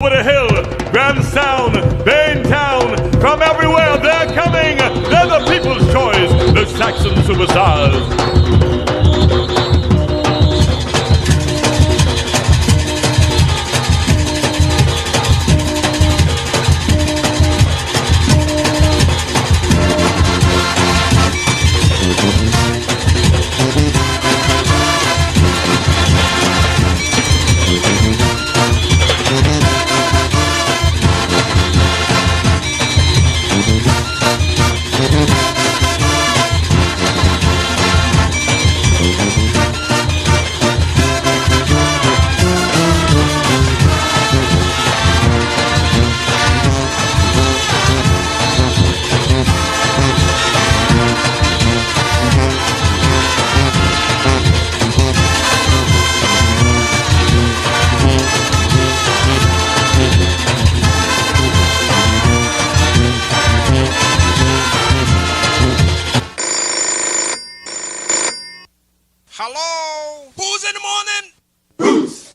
Over the hill, Grahamstown, Baintown, from everywhere they're coming. They're the people's choice, the Saxon Superstars. Hello? Who's in the morning? Roots.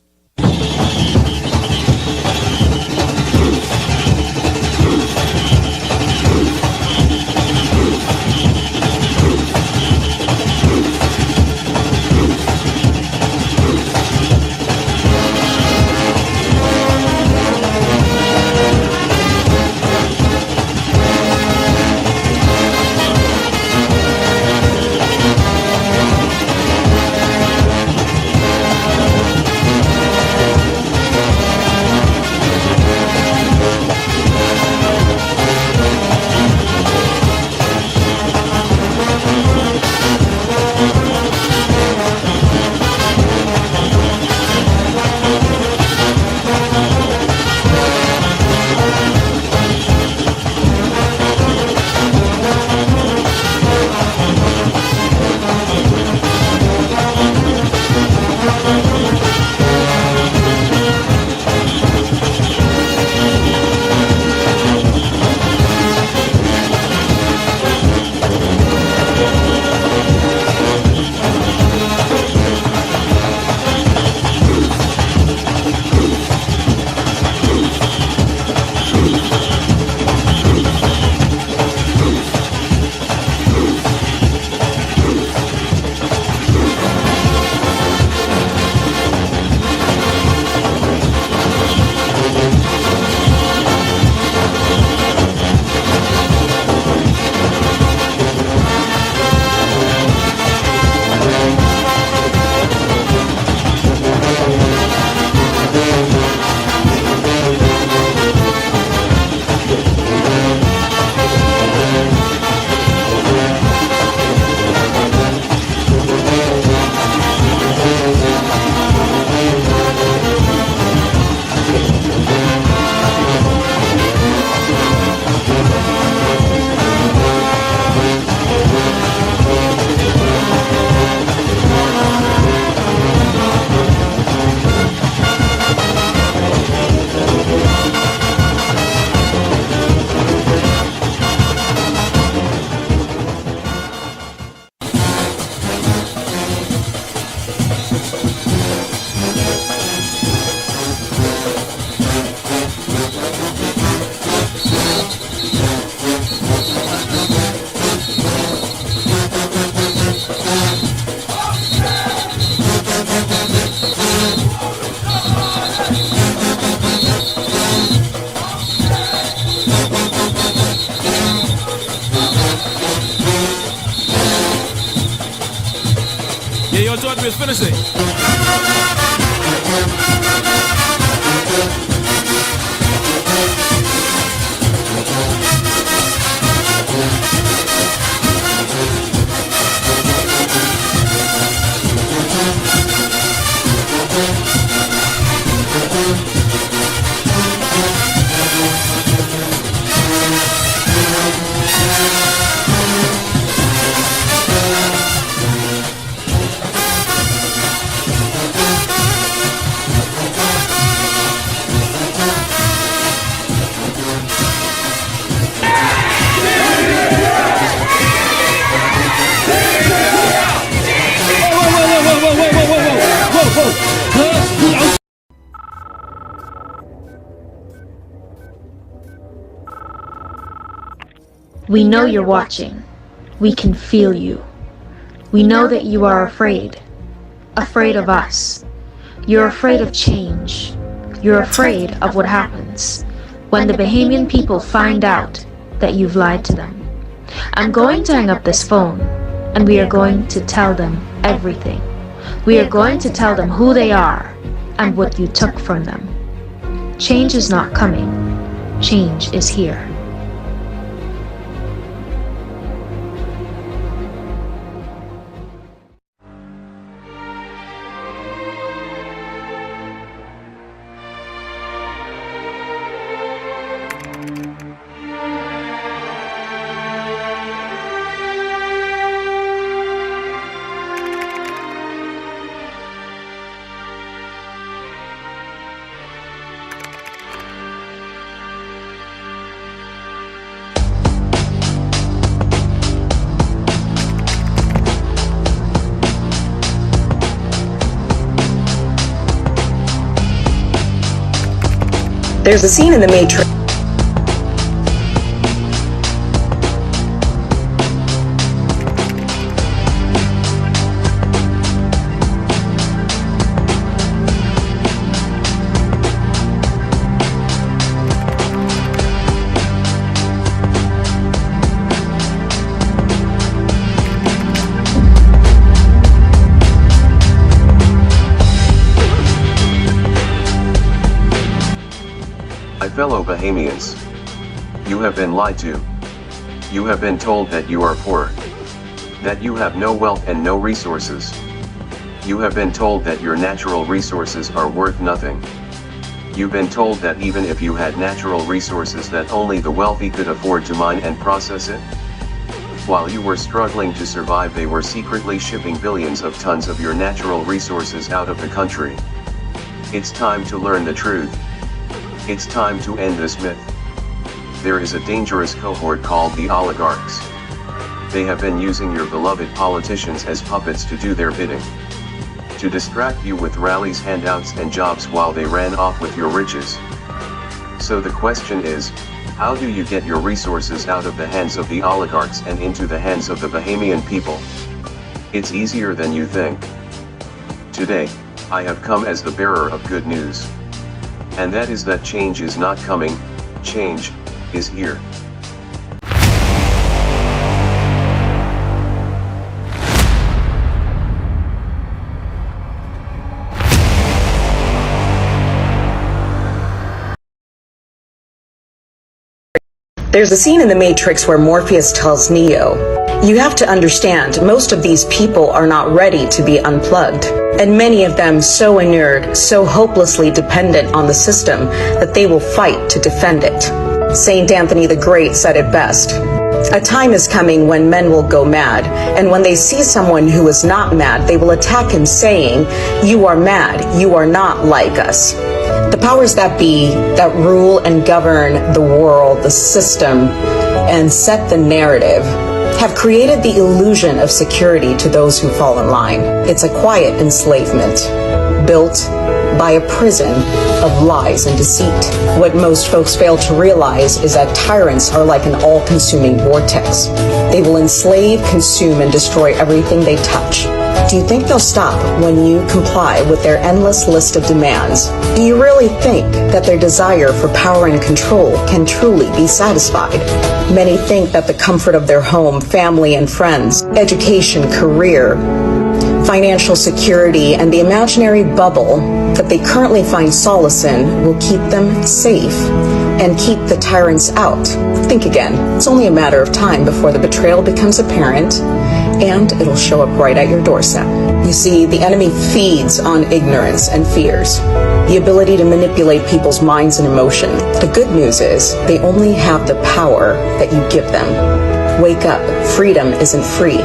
Yeah, yo, Jordan, let's finish it. We know you're watching. We can feel you. We know that you are afraid. Afraid of us. You're afraid of change. You're afraid of what happens when the Bahamian people find out that you've lied to them. I'm going to hang up this phone, and we are going to tell them everything. We are going to tell them who they are and what you took from them. Change is not coming. Change is here. There's a scene in The Matrix. Fellow Bahamians, you have been lied to. You have been told that you are poor, that you have no wealth and no resources. You have been told that your natural resources are worth nothing. You've been told that even if you had natural resources that only the wealthy could afford to mine and process it. While you were struggling to survive, they were secretly shipping billions of tons of your natural resources out of the country. It's time to learn the truth. It's time to end this myth. There is a dangerous cohort called the oligarchs. They have been using your beloved politicians as puppets to do their bidding. To distract you with rallies, handouts and jobs while they ran off with your riches. So the question is, how do you get your resources out of the hands of the oligarchs and into the hands of the Bahamian people? It's easier than you think. Today, I have come as the bearer of good news. And that is that change is not coming, change is here. There's a scene in The Matrix where Morpheus tells Neo, "You have to understand, most of these people are not ready to be unplugged. And many of them so inured, so hopelessly dependent on the system that they will fight to defend it." Saint Anthony the Great said it best. A time is coming when men will go mad, and when they see someone who is not mad, they will attack him saying, "You are mad, you are not like us." The powers that be, that rule and govern the world, the system, and set the narrative, have created the illusion of security to those who fall in line. It's a quiet enslavement, built by a prison of lies and deceit. What most folks fail to realize is that tyrants are like an all-consuming vortex. They will enslave, consume, and destroy everything they touch. Do you think they'll stop when you comply with their endless list of demands? Do you really think that their desire for power and control can truly be satisfied? Many think that the comfort of their home, family, and friends, education, career, financial security, and the imaginary bubble that they currently find solace in will keep them safe and keep the tyrants out. Think again. It's only a matter of time before the betrayal becomes apparent, and it'll show up right at your doorstep. You see, the enemy feeds on ignorance and fears, the ability to manipulate people's minds and emotion. The good news is they only have the power that you give them. Wake up. Freedom isn't free.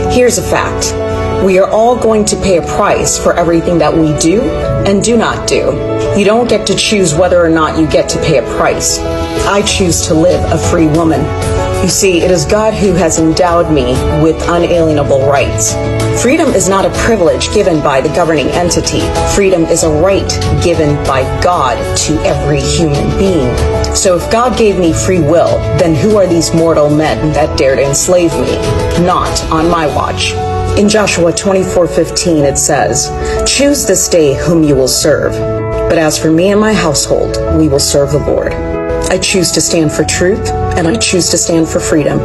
Here's a fact. We are all going to pay a price for everything that we do and do not do. You don't get to choose whether or not you get to pay a price. I choose to live a free woman. You see, it is God who has endowed me with unalienable rights. Freedom is not a privilege given by the governing entity. Freedom is a right given by God to every human being. So if God gave me free will, then who are these mortal men that dare to enslave me? Not on my watch. In Joshua 24:15 it says, "Choose this day whom you will serve. But as for me and my household, we will serve the Lord." I choose to stand for truth, and I choose to stand for freedom.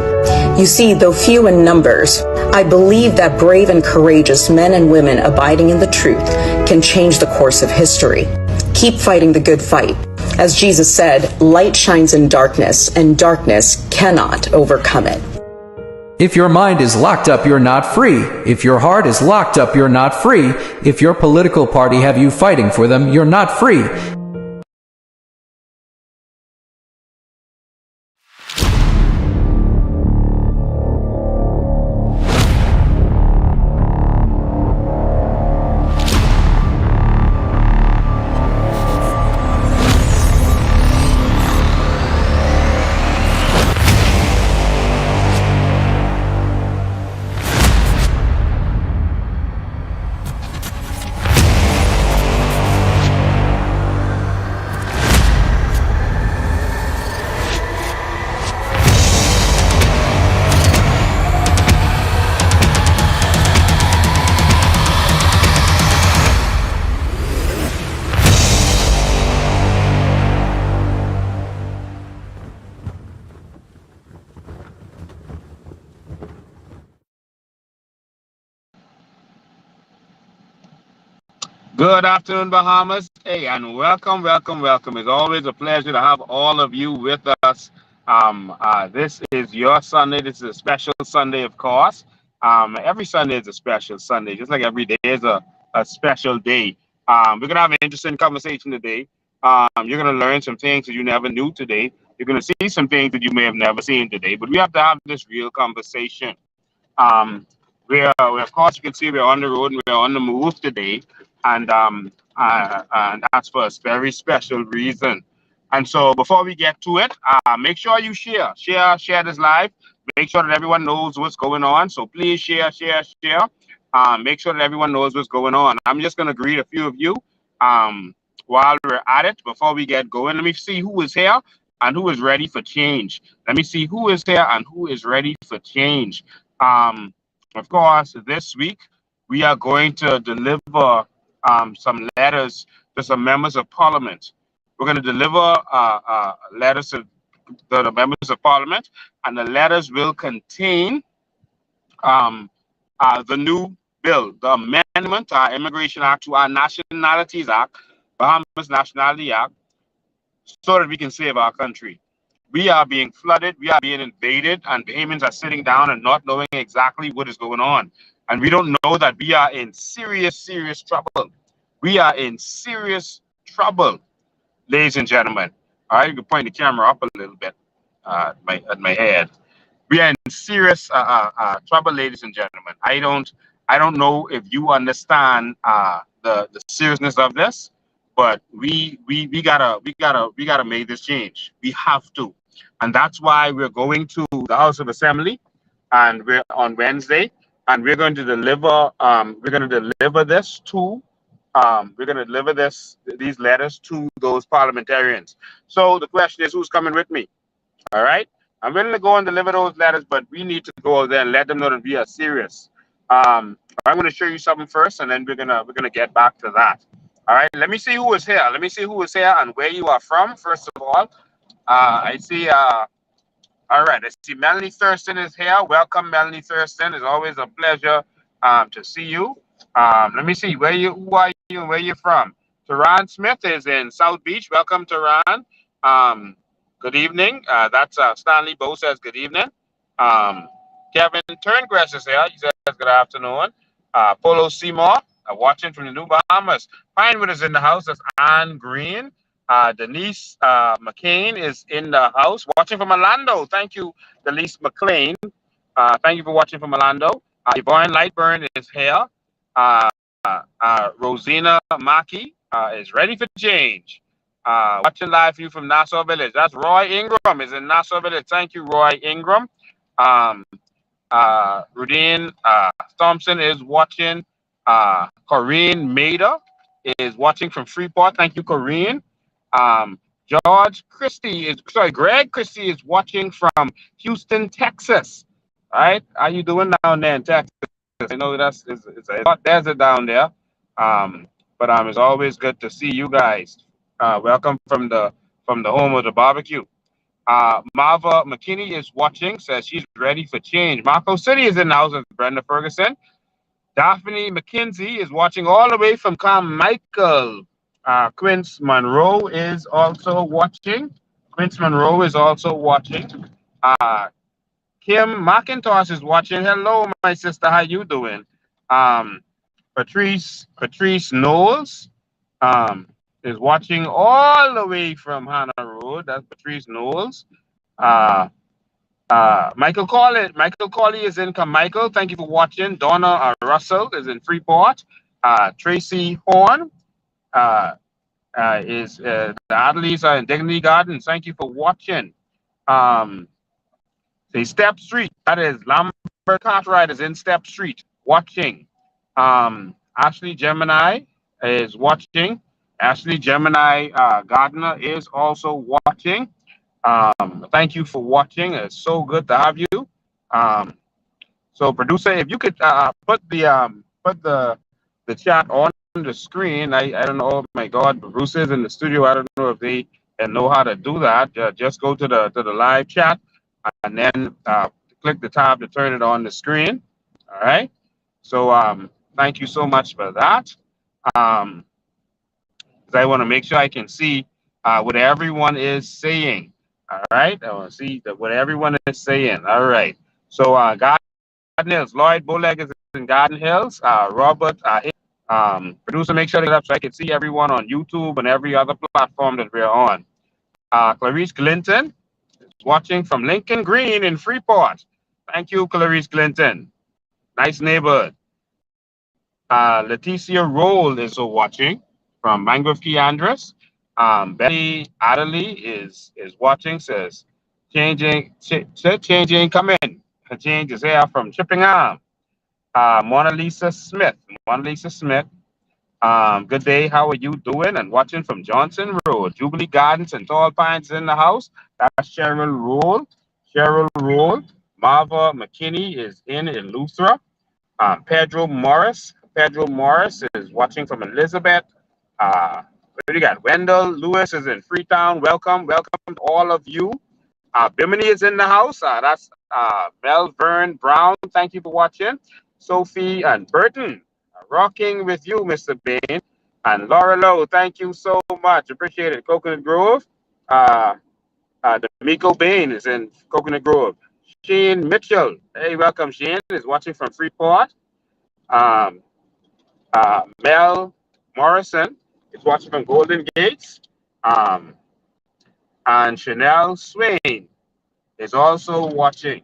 You see, though few in numbers, I believe that brave and courageous men and women abiding in the truth can change the course of history. Keep fighting the good fight. As Jesus said, light shines in darkness, and darkness cannot overcome it. If your mind is locked up, you're not free. If your heart is locked up, you're not free. If your political party have you fighting for them, you're not free. Good afternoon, Bahamas. Hey, and welcome, welcome, welcome. It's always a pleasure to have all of you with us. This is your Sunday. This is a special Sunday, of course. Every Sunday is a special Sunday, just like every day is a special day. We're going to have an interesting conversation today. You're going to learn some things that you never knew today. You're going to see some things that you may have never seen today. But we have to have this real conversation. Of course, you can see we're on the road and we're on the move today, and that's for a very special reason. And so, before we get to it, make sure you share this live. Make sure that everyone knows what's going on. So please share. Make sure that everyone knows what's going on. I'm just going to greet a few of you while we're at it. Before we get going, let me see who is here and who is ready for change. Let me see who is here and who is ready for change. Of course, this week we are going to deliver some letters to some members of parliament. We're going to deliver letters to the members of parliament, and the letters will contain the new bill, the amendment to our Immigration Act, to our Nationalities Act, Bahamas Nationality Act, so that we can save our country. We are being flooded, we are being invaded, and Bahamians are sitting down and not knowing exactly what is going on. And we don't know that we are in serious, serious trouble. We are in serious trouble, ladies and gentlemen. All right, you can point the camera up a little bit at my head. We are in serious trouble, ladies and gentlemen. I don't know if you understand the seriousness of this, but we gotta make this change. We have to, and that's why we're going to the House of Assembly, and we're on Wednesday, and we're going to deliver. These letters to those parliamentarians. So the question is, who's coming with me? All right. I'm willing to go and deliver those letters, but we need to go out there and let them know that we are serious. I'm going to show you something first, and then we're gonna get back to that. All right. Let me see who is here. Let me see who is here and where you are from. First of all, I see. All right. I see Melanie Thurston is here. Welcome, Melanie Thurston. It's always a pleasure to see you. Let me see who are you and where you're from. Teran Smith is in South Beach. Welcome, Teran. Good evening. That's Stanley Bow says good evening. Kevin Turngrass is here. He says good afternoon. Polo Seymour watching from the New Bahamas. Pinewood is in the house. That's Ann Green. Denise McCain is in the house watching from Orlando. Thank you, Denise McClain. Thank you for watching from Orlando. Yvonne Lightburn is here. Rosina Maki is ready for change. Watching live for you from Nassau Village. That's Roy Ingram is in Nassau Village. Thank you, Roy Ingram. Rudine Thompson is watching. Corinne Maida is watching from Freeport. Thank you, Corinne. Greg Christie is watching from Houston, Texas. All right, how you doing down there in Texas? I know it's a hot desert down there, but it's always good to see you guys. Welcome from the home of the barbecue. Marva McKinney is watching, says she's ready for change. Marco City is in the house with Brenda Ferguson. Daphne McKenzie is watching all the way from Carmichael. Quince Monroe is also watching. Uh, Kim McIntosh is watching. Hello, my sister. How you doing? Um, Patrice Knowles is watching all the way from Hannah Road. That's Patrice Knowles. Uh, Michael Colley is in Carmichael. Thank you for watching. Donna Russell is in Freeport. Tracy Horn is the Adelies are in Dignity Gardens. Thank you for watching. Say Step Street. That is Lambert Cartwright is in Step Street watching. Ashley Gemini is watching. Ashley Gemini Gardner is also watching. Thank you for watching. It's so good to have you. So producer, if you could put the chat on the screen. I don't know. Oh my God, Bruce is in the studio. I don't know if they know how to do that. Just go to the live chat and then click the tab to turn it on the screen. All right. So thank you so much for that. Um, 'Cause I want to make sure I can see what everyone is saying. All right. I want to see what everyone is saying. All right. So Garden Hills, Lloyd Boleg is in Garden Hills. Robert, producer, make sure to get up so I can see everyone on YouTube and every other platform that we're on. Clarice Clinton is watching from Lincoln Green in Freeport. Thank you, Clarice Clinton. Nice neighborhood. Leticia Roll is also watching from Mangrove Key Andres. Betty Adderley is watching, says, changing, come in. Her change is here from Chipping Arm. Mona Lisa Smith. Good day. How are you doing? And watching from Johnson Road. Jubilee Gardens and Tall Pines in the house. That's Cheryl Roll. Marva McKinney is in Luthra. Pedro Morris is watching from Elizabeth. What do you got? Wendell Lewis is in Freetown. Welcome to all of you. Bimini is in the house. That's Mel Vern Brown. Thank you for watching. Sophie and Burton, rocking with you, Mr. Bain. And Laura Lowe, thank you so much. Appreciate it. Coconut Grove. D'Amico Bain is in Coconut Grove. Shane Mitchell, hey, welcome. Shane is watching from Freeport. Mel Morrison is watching from Golden Gates. And Chanel Swain is also watching.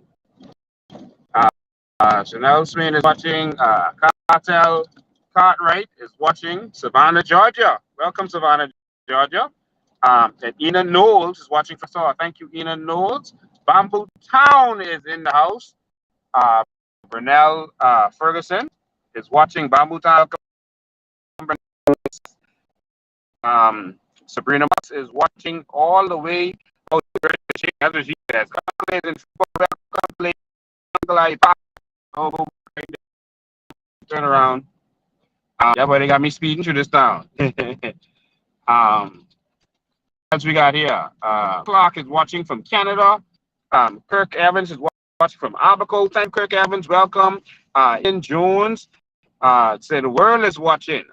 Chanel Swain is watching. Cartel Cartwright is watching. Savannah, Georgia. Welcome, Savannah, Georgia. And Ina Knowles is watching for Saw. Thank you, Ina Knowles. Bamboo Town is in the house. Brunel Ferguson is watching Bamboo Town. Sabrina Moss is watching all the way. Oh, turn around. Yeah, but they got me speeding through this town. As we got here, Clark is watching from Canada. Kirk Evans is watching from Abaco. Thank Kirk Evans. Welcome. In Jones, say the world is watching.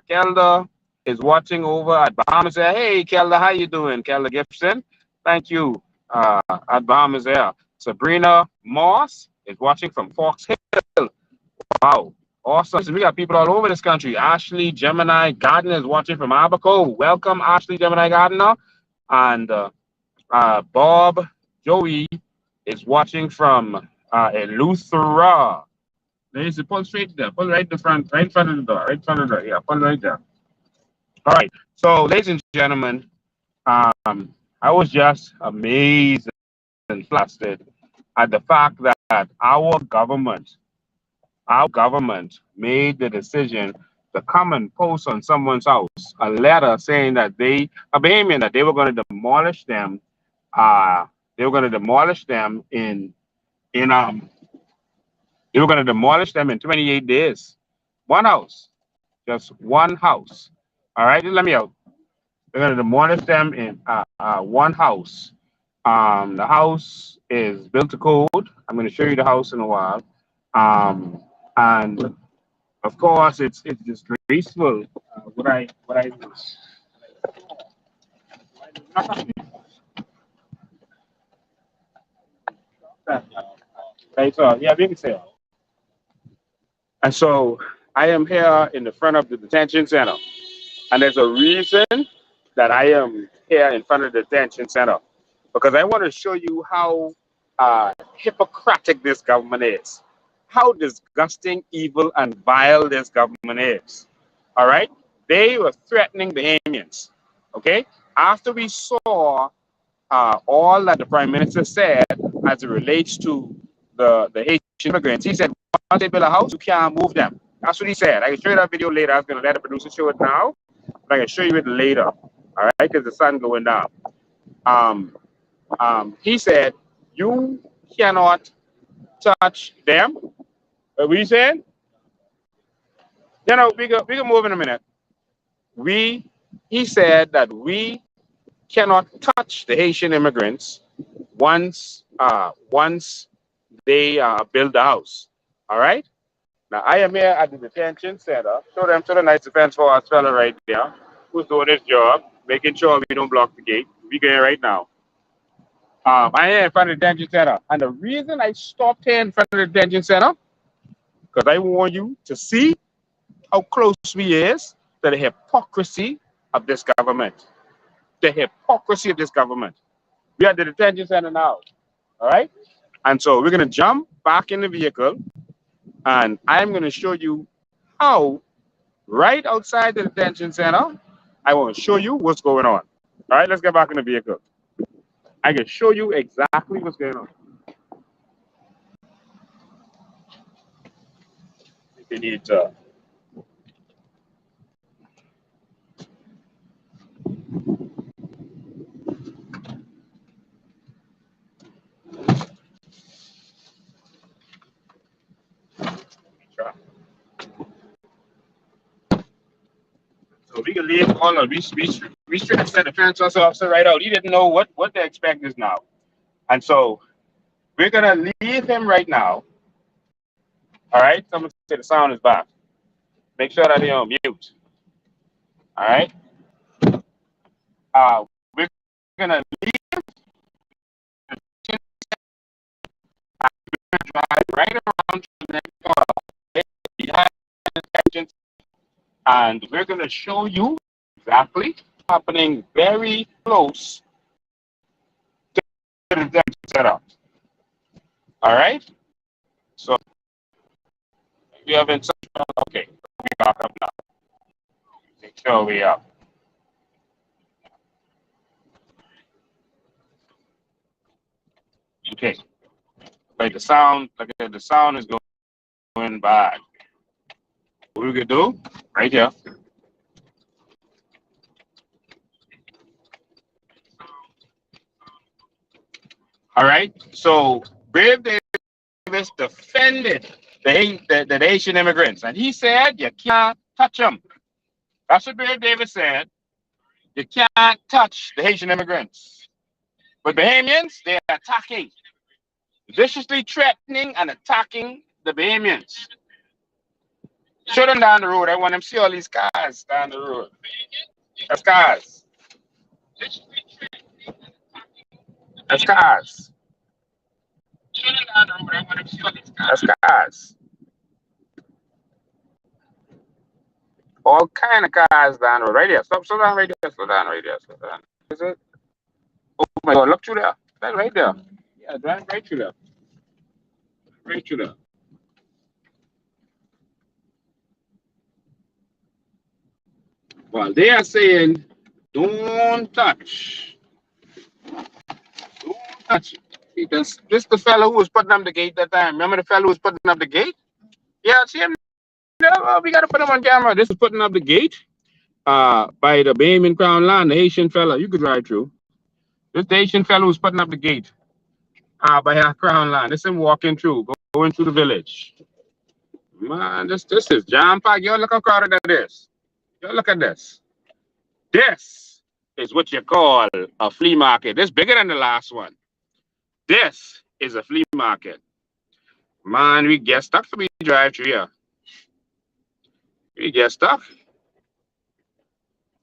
Kelda is watching over at Bahamas Air. Hey, Kelda, how you doing? Kelda Gibson. Thank you. At Bahamas Air. Sabrina Moss is watching from Fox Hill. Wow. Awesome. So we got people all over this country. Ashley Gemini Gardner is watching from Abaco. Welcome, Ashley Gemini Gardner. And Bob Joey is watching from Eleuthera. There's a pull straight there. Pull right in front of the door. Yeah, pull right there. All right. So, ladies and gentlemen, I was just amazed and flustered at the fact that our government made the decision to come and post on someone's house a letter saying that a Bahamian, that they were going to demolish them. They were going to demolish them in they were going to demolish them in 28 days. One house, just one house. All right, just let me out. They're going to demolish them in one house. The house is built to code. I'm going to show you the house in a while. And of course, it's disgraceful. What I right, so yeah, we can say. And so I am here in the front of the detention center, and there's a reason that I am here in front of the detention center, because I want to show you how hypocritic this government is, how disgusting, evil, and vile this government is. All right, they were threatening Bahamians. Okay, after we saw all that the Prime Minister said as it relates to the Haitian immigrants, he said, once they build a house, you can't move them. That's what he said. I can show you that video later. I was going to let the producer show it now, but I can show you it later. All right, because the sun going down. He said, you cannot touch them. What are you saying? You know, we can move in a minute. He said that we cannot touch the Haitian immigrants once they build the house. All right. Now I am here at the detention center. Show them to the nice defense force fella right there, who's doing his job, making sure we don't block the gate. We going right now. I'm here in front of the detention center, and the reason I stopped here in front of the detention center, because I want you to see how close we is to the hypocrisy of this government. The hypocrisy of this government. We are at the detention center now. All right. And so we're going to jump back in the vehicle, and I'm going to show you how, right outside the detention center, I want to show you what's going on. All right, let's get back in the vehicle. I can show you exactly what's going on. If you need to. So we can leave all of we should have sent the defense officer right out. He didn't know what to expect is now. And so we're gonna leave him right now. All right, someone say the sound is back. Make sure that they're on mute. All right. We're gonna leave and we're gonna drive right around to the next corner behind the detention, and we're gonna show you exactly what's happening very close to the detention setup. All right. So we have been okay. We back up now. Make sure we are. Okay. Like the sound is going back. What we could do right here. All right. So Brave Davis defended the Haitian immigrants, and he said you can't touch them. That's what Brave Davis said. You can't touch the Haitian immigrants. But Bahamians, they're attacking, viciously threatening and attacking the Bahamians. Show them down the road. I want them to see all these cars down the road. That's cars. That's cars. Show them down the road. I want them to see all these cars. That's cars. All kind of cars down the road. Right there. Slow down right there. Slow down right there. Slow down. Is it? Oh my God, look through there. That's right there. Yeah, drive right through there. Right through there. Well, they are saying, don't touch. Don't touch. This the fellow who was putting up the gate that time. Remember the fellow who was putting up the gate? Yeah, see him there? Oh, we gotta put him on camera. This is putting up the gate. By the Bahamian Crown Land, the Haitian fella. You could drive through. This the Haitian fella who's putting up the gate. By our Crown Land. This him walking through, going through the village. Man, this is jam packed. Yo, look how crowded that is. Yo, look at this. This is what you call a flea market. It's bigger than the last one. This is a flea market. Man, we get stuck for we drive through here. We get stuck.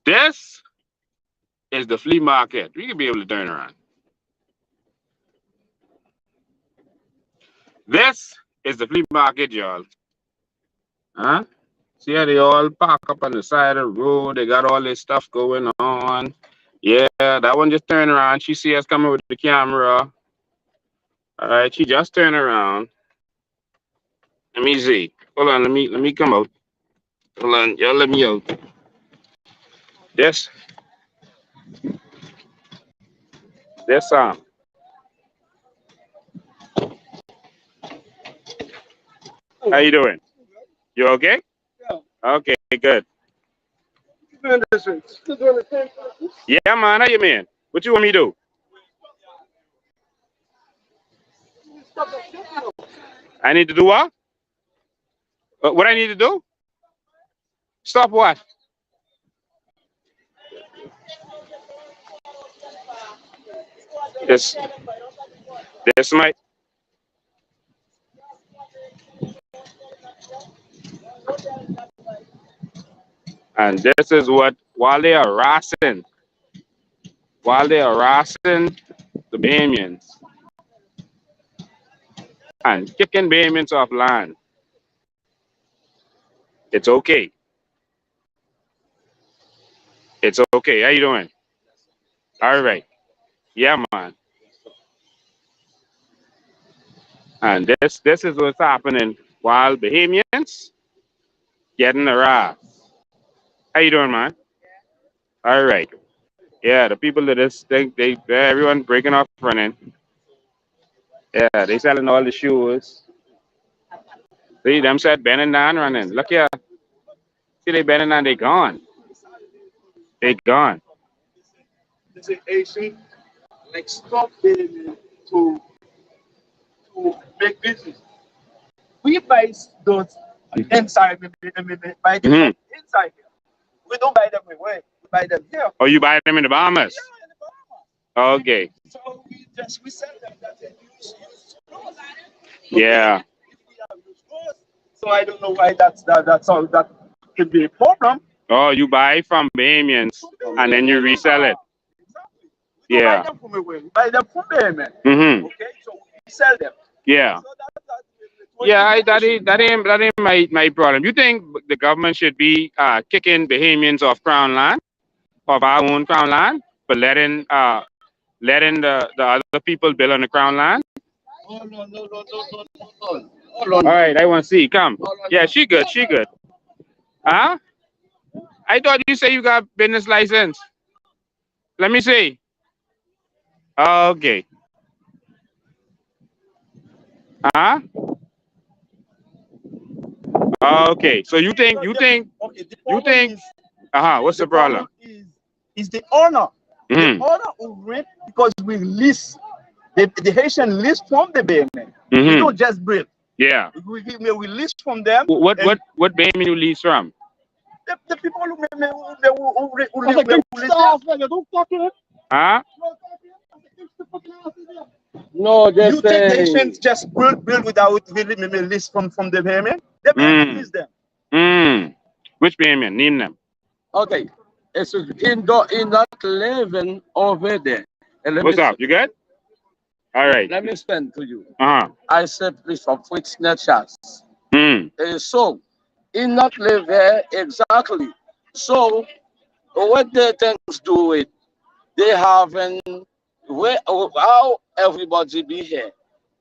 This is the flea market. We can be able to turn around. This is the flea market, y'all. Huh? See how they all park up on the side of the road. They got all this stuff going on. Yeah, that one just turned around. She see us coming with the camera. All right, she just turned around. Let me see. Hold on, let me come out. Hold on, y'all let me out. This how you doing? You okay? Yeah. Okay, good. Yeah, man, how you mean? What you want me to do? I need to do what? What I need to do? Stop what? This might. And this is what, while they are harassing the Bahamians and kicking Bahamians off land, it's okay. It's okay. How you doing? All right. Yeah, man. And this is what's happening while Bahamians getting harassed. How you doing, man? All right. Yeah, the people that this think everyone breaking off running. Yeah, they selling all the shoes. See them said bending down running. Look here. See they bending down, they gone. They gone. This is Haitian, like stop them to make business. We buy those inside, buy them inside here. We don't buy them away. We buy them here. Oh, you buy them in the Bahamas? Yeah, in the Bahamas. Okay. So we sell them that they use clothes. Yeah. If we have used clothes, so I don't know why that's all that could be a problem. Oh, you buy from Bahamians and then you resell it. Exactly. We don't Yeah. buy them from away. We buy them from Bahamians. Okay, so we sell them. Yeah. So Yeah, that ain't my problem. You think the government should be kicking Bahamians off Crown land, of our own Crown land, for letting the other people build on the Crown land? Oh, no. All right, I want to see. Come. Yeah, she good. She good. Huh? I thought you say you got business license. Let me see. Okay. Huh? Okay. So you think what's the problem? Is the owner. Mm-hmm. The owner who rent because we lease the Haitian lease from the Bahamian. Mm-hmm. We don't just build. Yeah. We lease from them. What Bahamian you lease from? The people who lease. Huh? No, you think the Haitians just build without really lease from the Bahamian? The Bahamian lease them. Which Bahamian? Name them. Okay. It's in not living over there. What's up? You good? All right. Let me explain to you. I said please for quick snapshots. So in not live there exactly. So what the things do it? They haven't how everybody be here.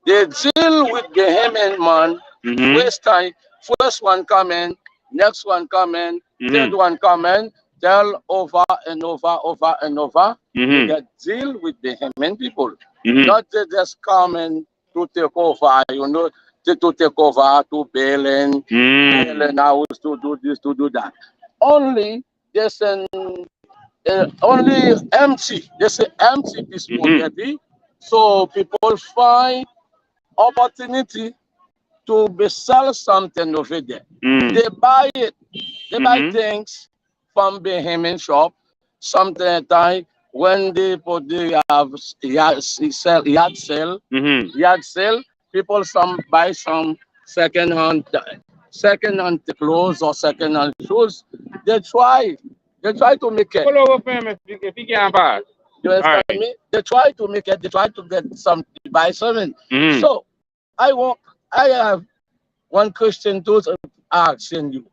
They deal with the Bahamian man. Waste time. First one come in, next one come in, third one come in. Tell over and over. They get deal with the Bahamian people. Not they just come in to take over. to take over, to bail and house, to do this, to do that. Only there's an only empty. There's an empty piece property. So people find opportunity to be sell something over there. They buy it. They buy things from Bahamian shop. Sometimes when they put the yard sale, people some buy some second-hand clothes or second-hand shoes. They try to make it. Pull over for him if he can't pass. You understand me? They try to make it. They try to get some buy something. So I have one question to asking you.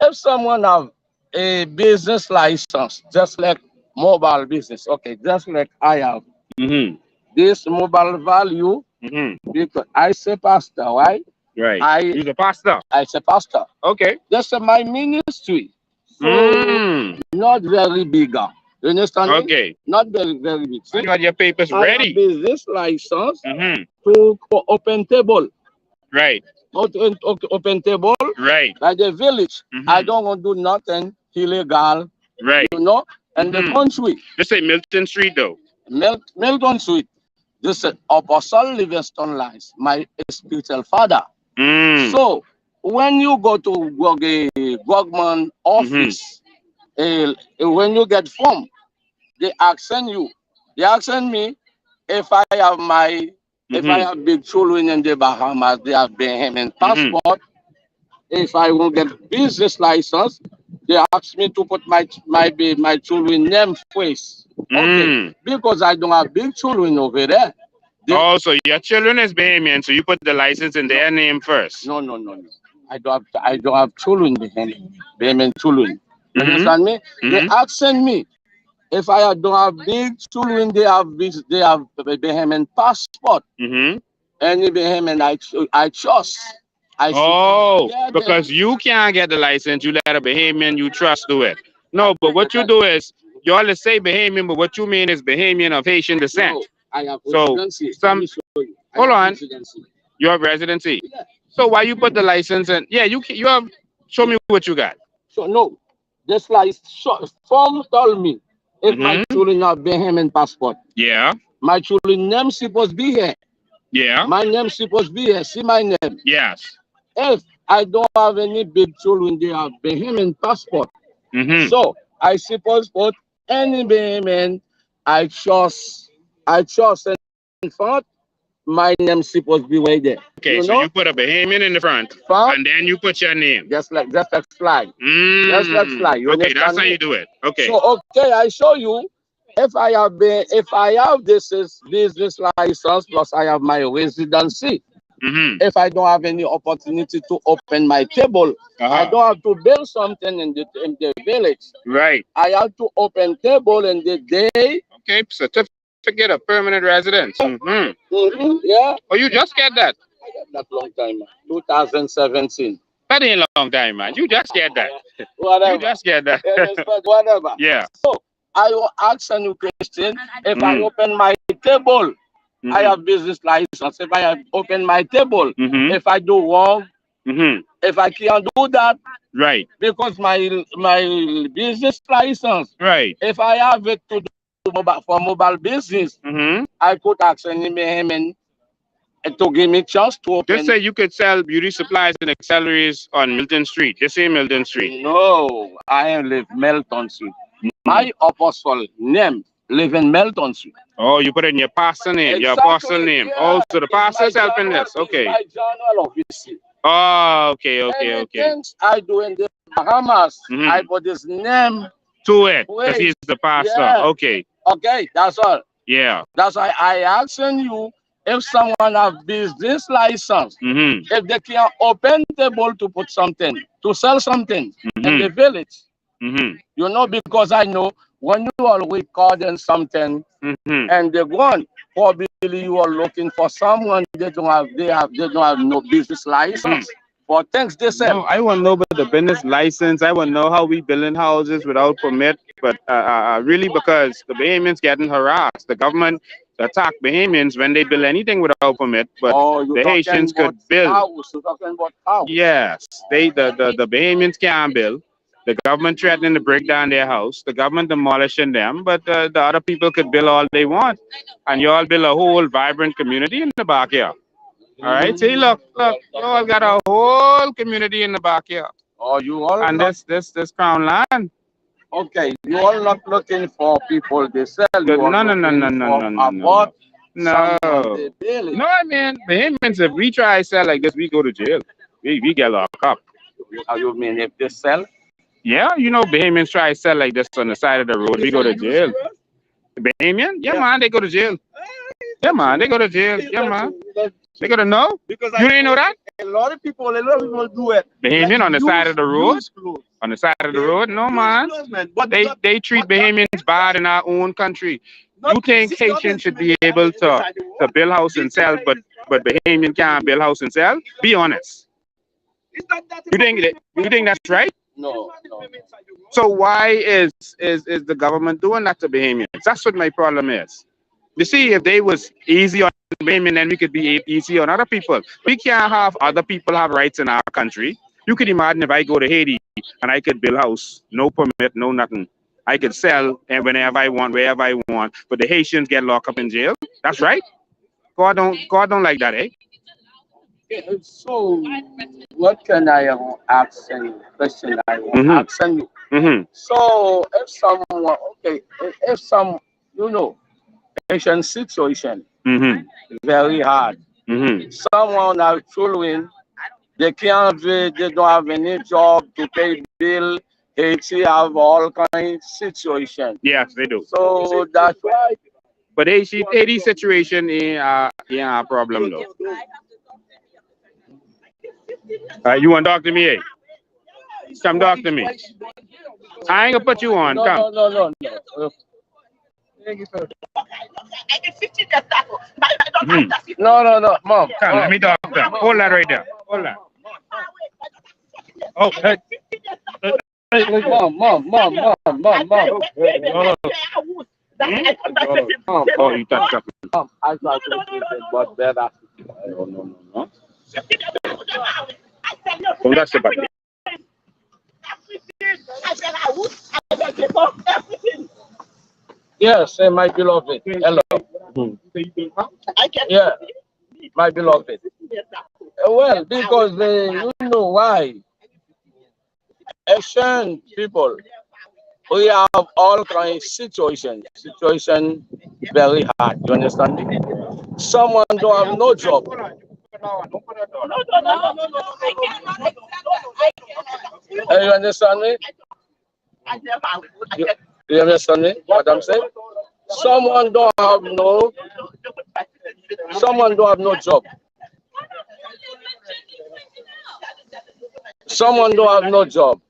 If someone have a business license, just like mobile business, okay, just like I have this mobile value, because I say pastor, right? Right. You're a pastor. I say pastor. Okay. That's my ministry. So not very big. You understand? Okay. Not very, very big. You got your papers ready. I have business license to open table. Right. Open table. Right. Like the village. I don't want to do nothing illegal. Right. You know? And the country. Just say Milton Street though. Milton Street. This is Apostle Livingston Lines, my spiritual father. So when you go to a government office, when you get form, they asking me if I have if I have big children in the Bahamas, they have Bahamian passport. If I will get business license, they ask me to put my children name first. Okay, because I don't have big children over there. So your children is Bahamian, so you put the license in their name first. No. I don't have children Bahamian children. You understand me? They asking me if I don't have big children, they have Bahamian passport. Any Bahamian I trust. Because you can't get the license, you let a Bahamian you trust do it. No, but what you do is you always say Bahamian, but what you mean is Bahamian of Haitian descent. No, I have so residency. Hold on. You have residency. Yeah. So why you put the license in? Yeah, you have. Show me what you got. So no, just like form told me if my children have Bahamian passport. Yeah. My children name supposed to be here. Yeah. My name supposed to be here. See my name. Yes. If I don't have any big children, they have Bahamian passport. So I suppose put any Bahamian I trust in front. My name supposed to be right there. Okay, you so know? you put a Bahamian in the front, and then you put your name. Just like flag. Just like flag. Okay, that's how you do it. Okay. So okay, I show you. If I have this business license plus I have my residency. If I don't have any opportunity to open my table, I don't have to build something in the village. Right. I have to open table in the day. Okay, certificate of permanent residence. Yeah. Oh, you just get that? I got that long time, man. 2017. That ain't a long time, man. You just get that. Whatever. You just get that. Whatever. Yeah. So I will ask a new question. If I open my table, I have business license. If I have open my table, if I do wrong, if I can't do that, right? Because my business license, right? If I have it to do for mobile business, I could ask any man to give me chance to open. Just say you could sell beauty supplies and accessories on Milton Street. Just say Milton Street. No, I live Milton Street. My apostle name live in Milton Street. Oh, you put it in your pastor name, your apostle name. Yeah. Oh, so the pastor is helping this. Okay. My journal office. Oh, okay. Things I do in the Bahamas, I put his name to it because he's the pastor. Yeah. Okay. Okay, that's all. Yeah. That's why I asking you if someone have business license, if they can open table to put something, to sell something in the village. You know, because I know when you are recording something and they gone, probably you are looking for someone they don't have no business license for things they sell. No, I want to know about the business license. I want to know how we building houses without permit. But really, because the Bahamians getting harassed, the government attack Bahamians when they build anything without permit, but the Haitians could build. Yes, the Bahamians can't build. The government threatening to break down their house. The government demolishing them, but the other people could build all they want, and you all build a whole vibrant community in the backyard. All right, see, look, you all got a whole community in the backyard. Oh, you all and not, this crown land. okay, you all not looking for people they sell. You all No, I mean, Bahamians, if we try to sell like this, we go to jail. We get locked up. How you mean if they sell? Yeah, you know, Bahamians try to sell like this on the side of the road, we go to jail. Bahamian? Yeah, man, they go to jail. Yeah, man, they go to jail. Yeah, man. They go to know? Because you didn't know that? A lot of people do it. Bahamian on the side of the road? On the side of the road? No, man. They treat Bahamians bad in our own country. You think Haitians should be able to build house and sell, but Bahamian can't build house and sell? Be honest. You think that's right? No. So why is the government doing that to Bahamians? That's what my problem is. You see, if they was easy on Bahamian, then we could be easy on other people. We can't have other people have rights in our country. You could imagine if I go to Haiti and I could build house, no permit, no nothing. I could sell and whenever I want, wherever I want, but the Haitians get locked up in jail. That's right. God don't like that, eh? So, what can I ask you? Question I ask you. So, if someone, okay, if some, you know, Haitian situation very hard. Someone are children, they can't, they don't have any job to pay bill. Haiti have all kinds of situation. Yes, they do. So that's why. But Haiti situation is a problem though. You want to talk to me, eh? Come talk to me. I ain't gonna put you on. Come. No. No, Mom. Come, let me talk to them. Hold that right there. Hold that. Oh, hey. Mom. Oh, you touched something. I try to do it, but better. No. Don't touch the button. Yes, my beloved. Hello. Yeah, my beloved. Well, because you know why? Asian people, we have all kinds of situations. Situation very hard. You understand me? Someone don't have no job. You understand me? You understand me? What I'm saying? Someone don't have no job. Someone don't have no job. Someone don't have no job.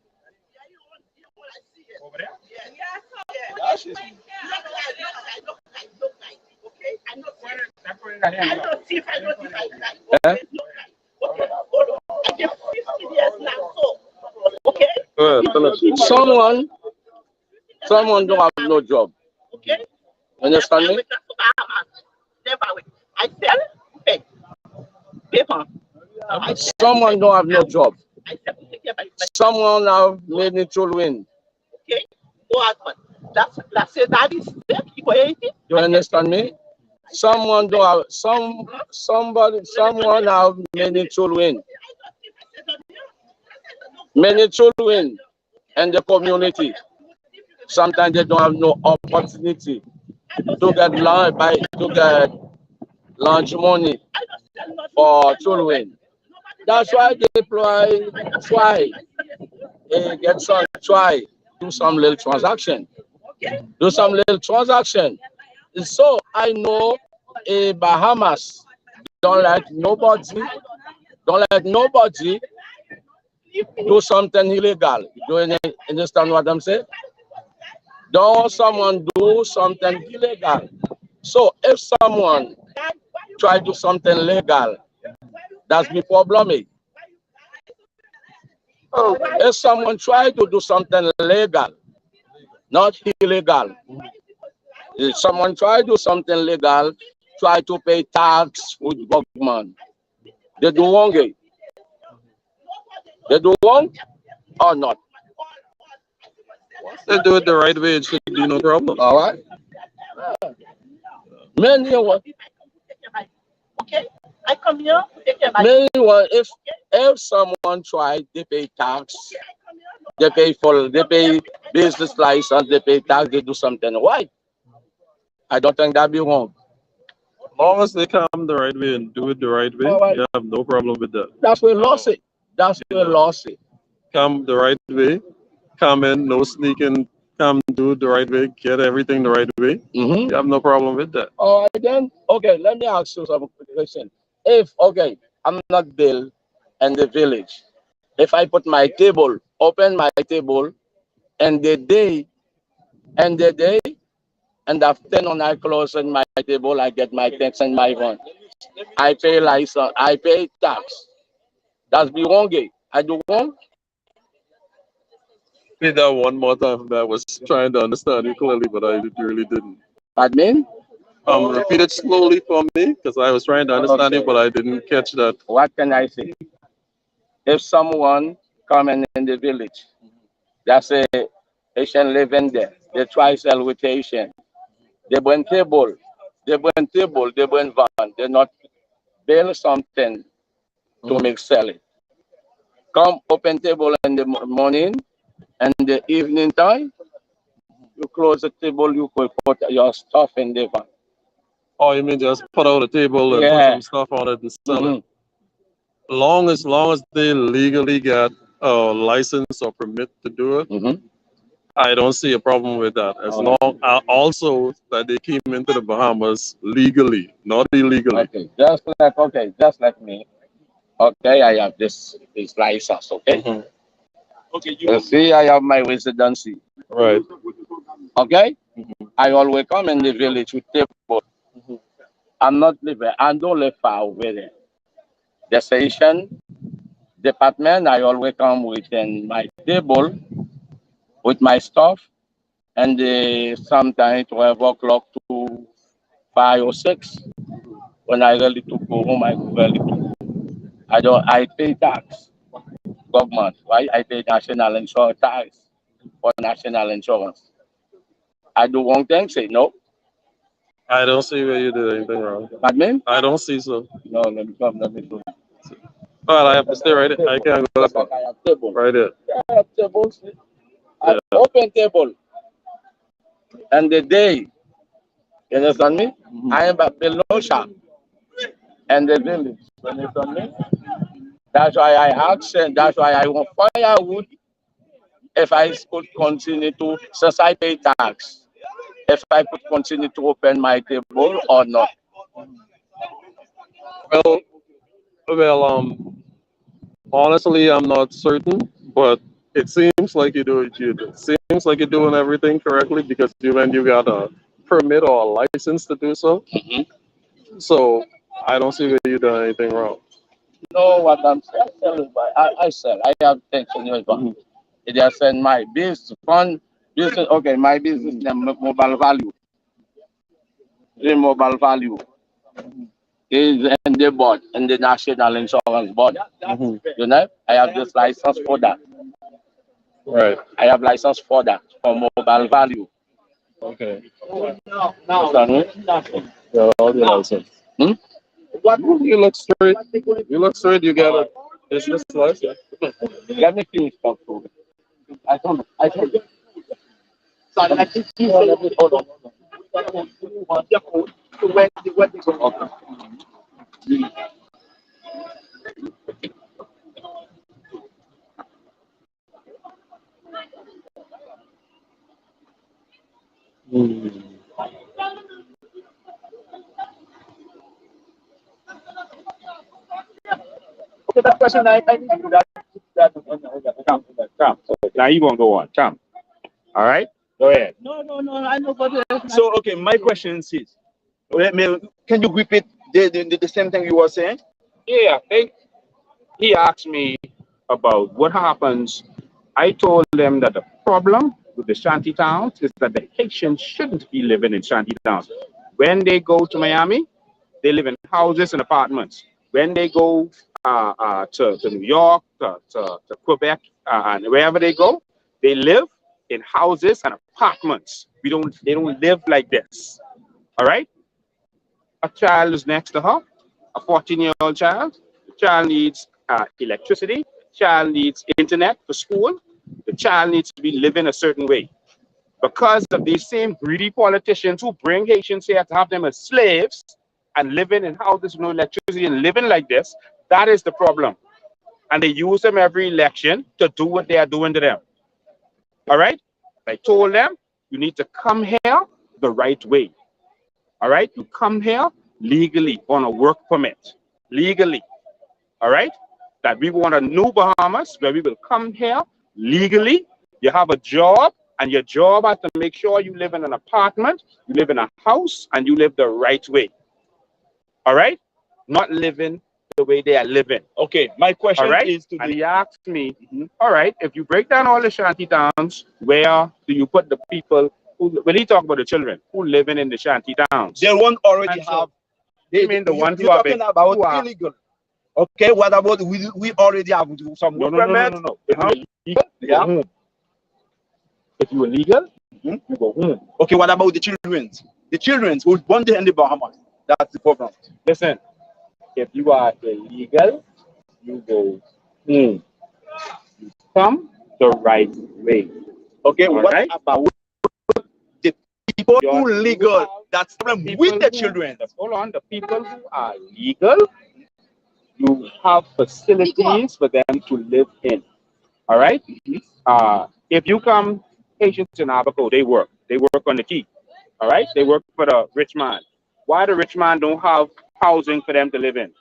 Okay. Understand me? I sell paper. Someone don't have no job. Someone have many children. Okay. That's it. That is You understand me? Someone don't have someone have many children. Many children in the community. Sometimes they don't have no opportunity to get lunch money for children. That's why they try do some little transaction. So I know Bahamas don't let nobody do something illegal. Do you understand what I'm saying? Don't someone do something illegal. So if someone try to do something legal, that's the problem. If someone try to do something legal, not illegal, If someone try to do something legal, try to pay tax with government. They do wrong, eh? They do wrong or not? They do it the right way, it should be no problem. All right. Many one, Okay? I come here to take care of my many one. If someone try, they pay tax. They pay business license. They pay tax. They do something right. I don't think that be wrong. As long as they come the right way and do it the right way, All right. you have no problem with that. That's where law say. That's where law say. Come the right way, come in, no sneaking, come do it the right way, get everything the right way. You have no problem with that. All right then. Okay, let me ask you some question. If I'm not built in the village. If I put my table, open my table, and the day, and after when I close on my table, I get my tax and my rent. I pay license, I pay tax. That's be wrong, eh? I do wrong. Say that one more time. I was trying to understand you clearly, but I really didn't. Admin? Repeat it slowly for me, because I was trying to understand you, but I didn't catch that. What can I say? If someone coming in the village, that's a Haitian living there, they try sell with Haitian. They bring table, they bring van, they not build something to make sell it. Come open table in the morning and the evening time, you close the table, you could put your stuff in the van. Oh, you mean just put out a table and put some stuff on it and sell it? Long as they legally got a license or permit to do it, I don't see a problem with that. As long also that they came into the Bahamas legally, not illegally. Okay, just like me. Okay, I have this license. Okay. Okay. You see, I have my residency. Right. Okay. I always come in the village with table. I'm not living. I don't live far away there. The station department, I always come within my table with my stuff, and sometimes 12 o'clock to 5 or 6. When I ready to go home, I go ready to. I pay tax, government, right? I pay national insurance tax for national insurance. I do wrong thing, say no. I don't see where you did anything wrong. Pardon? I don't see so. No, let me come, let me go. Well, I have to stay right there. I can't go that far. I have table. Right there. I have tables. I open table. And the day, you understand me? I am a below shop. And the village, you understand me? That's why I ask, and that's why I want firewood. If I could continue to, since I pay tax, if I could continue to open my table or not. Well, honestly, I'm not certain, but it seems like it seems like you're doing everything correctly because when you got a permit or a license to do so. So I don't see where you done anything wrong. No, what I'm saying, I sell. I have things in your bank. It just send my business fund, business. Okay, my business name mobile value. The mobile value is in the board, in the national insurance board. You know, I have this license for that. Right. I have license for that for mobile value. Okay. Yeah, all the license. You look straight. You look straight. You got a business license. Let me finish talk to you. I don't. Sorry, I think you said, hold on. Okay, that question I need to do that. Tom. Now you gonna go on, Tom. All right, go ahead. No, I know, but So, okay, my question is, can you repeat the same thing you were saying? Yeah, he asked me about what happens. I told them that the problem with the shanty towns is that the Haitians shouldn't be living in shanty towns. When they go to Miami, they live in houses and apartments. When they go to New York, to Quebec, and wherever they go, they live in houses and apartments. They don't live like this. All right? A child is next to her, a 14-year-old child. The child needs electricity. Child needs internet for school. The child needs to be living a certain way. Because of these same greedy politicians who bring Haitians here to have them as slaves and living in houses with no electricity and living like this, that is the problem. And they use them every election to do what they are doing to them. All right? I told them, you need to come here the right way. All right? You come here legally on a work permit. Legally. All right? That we want a new Bahamas where we will come here legally. You have a job, and your job has to make sure you live in an apartment, you live in a house, and you live the right way. All right? Not living the way they are living. Okay, my question all right? is to and he asked me, all right, if you break down all the shanty towns, where do you put the people who, when he talk about the children who living in the shanty towns? they won't already And so, have. They mean the ones who you're are talking about illegal. Okay, what about we already have some no, work no, no, no, permit? no, no. If you're legal, you go home. If you're illegal, you go home. Okay, what about the children? The children who born there in the Bahamas. That's the problem. Listen, if you are illegal, you go home. You come the right way. Okay, all what right? about the people who legal? That's the problem with the children. Hold on, the people who are legal, you have facilities for them to live in. All right? If you come, Haitians in Abaco, they work. They work on the key. All right? They work for the rich man. Why the rich man don't have housing for them to live in?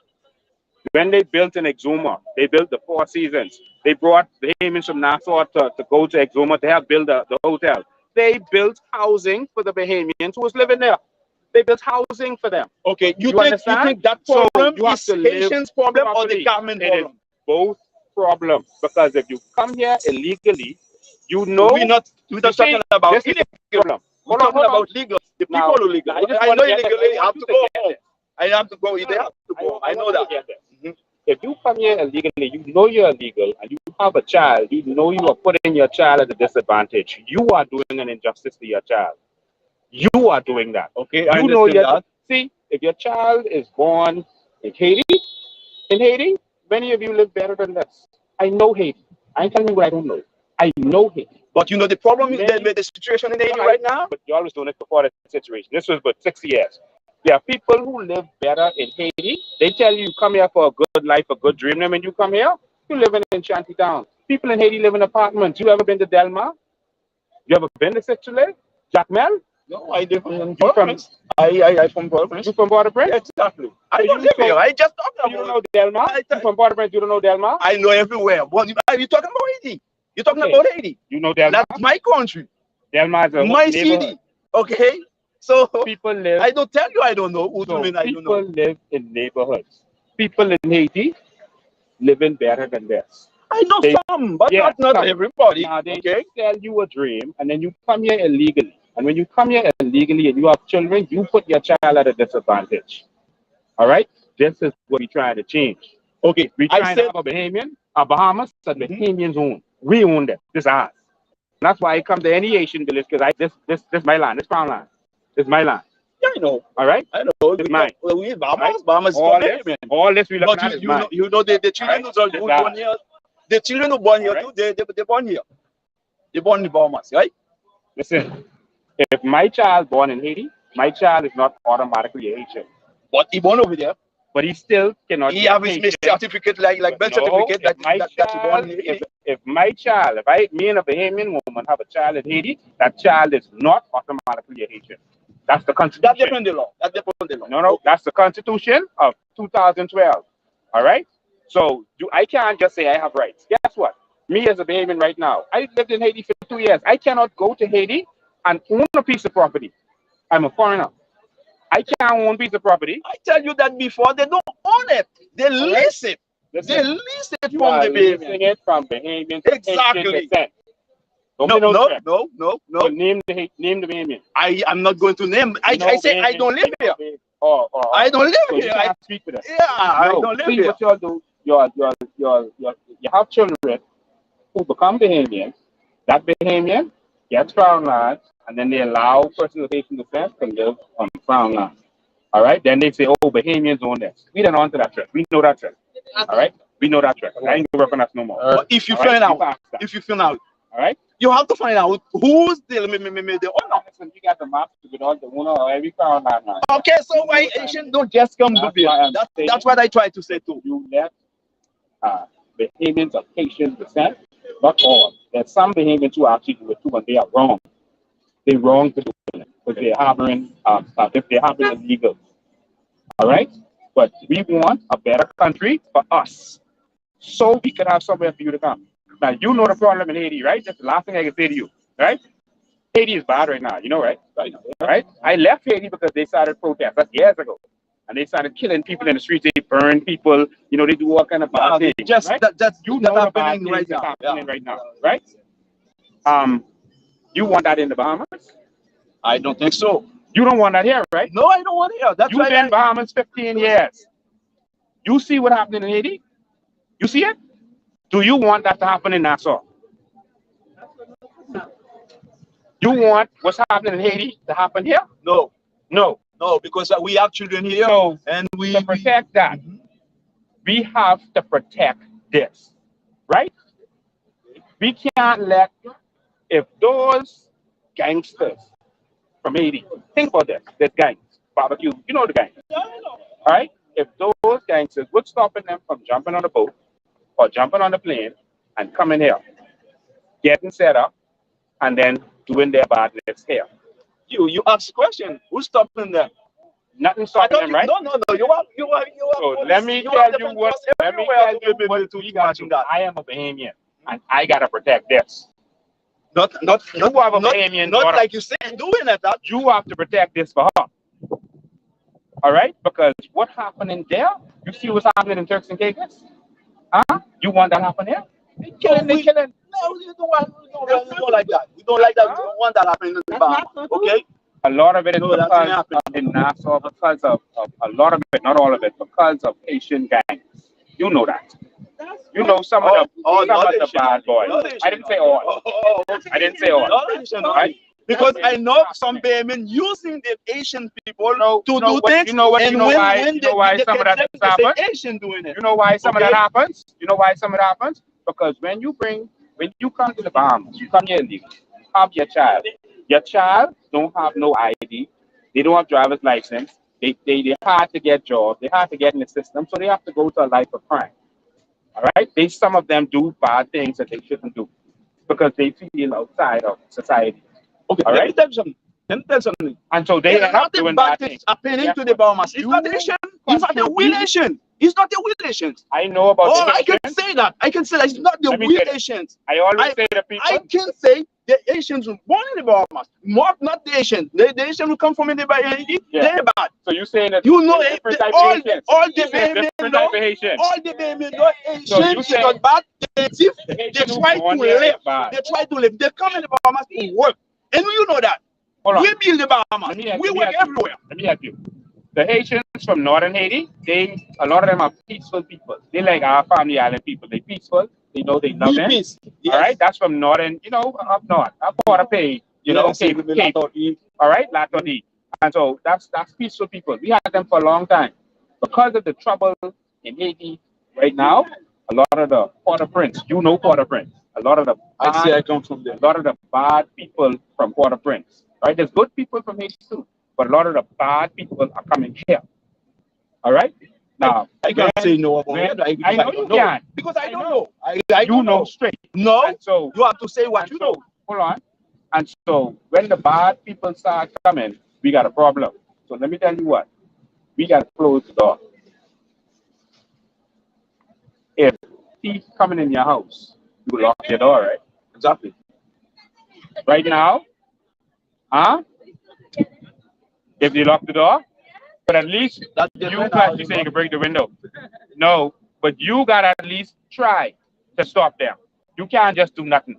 When they built in Exuma, they built the Four Seasons. They brought the Bahamians from Nassau to go to Exuma to help build the hotel. They built housing for the Bahamians who was living there. They built housing for them. Okay, you understand? think that problem you have is to live Haitians' problem or properly. the government It is problem? both problems. Because if you come here illegally, you know we're not talking about illegal. We're talking about legal. The people who legal. I know illegally have to go home. I have to go. They have to go. I know that. If you come here illegally, you know you're illegal, and you have a child, you know you are putting your child at a disadvantage. You are doing an injustice to your child. You are doing that. Okay, you know that. See, if your child is born in Haiti, many of you live better than this. I know Haiti. I ain't telling you what I don't know. I know Haiti. But you know the problem is the situation in Haiti right now? But you always doing it before the situation. This was but 6 years. There are people who live better in Haiti. They tell you come here for a good life, a good dream. And when you come here, you live in shanty town. People in Haiti live in apartments. You ever been to Delmar? You ever been to Sexuale? Jacmel? No, I live in Port-au-Prince. I from Port-au-Prince. You from Port-au-Prince? Exactly. I don't live here. I just talked about. You don't know Delmar? You from Port-au-Prince? You don't know Delmar? I know everywhere. But you talking about Haiti? You're talking about Haiti. You know Delmar? That's my country. Delmar is my city. Okay. So people live. I don't tell you I don't know. People live in neighborhoods. People in Haiti living better than this. I know some, but not everybody. Now they sell you a dream, and then you come here illegally. And when you come here illegally and you have children, you put your child at a disadvantage. All right? This is what we're trying to change. Okay. We're trying to have a Bahamas that the Bahamians own. We own them. This is ours. And that's why I come to any Haitian village, because this is my land. This crown land. This is my land. Yeah, I know. All right? I know. It's mine. We Bahamas. Bahamas is all this we look at is mine. You know the children who born here. The children who born here too, they born here. They born in Bahamas, right? Listen, if my child born in Haiti, my child is not automatically a Haitian. But he born over there. But he still cannot. He have his certificate, like birth certificate that he born in Haiti. If my child, me and a Bahamian woman have a child in Haiti, that child is not automatically a Haitian. That's the Constitution. That depends on the law. That depends on the law. No, that's the Constitution of 2012. All right? So I can't just say I have rights. Guess what? Me as a Bahamian right now, I lived in Haiti for 2 years. I cannot go to Haiti and own a piece of property. I'm a foreigner. I can't own a piece of property. I tell you that before. They don't own it. They lease it. They lease it from the Bahamians. Leasing it from Bahamians. Exactly. No. Name the Bahamian. I'm not going to name. I say I don't live here. I don't live so here. You can't speak for them. Yeah, I don't live here. What y'all do? You have children who become Bahamians. That Bahamian gets crown lands, and then they allow persons of Haitian descent to live on crown lands. All right. Then they say, "Oh, Bahamians own this." We don't on to that trick. We know that trick. All right. We know that trick. I ain't gonna work on us no more. But if you find out, all right, you have to find out who's the owner. Listen, you got the map with all the owner of every crown land. Okay, so why Asian don't just come to here? That's what I try to say too. You let Bahamians of Haitian descent, not all. There's some Bahamians who actually do it too, and they are wrong. They're wrong to do it because they're harboring, if they're harboring illegal. All right, but we want a better country for us, so we can have somewhere for you to come. Now you know the problem in Haiti, right? That's the last thing I can say to you, right? Haiti is bad right now, you know, right? Right? I left Haiti because they started protests. That's years ago. And they started killing people in the streets. They burn people. You know, they do all kind of bad things. Just right? that's you know that the happening right now. Happening right now, right? You want that in the Bahamas? I don't think so. You don't want that here, right? No, I don't want it here. That's You've been in Bahamas 15 years. You see what happened in Haiti? You see it? Do you want that to happen in Nassau? You want what's happening in Haiti to happen here? No. No. No, because we have children here, and we to protect that. We have to protect this, right? We can't let if those gangsters from Haiti think about this. There's gangs, barbecue. You know the gangs, all right? If those gangsters, what's stopping them from jumping on the boat or jumping on the plane and coming here, getting set up, and then doing their badness here? You ask the question. Who's stopping them? Nothing stopping them, right? No. You are. So let me tell you what. Let me tell you what we got to do. I am a Bahamian, and I gotta protect this. Not you have a Bahamian. Not like you said doing it. That you have to protect this for her. All right, because what happened in there? You see what's happening in Turks and Caicos? Huh? You want that to happen here? They killing. No, you don't want. We don't like that. We don't like that. We don't want that happening in the Bahamas. Okay. A lot of it is because in Nassau, because of a lot of it, not all of it, because of Haitian gangs. You know that. You know some of the bad boys. I didn't say all. I didn't say all. Right? Because I know some Bahamian using the Asian people to do things. You know why some of that happens? Asian doing it. You know why some of that happens? You know why some of that happens? Because when you come to the Bahamas, you come here illegally, you have your child. Your child don't have no ID. They don't have driver's license. They hard to get jobs. They hard to get in the system, so they have to go to a life of crime. All right? Some of them do bad things that they shouldn't do because they feel outside of society. Okay, all right? Let me tell you something. And so they are not doing bad things. Happening to the Bahamas. It's not Asian. It's not the real Asian. It's not the real Asians. I know about the I can say that. It's not the real Asians. I always say to people. I can say the Asians were born in the Bahamas. Not the Asians. The Asians who come from the Bahamas, they're bad. So you're saying that you know all the Bahamians, not Asian, is not bad. They try to live. They come in the Bahamas to work. And you know that. We build the Bahamas. We work everywhere. Let me help you. The Haitians from northern Haiti, a lot of them are peaceful people. They like our family island people. They peaceful. They know they love them. Yes. All right, that's from northern, up north, up Port-au-Prince, Cape. All right, Latoni. And so that's peaceful people. We had them for a long time. Because of the trouble in Haiti right now, a lot of the Port-au-Prince, Port-au-Prince. A lot of the I come from there. A lot of the bad people from Port-au-Prince. Right, there's good people from Haiti too. But a lot of the bad people are coming here. All right? Now, I can't say no about it. I know you can't. Because I don't know. I don't know straight. No, and so you have to say what you know. Hold on. And so when the bad people start coming, we got a problem. So let me tell you what. We got to close the door. If he's coming in your house, you lock your door, right? Exactly. Right now, if you lock the door, but at least you say you can break the window. No, but you gotta at least try to stop them. You can't just do nothing.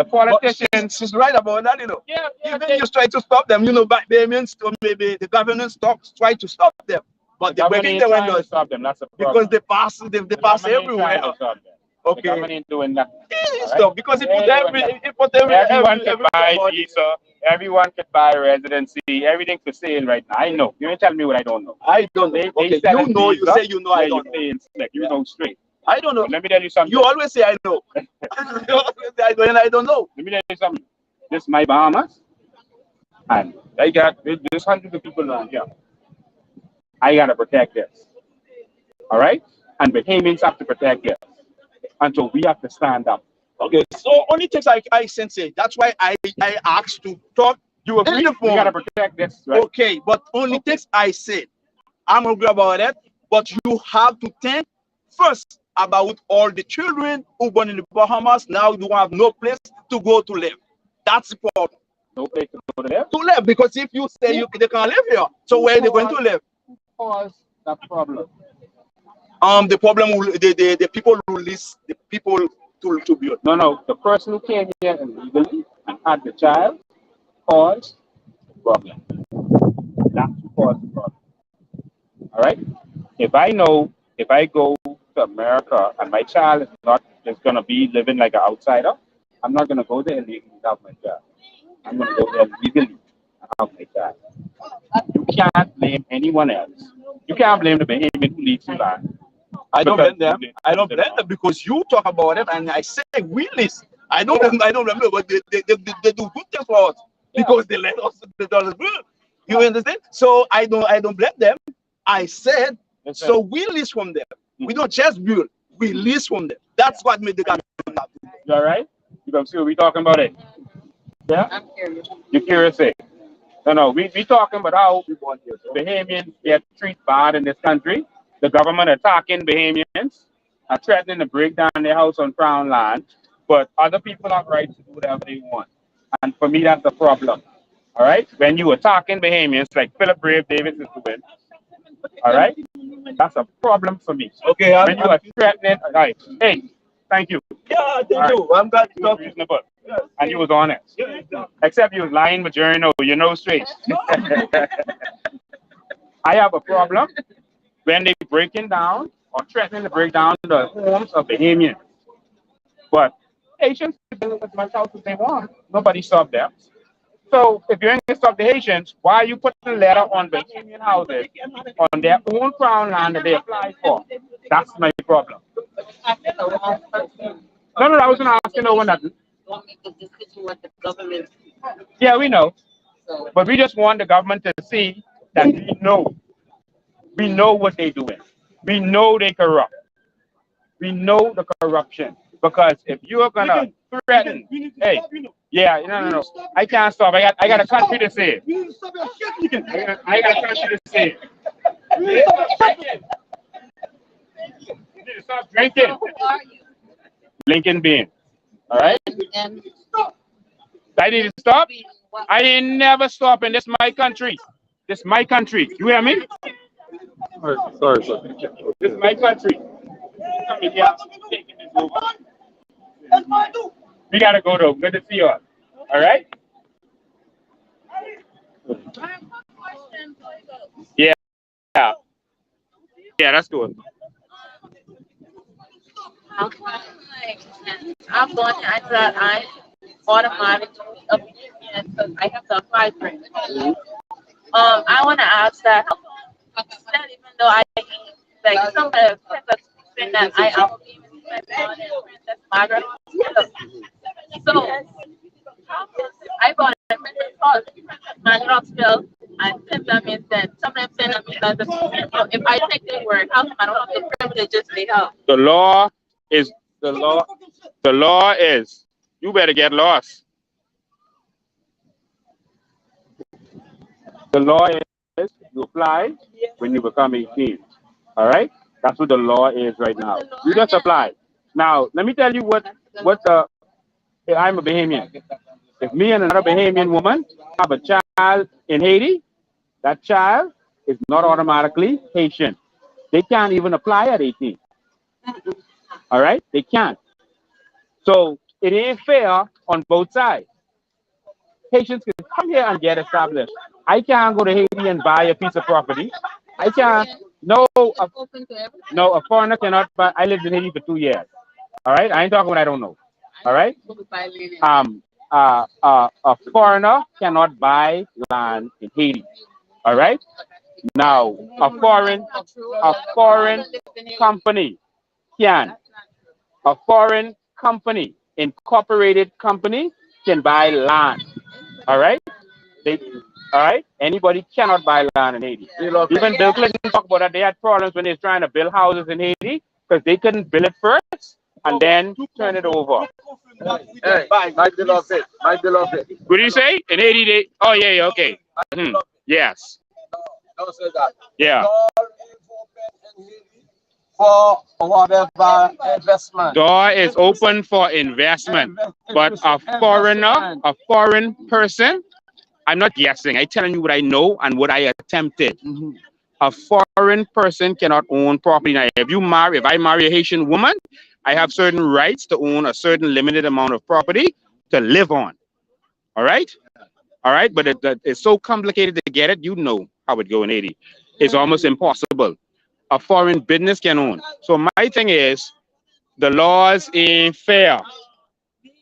the politicians. She's right about that, you know. Yeah, Even you try to stop them, you know, Bahamians, or maybe the government try to stop them. But they're breaking the windows. Stop them. That's a Because problem. they pass everywhere. Okay. The government ain't doing that. Stop, because it put Everyone can buy visa. Everyone can buy residency. Everything's for sale right now. I know. You ain't telling me what I don't know. I don't know. Okay, you know, you say you know, I don't know. You know straight. I don't know. But let me tell you something. You always say I know. You always say I know, and I don't know. Let me tell you something. This is my Bahamas, and I got there's hundreds of people around here. I gotta protect this. All right? And Bahamians have to protect this. And so we have to stand up. Okay, so only things I sense it. That's why I asked to talk. You agree? We gotta protect this, right? Okay, but only things I said. I'm agree about that. But you have to think first about all the children who born in the Bahamas. Now you have no place to go to live. That's the problem. No place to go to live? To live, because if you say they can't live here, so where are they going to live? Cause that problem. The problem will the people release the people to build. No. The person who came here illegally and had the child caused the problem. That's who caused the problem. All right? If I go to America and my child is not just gonna be living like an outsider, I'm not gonna go there illegally and have my child. I'm gonna go there legally and have my child. You can't blame anyone else. You can't blame the Bahamian who leads you land. I don't blame them. I don't blame them because you talk about it and I say we list. I don't remember, but they do good things for us because they let us the dollars build. You understand? So I don't blame them. I said so we list from them. We don't just build, we list from them. That's what made the government happen. You all right? You can see what we talking about it. Yeah? I'm curious. You're curious, eh? No, we talking about how Bahamians get treated bad in this country. The government attacking Bahamians, are threatening to break down their house on Crown land, but other people have right to do whatever they want. And for me, that's the problem. All right? When you attacking Bahamians, like Philip Brave Davis is doing, all right? That's a problem for me. Okay, when you are threatening, all right, hey, thank you. Yeah, thank you. I'm glad to talk to you. Reasonable. And you was honest. Except you was lying, but you know straight. I have a problem when they breaking down or threatening to break down the homes of Bahamians. But Haitians can build as much house as they want. Nobody stopped them. So if you ain't gonna stop the Haitians, why are you putting a letter on Bahamian houses on their own crown land that they applied for? That's my problem. No, I wasn't asking no one that. Don't make a decision what the government. Yeah, we know. But we just want the government to see that we know what they're doing. We know they corrupt. We know the corruption. Because if you're gonna threaten, hey, yeah, no. I can't stop. I got a country to save. I got a country to save. You need to stop drinking. Lincoln Bean. All right? I need to stop. I ain't never stopping. This is my country. This is my country. You hear me? Sorry, sir. This is my country. Taking this over. We gotta go though. Good to see you all. All right? Yeah. Yeah, that's good. I'm going to answer that I automatically opinion because I have to apply for it. I want to ask that even though I like some thing that I am Princess Margaret. So I got a Princess Hall, Margaret still, and that means that sometimes that means that if I take their word, how come I don't have the privileges they have? The law is you better get lost. The law is you apply when you become 18. All right? That's what the law is right now. You just apply. Now, let me tell you what I'm a Bahamian. If me and another Bahamian woman have a child in Haiti, that child is not automatically Haitian. They can't even apply at 18. All right? They can't. So it ain't fair on both sides. Haitians can come here and get established. I can't go to Haiti and buy a piece of property. I can't. No, no, a foreigner cannot buy. I lived in Haiti for 2 years. All right, I ain't talking what I don't know. All right. A foreigner cannot buy land in Haiti. All right. Now, a foreign company can. A foreign company, incorporated company, can buy land. All right. All right. Anybody cannot buy land in Haiti. Even Bill Clinton talked about that. They had problems when they were trying to build houses in Haiti because they couldn't build it first and then turn it over. Hey, my beloved, my beloved. What do you say? In Haiti, they. Oh yeah, okay. Yes. Don't say that. Yeah. For whatever investment. Door is open for investment, but a foreigner, a foreign person. I'm not guessing. I'm telling you what I know and what I attempted. A foreign person cannot own property. Now, if I marry a Haitian woman, I have certain rights to own a certain limited amount of property to live on. All right? All right? But it's so complicated to get it. You know how it go in Haiti. It's almost impossible. A foreign business can own. So my thing is, the laws ain't fair.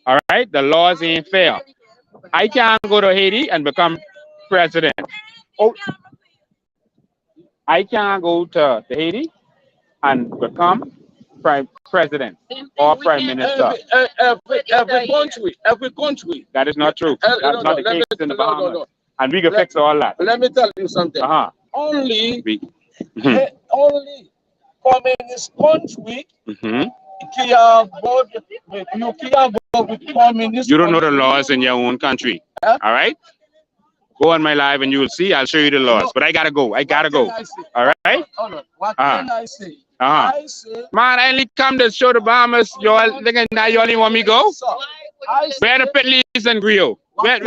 All right? The laws ain't fair. I can't go to Haiti and become president. Oh, I can't go to Haiti and become president or prime minister. Every country. That is not true. That's not the case in the Bahamas. And we can fix all that. Let me tell you something. Only communist country can't vote. You can't vote with communist. You don't know the laws in your own country. All right? Go on my live and you will see. I'll show you the laws. But I gotta go. I gotta go. All right? What can I say? I say, man, I only come to show the Bahamas. Y'all thinking now you only want me go? Where the Pitleys and Griot? Where?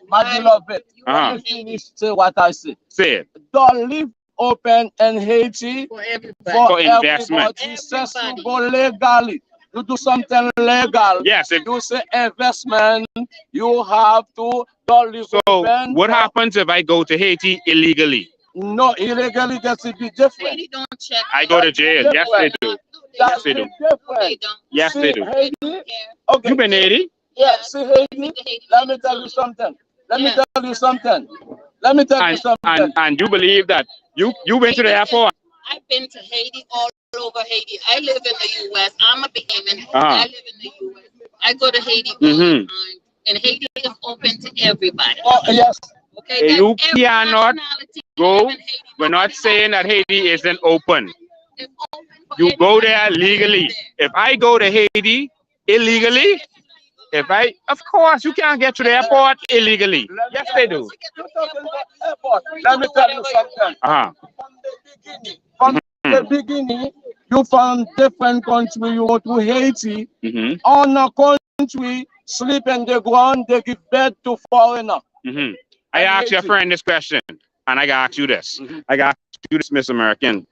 My beloved, let me finish say what I say. Say it. Don't leave open in Haiti for investment. Says to go legally. You do something legal. Yes. If you say investment, you have to don't leave open. What happens if I go to Haiti illegally? No, illegally that's a bit different. I go to jail. Yes, they do. Yes, they do. Yes, they do. Haiti? Okay. You been Haiti? Yeah, see Haiti? Let me tell you something. Let me tell you something. And you believe that you went to the airport? I've been to Haiti, all over Haiti. I live in the U.S. I'm a Bahamian. I live in the U.S. I go to Haiti all the time, and Haiti is open to everybody. Oh, yes. Okay, you cannot go. We're not saying that Haiti isn't open. You go there legally. If I go to Haiti illegally, of course, you can't get to the airport illegally. Yes, they do. Let me tell you something. From the beginning, you found different country. You go to Haiti. On a country, sleep in the ground, they give bed to foreigner. I asked your friend this question, and I got you this. I got you this, Miss American.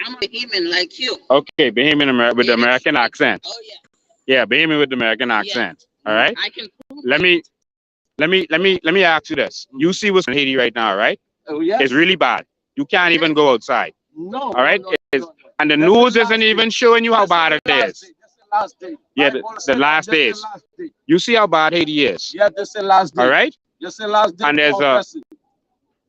I'm a Bahamian like you. Okay, Bahamian with the American accent. Oh yeah. Yeah, Bahamian with the American accent. All right. I can prove let me ask you this. You see what's in Haiti right now, right? Oh yeah. It's really bad. You can't even go outside. No. All right. And the news isn't even showing you how bad it is. Yeah, the last days. You see how bad Haiti is. Yeah, this is the last day. All right. This is the last day. And there's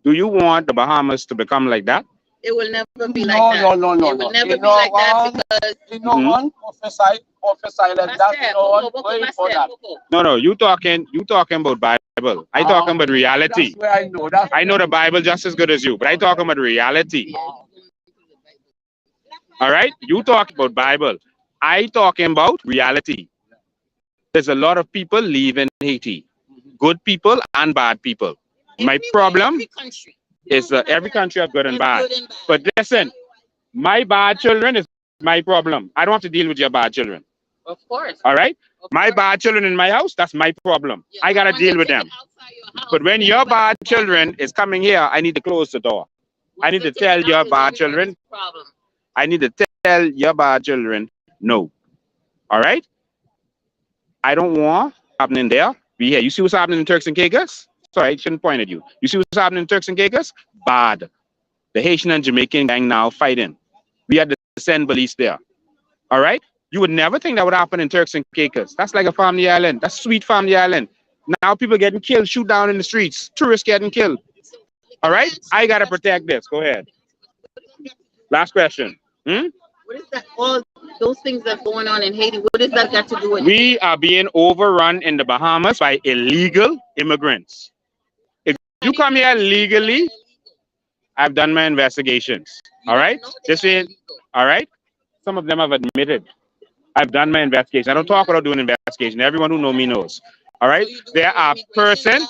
do you want the Bahamas to become like that? It will never be like that. No. It will never be like that because one prophesy like that. No one pray for that. No. You talking about Bible. I talking about reality. That's where I know. I know the Bible just as good as you, but I talking about reality. All right. You talk about Bible. I talking about reality. There's a lot of people leaving Haiti. Good people and bad people. My problem is every country have good and bad. But listen, my bad children is my problem. I don't have to deal with your bad children. Of course. All right? My bad children in my house, that's my problem. Yeah, I got to deal with them. But when your bad children is coming here, I need to close the door. I need to tell your bad children. I need to tell your bad children no. All right? I don't want happening there. You see what's happening in Turks and Caicos? Sorry, I shouldn't point at you. You see what's happening in Turks and Caicos? Bad. The Haitian and Jamaican gang now fighting. We had to send police there. All right? You would never think that would happen in Turks and Caicos. That's like a family island. That's sweet family island. Now people getting killed, shoot down in the streets. Tourists getting killed. All right? I got to protect this. Go ahead. Last question. What is that? All those things that's going on in Haiti, what does that got to do with? We are being overrun in the Bahamas by illegal immigrants. If you come here legally, I've done my investigations. All right? This is, all right? Some of them have admitted. I've done my investigation. I don't talk without doing investigation. Everyone who knows me knows. All right? There are persons,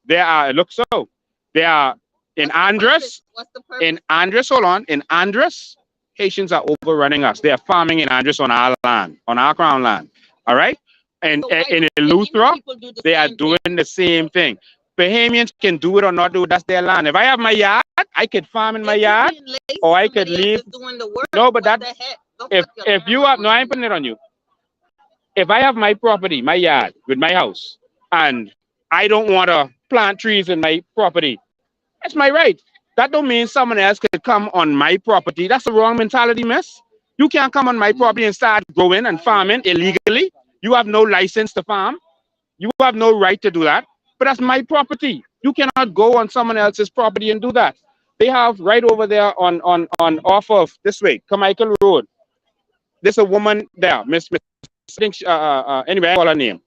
there are, look so, there are in Andres, hold on, in Andres, Haitians are overrunning us. They are farming in Andres on our land, on our crown land. All right? And in Eleuthera, they are doing the same thing. Bahamians can do it or not do it. That's their land. If I have my yard, I could farm in my yard, or I could leave. No, but that, if you have, no, I ain't putting it on you. If I have my property, my yard, with my house, and I don't want to plant trees in my property, that's my right. That don't mean someone else could come on my property. That's the wrong mentality, miss. You can't come on my property and start growing and farming illegally. You have no license to farm. You have no right to do that. But that's my property. You cannot go on someone else's property and do that. They have right over there on off of this way, Carmichael Road. There's a woman there, Miss anyway, I call her name.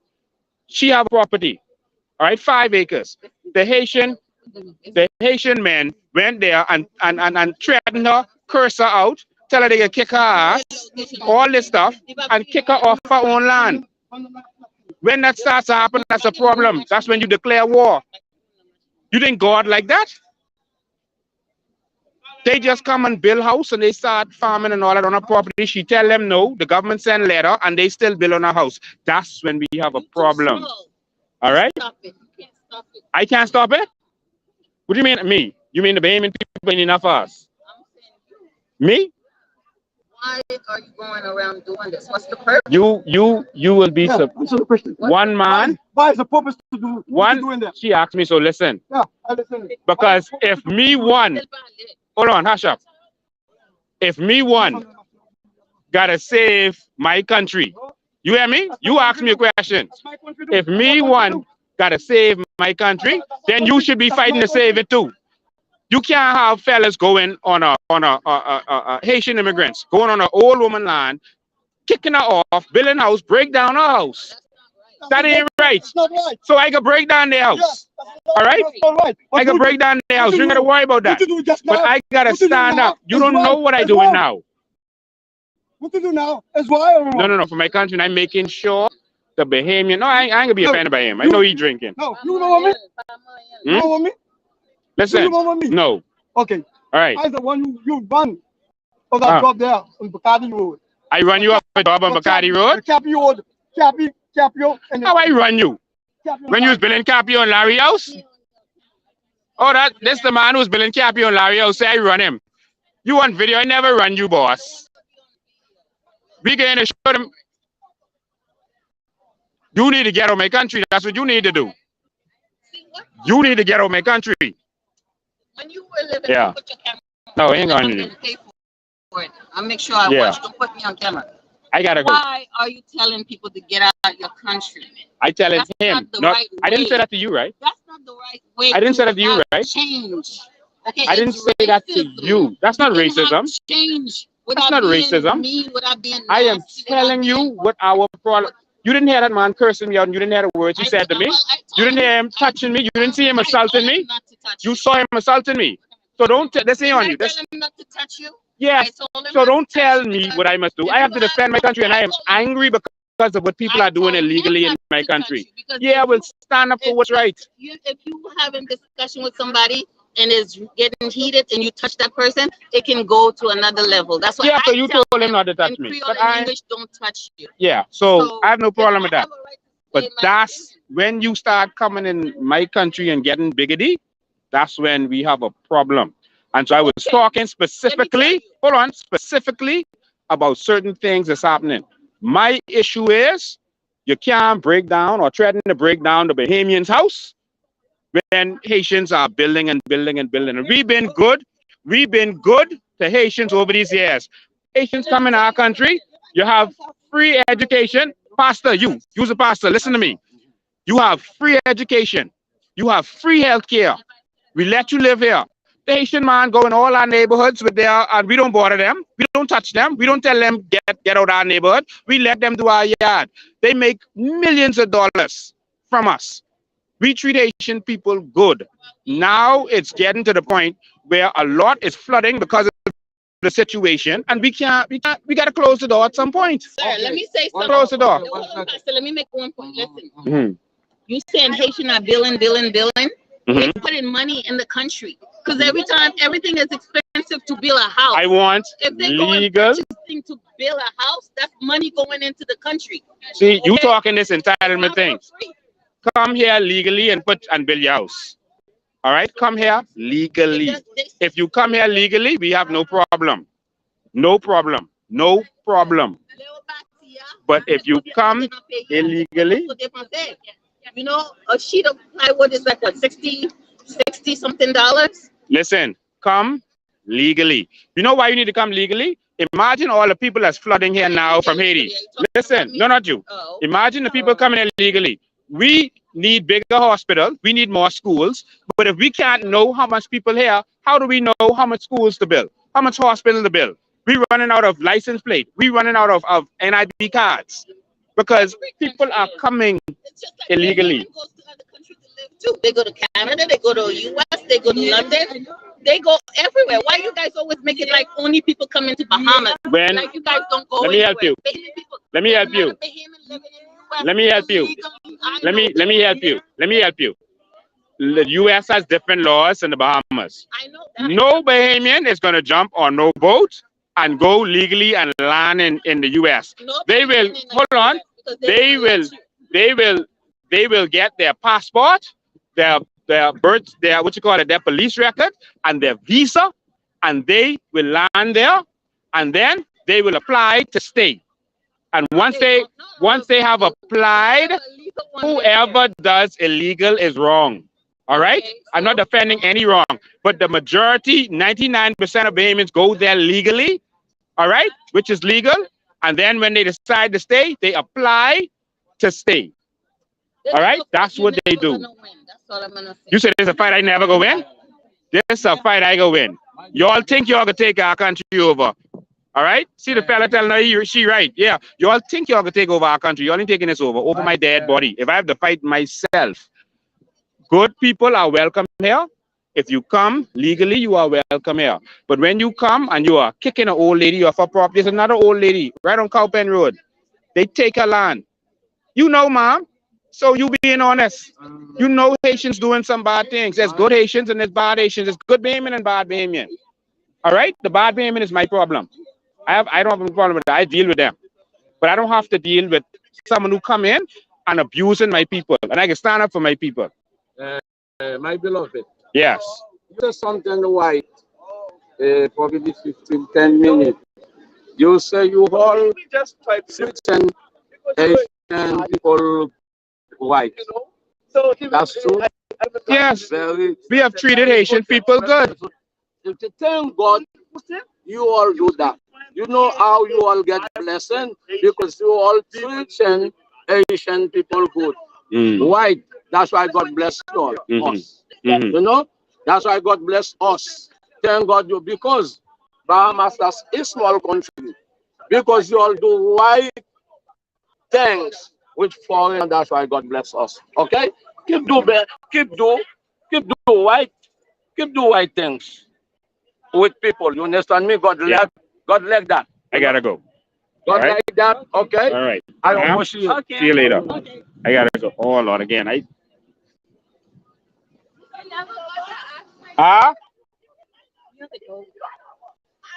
She have property, all right, 5 acres. The Haitian men went there and threatened her, curse her out, tell her they can kick her ass, all this stuff, and kick her off her own land. When that starts to happen, that's a problem. That's when you declare war. You think God like that? They just come and build house and they start farming and all that on her property. She tell them no, the government send letter and they still build on her house. That's when we have a problem. All right? I can't stop it? What do you mean me? You mean the Bahamian people ain't enough for us? Me? Why are you going around doing this? What's the purpose? You will be one man. Why is the purpose to do one? Doing that? She asked me, so listen. Yeah, I listen. Because if me one, hold on, hush up. If me one gotta save my country, you hear me? You ask me a question. If me one gotta save my country, then you should be fighting to save it too. You can't have fellas going on a Haitian immigrants going on an old woman land, kicking her off, building a house, break down her house. That ain't right. So I can break down their house. All right? I can break down their house. You ain't gotta worry about that. But I gotta stand up. You don't know what I'm doing now. What to do now? Is why or wrong? No. For my country, and I'm making sure the Bahamian. No, I ain't gonna be offended by him. I know he drinking. No, you know what I mean? You know what I mean? Listen, no. Okay. All right. I the one you run of that job there on Bacardi Road. I run you up a job on Bacardi Road? Capio. How I run you? When you was building Capio and Larry House? Oh, that's the man who's building Capio and Larry House. Say I run him. You want video? I never run you, boss. We going to show them. You need to get out of my country. That's what you need to do. You need to get out of my country. When you were living, yeah. Put your camera no, ain't going to pay for it. I'll make sure I watch. Don't put me on camera. I gotta go. Why are you telling people to get out of your country? I tell it him. I didn't say that to you, right? That's not the right way. I didn't say that to you, right? Change. Okay. I didn't say that to you. That's not racism. Change. That's not racism. I am telling you what our problem. You didn't hear that man cursing me out, and you didn't hear the words he said to me. You didn't hear him touching me. You didn't see him assaulting me. You saw him assaulting me. So don't. This ain't on you. Tell him not to touch you. Yes. So don't tell me what I must do. I have to defend my country, and I am angry because of what people are doing illegally in my country. Yeah, we'll stand up for what's right. If you have a discussion with somebody and is getting heated and you touch that person, it can go to another level. That's why. Yeah, so you told him not to touch me. But English don't touch you. Yeah, so I have no problem with that. But that's when you start coming in my country and getting biggity, that's when we have a problem. And so I was talking specifically, specifically about certain things that's happening. My issue is You can't break down or threaten to break down the Bahamians' house when Haitians are building and building and building. And we've been good. We've been good to Haitians over these years. Haitians come in our country. You have free education. Pastor, you's a pastor. Listen to me. You have free education. You have free health care. We let you live here. The Haitian man go in all our neighborhoods with their, and we don't bother them. We don't touch them. We don't tell them get out our neighborhood. We let them do our yard. They make millions of dollars from us. We treat Haitian people good. Now it's getting to the point where a lot is flooding because of the situation, and we got to close the door at some point. Sir, let me say something. Close the door. Pastor, let me make one point. Listen, you saying Haitian are billing. They putting money in the country because every time everything is expensive to build a house. I want if they legal to build a house, that's money going into the country. See, you talking this entitlement thing. Come here legally and build your house. All right, come here legally. If you come here legally, we have no problem. No problem. No problem. But if you come illegally, you know, a sheet of plywood is like what, 60 something dollars. Listen, come legally. You know why you need to come legally? Imagine all the people that's flooding here now from Haiti. Listen, no, not you. Imagine the people coming here legally. We need bigger hospitals. We need more schools. But if we can't know how much people here, how do we know how much schools to build? How much hospital to build? We're running out of license plate. We're running out of NID cards because people are coming illegally. They go to Canada, they go to US, they go to London, they go everywhere. Why you guys always make it like only people come into Bahamas? When, like you guys don't go let me help you. Let me help you. Let me help you. Let me help you. Let me help you. The US has different laws than the Bahamas. I know that. No Bahamian is going to jump on no boat and go legally and land in the US. They will, hold on, they will get their passport, their birth, their their police record and their visa, and they will land there, and then they will apply to stay. And once they have applied, whoever does illegal is wrong. All right? I'm not defending any wrong, but the majority, 99% of Bahamians go there legally, all right, which is legal. And then when they decide to stay, they apply to stay. All right? That's what they do. You said there's a fight I never go win? There's a fight I go win. Y'all think y'all can take our country over. All right? See the fella telling her she right. Yeah. Y'all think y'all can take over our country. Y'all ain't taking this over my dead body. If I have to fight myself. Good people are welcome here. If you come legally, you are welcome here. But when you come and you are kicking an old lady off her property, there's another old lady right on Cowpen Road. They take her land. You know, mom. So you being honest. You know Haitians doing some bad things. There's good Haitians and there's bad Haitians. There's good Bahamian and bad Bahamian. All right? The bad Bahamian is my problem. I don't have a problem with that. I deal with them. But I don't have to deal with someone who come in and abusing my people. And I can stand up for my people. My beloved. Yes. You say something white, probably 10 minutes. You say you all certain Haitian people white. That's true. Yes. We have treated Haitian people good. If you thank God, you all do that. You know how you all get blessing because you all treat Haitian people good. White. That's why God bless all us. You know, that's why God bless us. Thank God you, because Bahamas is a small country. Because you all do white things with foreign, that's why God bless us. Okay? Keep do white things with people. You understand me? God like that. I gotta go. God like that. Okay. All right. I don't wish you. Okay. See you later. Okay. I gotta go. Oh Lord, again.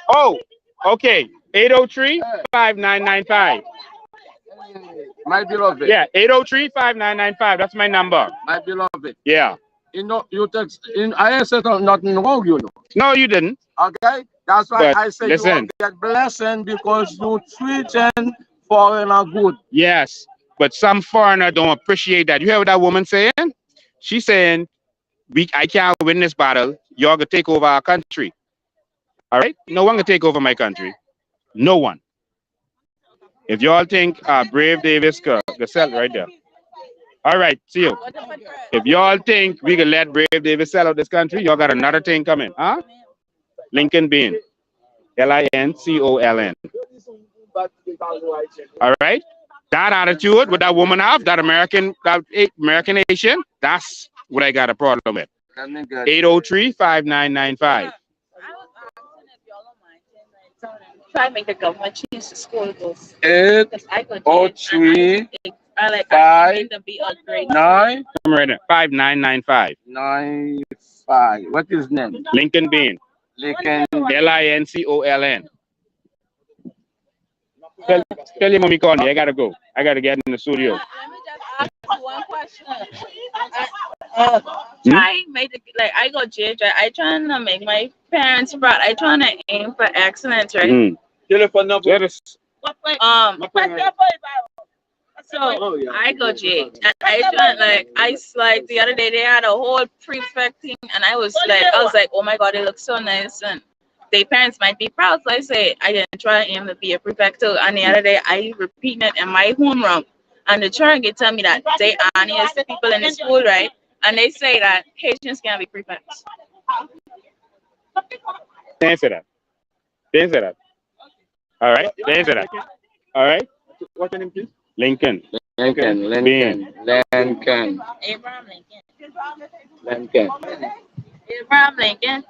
Oh, okay. 803-5995. My beloved. Yeah, 803-5995. That's my number. My beloved. Yeah. You know, you text in. I said nothing wrong, you know. No, you didn't. Okay, that's why But I said listen, you get blessing because you treat foreigner good. Yes, But some foreigner don't appreciate that. You hear what that woman saying? She's saying, I can't win this battle. Y'all gonna take over our country. All right? No one can take over my country. No one. If y'all think Brave Davis could sell right there. All right, see you. If y'all think we can let Brave Davis sell out this country, y'all got another thing coming, huh? Lincoln Bean. Lincoln. All right? That attitude, what that woman have, that American Haitian, that's what I got a problem with. 803-5995. Try to make the government change the school bus. 803 5 Come right there. 5995. 95. What is his name? Lincoln Bean. Lincoln. Lincoln. Tell your mommy call me. I gotta go. I gotta get in the studio. Let me just ask you one question. I made it like I go JJ. I trying to make my parents proud. I trying to aim for excellence, right? Telephone number. So I go JH and I joined like the other day they had a whole prefect thing and I was like, oh my god, they look so nice and their parents might be proud. So I say I didn't try to aim to be a prefect too. And the other day I repeated it in my homeroom and the children get tell me that they are the people in the school, right? And they say that Haitians can't be prefects. Answer that. All right. Answer that. All right. What's your name, please? Lincoln. Lincoln. Abraham Lincoln.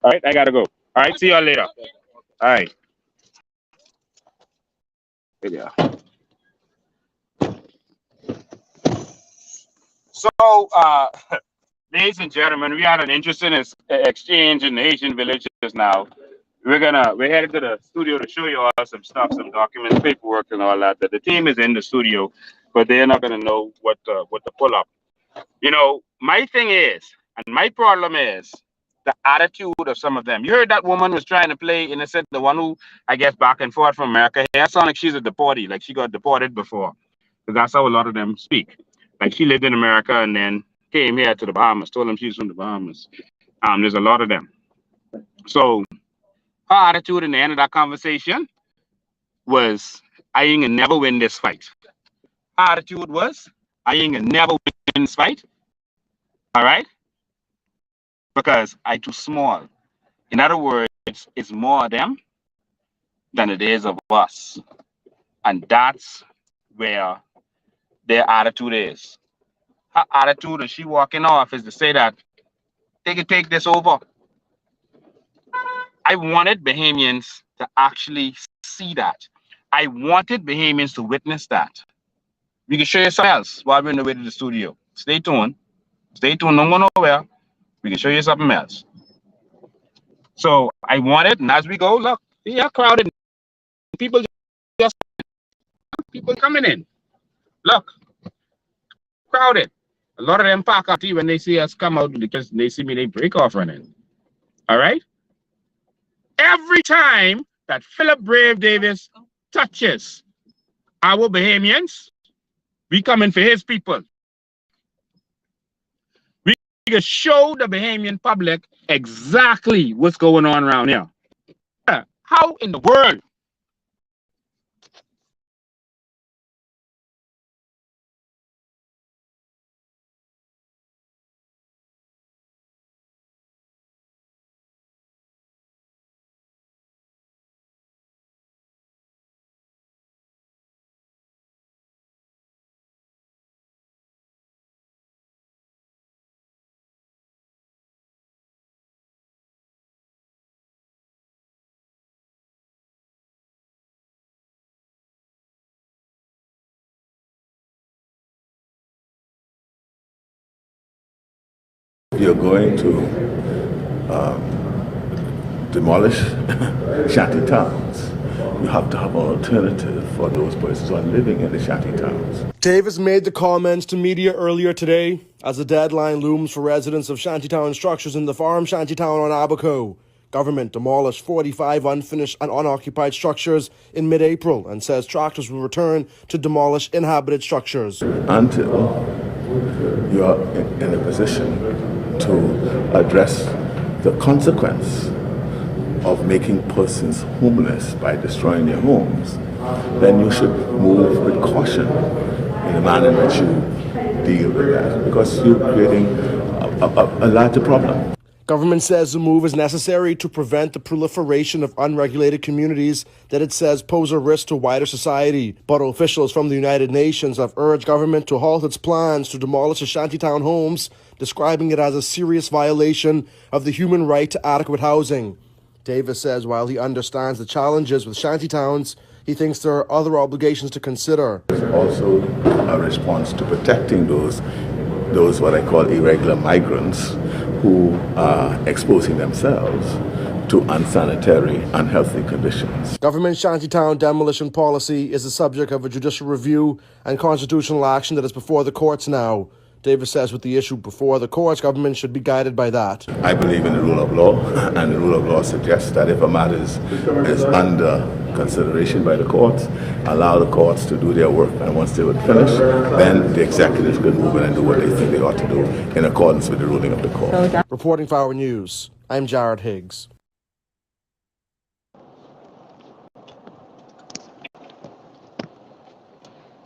All right, I gotta go. All right, see y'all later. All right. There you go. So, ladies and gentlemen, we had an interesting exchange in the Haitian villages now. We're headed to the studio to show you all some stuff, some documents, paperwork, and all that. The team is in the studio, but they're not gonna know what to pull up. You know, my thing is, and my problem is the attitude of some of them. You heard that woman was trying to play innocent, the one who I guess back and forth from America. It sounds like she's a deportee, like she got deported before, because that's how a lot of them speak. Like she lived in America and then came here to the Bahamas. Told them she's from the Bahamas. There's a lot of them. So her attitude in the end of that conversation was, I ain't gonna never win this fight. Her attitude was, I ain't gonna never win this fight. All right? Because I too small. In other words, it's more of them than it is of us. And that's where their attitude is. Her attitude as she walking off is to say that they can take this over. I wanted Bahamians to actually see that. I wanted Bahamians to witness that. We can show you something else while we're on the way to the studio. Stay tuned. Don't go nowhere. We can show you something else. So I want it, and as we go, look, we are crowded. People coming in. Look, crowded. A lot of them park out when they see us come out because they see me, they break off running. All right? Every time that Philip Brave Davis touches our Bahamians, we coming for his people. We can show the Bahamian public exactly what's going on around here. How in the world? You're going to demolish shanty towns. You have to have an alternative for those persons who are living in the shanty towns. Davis made the comments to media earlier today as the deadline looms for residents of shantytown structures in the farm shantytown on Abaco Government demolished 45 unfinished and unoccupied structures in mid-April and says tractors will return to demolish inhabited structures. Until you are in a position to address the consequence of making persons homeless by destroying their homes, then you should move with caution in the manner in which you deal with that, because you're creating a larger problem. Government says the move is necessary to prevent the proliferation of unregulated communities that it says pose a risk to wider society. But officials from the United Nations have urged government to halt its plans to demolish the shantytown homes, describing it as a serious violation of the human right to adequate housing. Davis says while he understands the challenges with shantytowns, he thinks there are other obligations to consider. There's also a response to protecting those what I call irregular migrants who are exposing themselves to unsanitary, unhealthy conditions. Government shantytown demolition policy is the subject of a judicial review and constitutional action that is before the courts now. Davis says with the issue before the courts, government should be guided by that. I believe in the rule of law, and the rule of law suggests that if a matter is under consideration by the courts, allow the courts to do their work, and once they would finish, then the executive can move in and do what they think they ought to do in accordance with the ruling of the court. Reporting for Our News, I'm Jared Higgs.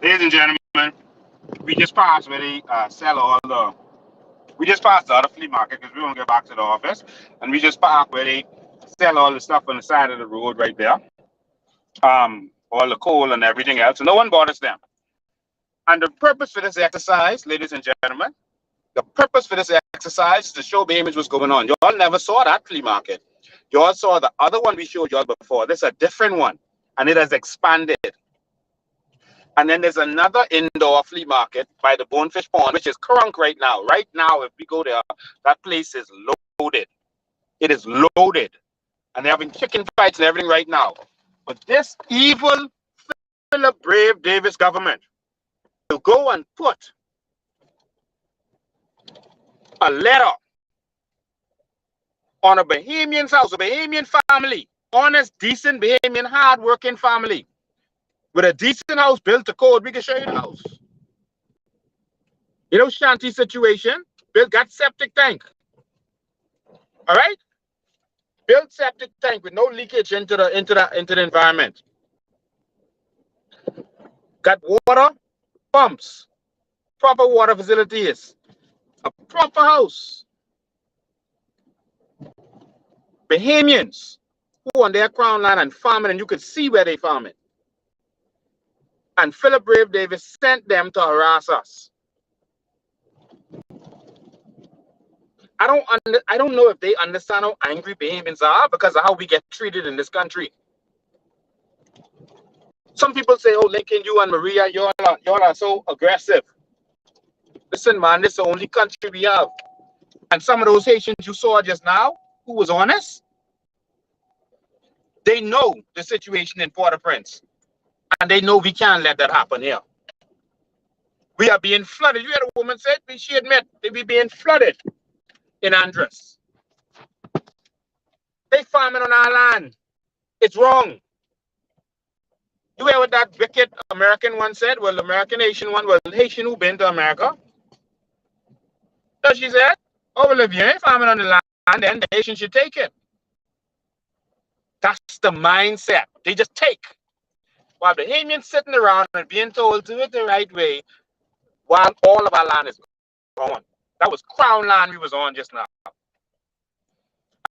Ladies and gentlemen, we just passed where they sell all the. We just passed the other flea market because we won't get back to the office, and we just parked where they sell all the stuff on the side of the road right there. All the coal and everything else. So no one bothers them. And the purpose for this exercise, ladies and gentlemen, the purpose for this exercise is to show Bahamians what's going on. Y'all never saw that flea market. Y'all saw the other one we showed y'all before. This is a different one, and it has expanded. And then there's another indoor flea market by the Bonefish Pond, which is crunk right now. Right now, if we go there, that place is loaded. It is loaded. And they're having chicken fights and everything right now. But this evil Philip Brave Davis government will go and put a letter on a Bahamian's house, a Bahamian family, honest, decent, Bahamian, hard-working family, with a decent house built to code. We can show you the house. You know, shanty situation, built, got septic tank. All right? Built septic tank with no leakage into the environment. Got water pumps, proper water facilities, a proper house. Bahamians who on their crown land and farming, and you could see where they farm it. And Philip Brave Davis sent them to harass us. I don't know if they understand how angry Bahamians are because of how we get treated in this country. Some people say, oh, Lincoln, you and Maria, y'all are so aggressive. Listen, man, this is the only country we have. And some of those Haitians you saw just now, who was honest, they know the situation in Port-au-Prince. And they know we can't let that happen here. We are being flooded. You heard a woman said, she admit, they be being flooded in Andres. They farming on our land. It's wrong. You hear what that wicked American one said? Well, the American Haitian one, well, Haitian who been to America. So she said, oh, well, if you ain't farming on the land, then the Haitian should take it. That's the mindset. They just take. While the Bahamians sitting around and being told to do it the right way, while all of our land is gone. That was crown land we was on just now.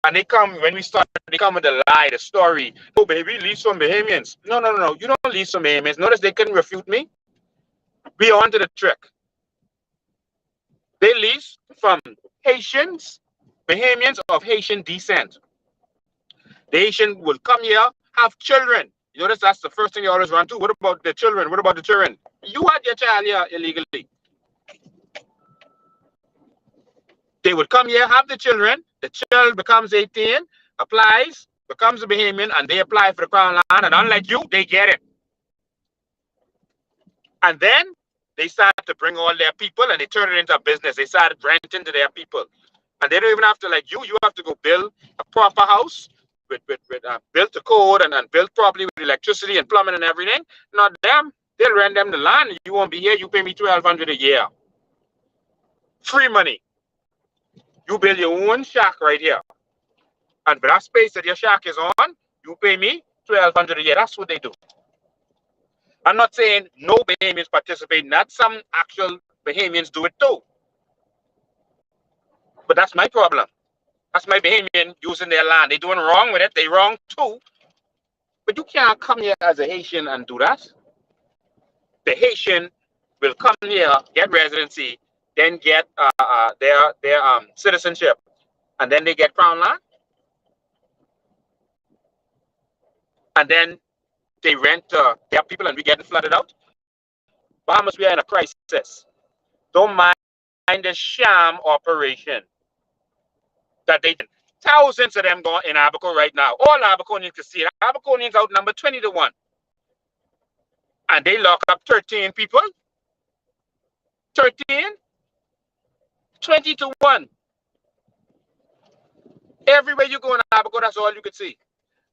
And they come, when we start, they come with the lie, the story. Oh, baby, lease from Bahamians. No. You don't lease from Bahamians. Notice they couldn't refute me. We on to the trick. They lease from Haitians, Bahamians of Haitian descent. The Haitian will come here, have children. You notice that's the first thing you always run to. What about the children? What about the children? You had your child here illegally. They would come here, have the children. The child becomes 18, applies, becomes a Bahamian, and they apply for the crown land. And unlike you, they get it. And then they start to bring all their people, and they turn it into a business. They started renting to their people. And they don't even have to, like you have to go build a proper house with built to code and built properly with electricity and plumbing and everything. Not them. They'll rent them the land. You won't be here. You pay me $1,200 a year. Free money. You build your own shack right here. And for that space that your shack is on, you pay me $1,200 a year. That's what they do. I'm not saying no Bahamians participate in that. Some actual Bahamians do it too. But that's my problem. That's my Bahamian using their land. They doing wrong with it. They wrong too. But you can't come here as a Haitian and do that. The Haitian will come here, get residency, then get their citizenship, and then they get crown land, and then they rent their people, and we getting flooded out. Bahamas, we are in a crisis. Don't mind the sham operation that they did. Thousands of them going in Abaco right now. All Abaconians can see it. Abaconians outnumber 20-1. And they lock up 13 people. 13? 20-1. Everywhere you go in Abaco, that's all you could see.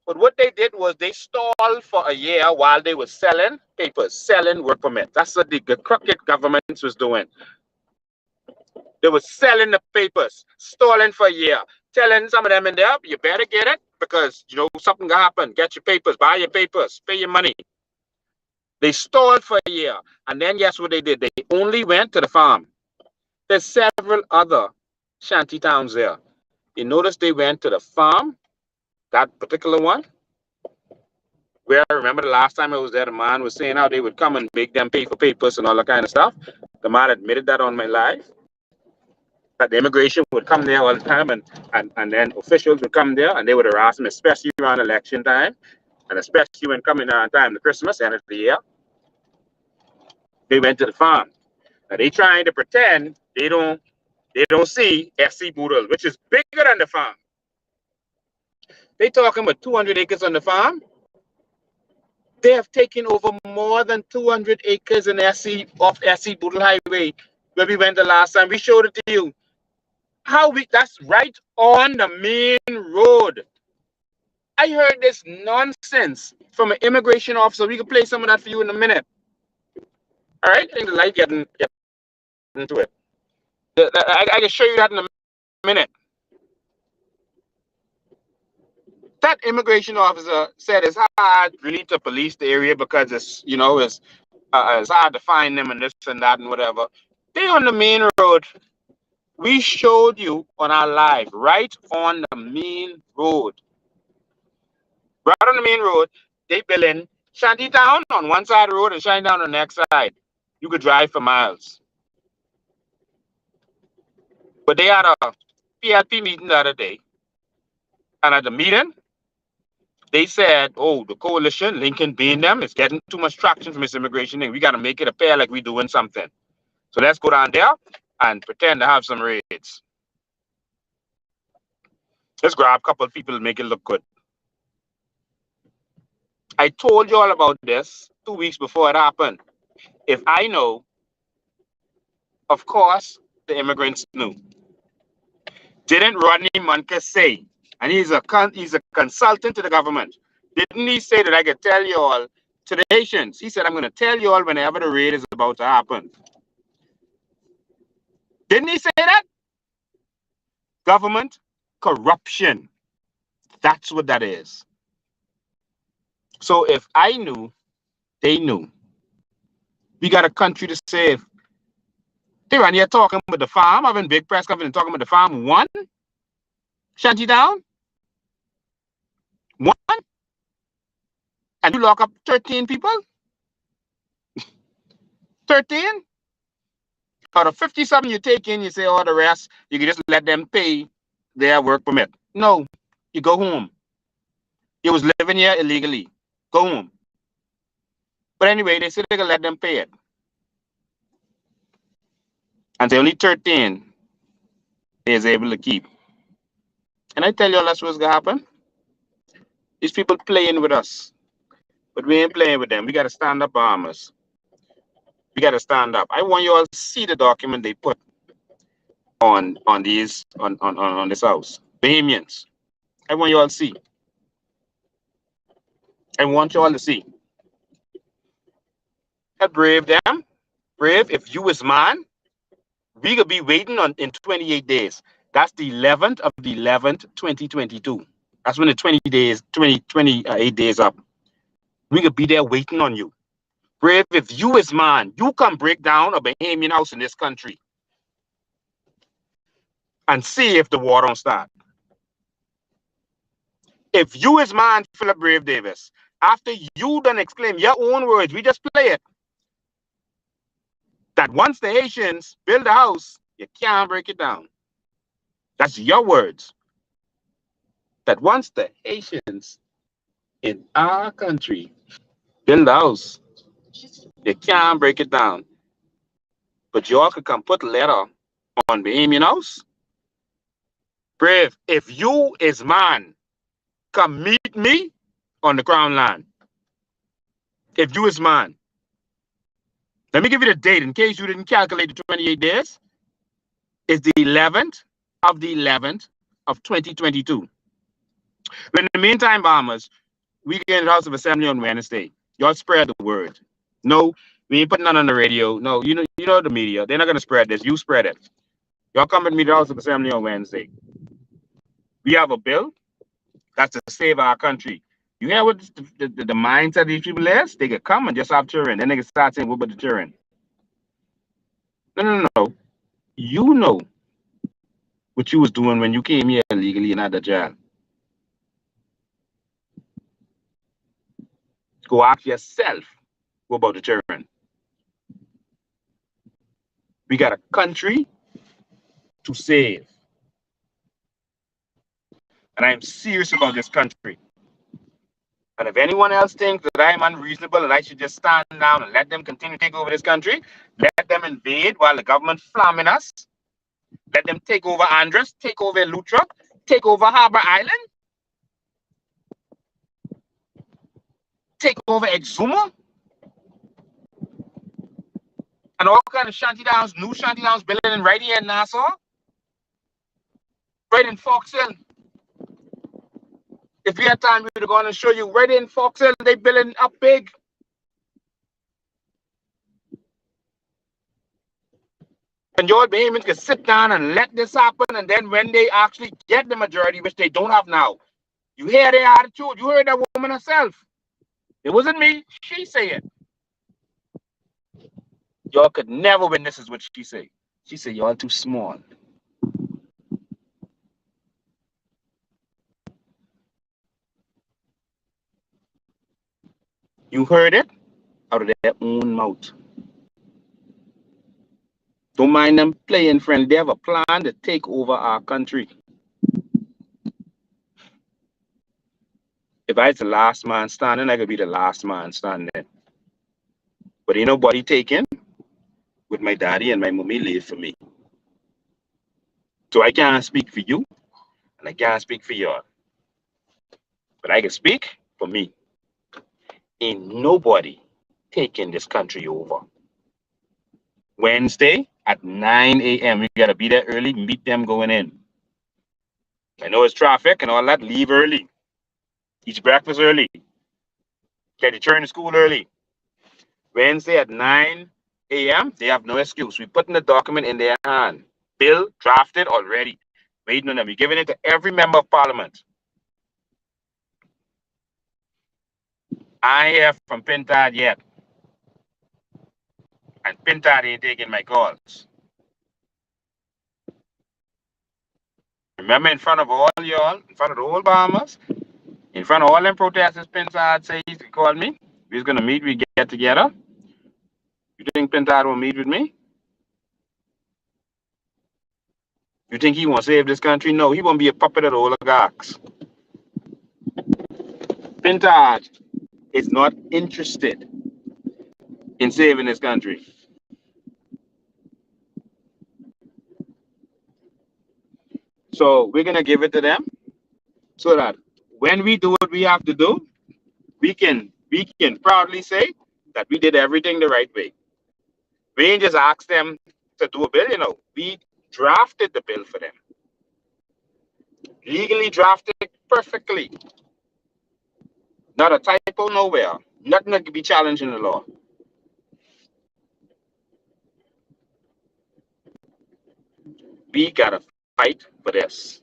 But what they did was they stalled for a year while they were selling papers, selling work permits. That's what the crooked government was doing. They were selling the papers, stalling for a year, telling some of them in there, you better get it because, you know, something can happen. Get your papers, buy your papers, pay your money. They stalled for a year. And then guess what they did? They only went to the farm. There's several other shanty towns there. You notice they went to the farm, that particular one, where I remember the last time I was there, the man was saying how they would come and make them pay for papers and all that kind of stuff. The man admitted that on my live. That the immigration would come there all the time and then officials would come there and they would harass them, especially around election time and especially when coming on time to Christmas, end of the year. They went to the farm. Now they trying to pretend they don't see FC Boodle, which is bigger than the farm. They talking about 200 acres on the farm. They have taken over more than 200 acres in off SC Boodle Highway where we went the last time. We showed it to you. That's right on the main road. I heard this nonsense from an immigration officer. We can play some of that for you in a minute. All right, I think the light getting into it. I can show you that in a minute. That immigration officer said it's hard really to police the area because it's hard to find them and this and that and whatever. They on the main road. We showed you on our live, right on the main road. Right on the main road, they build in Shantytown on one side of the road and Shantytown on the next side. You could drive for miles. But they had a PLP meeting the other day. And at the meeting, they said, oh, the coalition, Lincoln being them, is getting too much traction from this immigration thing. We got to make it appear like we're doing something. So let's go down there and pretend to have some raids. Let's grab a couple of people and make it look good. I told you all about this 2 weeks before it happened. If I know, of course, the immigrants knew. Didn't Rodney Munker say, and he's a consultant to the government, didn't he say that I could tell you all to the Haitians? He said, I'm going to tell you all whenever the raid is about to happen. Didn't he say that? Government corruption. That's what that is. So if I knew, they knew. We got a country to save. They run here talking about the farm, having big press conference talking about the farm. One? Shantytown? One? And you lock up 13 people? 13? Out of 50-something you take in, you say, oh, the rest, you can just let them pay their work permit. No, you go home. You was living here illegally. Go home. But anyway, they said they can let them pay it. And they only 13 is able to keep. And I tell you all that's what's going to happen. These people playing with us. But we ain't playing with them. We got to stand up, Bahamas. We got to stand up. I want you all to see the document they put. on this house. Bahamians, I want you all to see. I want you all to see. Brave them. Brave, if you is man, we could be waiting on in 28 days. That's the 11th of the 11th, 2022. That's when the 28 days up. We could be there waiting on you. Brave, if you is man, you can break down a Bahamian house in this country and see if the war don't start. If you is man, Philip Brave Davis, after you done exclaim your own words, we just play it, that once the Haitians build a house, you can't break it down. That's your words. That once the Haitians in our country build a house, you can't break it down. But you all could come put a letter on Bahamian house. Brave, if you is man, come meet me on the crown land. If you is man. Let me give you the date in case you didn't calculate the 28 days. It's the 11th of the 11th of 2022. But in the meantime, Bahamas, we get in the House of Assembly on Wednesday. Y'all spread the word. No, we ain't putting none on the radio. No, you know the media. They're not going to spread this. You spread it. Y'all come with me to the House of Assembly on Wednesday. We have a bill that's to save our country. You hear what the mindset of these people is? They could come and just have children. Then they can start saying, what about the children? No. You know what you was doing when you came here illegally and out of jail. Go ask yourself, what about the children? We got a country to save. And I'm serious about this country. And if anyone else thinks that I'm unreasonable and I should just stand down and let them continue to take over this country, let them invade while the government flamming us, let them take over Andres, take over Lutra, take over Harbor Island, take over Exuma, and all kind of shanty-downs, new shanty-downs building right here in Nassau, right in Fox Hill. If we had time, we would have gone and show you right in Fox Hill, they building up big. And your Bahamians can sit down and let this happen, and then when they actually get the majority, which they don't have now, you hear their attitude. You heard that woman herself. It wasn't me. She said it. Y'all could never win. This is what she said. She said, y'all too small. You heard it out of their own mouth. Don't mind them playing, friend. They have a plan to take over our country. If I was the last man standing, I could be the last man standing. But ain't nobody taking what my daddy and my mommy laid for me. So I can't speak for you, and I can't speak for y'all. But I can speak for me. Ain't nobody taking this country over. Wednesday at 9 a.m. We gotta be there early, meet them going in. I know it's traffic and all that, leave early. Eat breakfast early. Get your children to school early. Wednesday at 9 a.m., they have no excuse. We putting the document in their hand. Bill drafted already. Waiting on them. We're giving it to every member of parliament. I ain't hear from Pintard yet. And Pintard ain't taking my calls. Remember, in front of all y'all, in front of the whole Bahamas, in front of all them protesters, Pintard said he called me. We was gonna meet, we get together. You think Pintard will meet with me? You think he won't save this country? No, he won't be a puppet of the oligarchs. Pintard is not interested in saving this country. So we're gonna give it to them so that when we do what we have to do, we can proudly say that we did everything the right way. We ain't just ask them to do a bill, you know. We drafted the bill for them. Legally drafted perfectly. Not a typo nowhere. Nothing that could be challenged in the law. We gotta fight for this.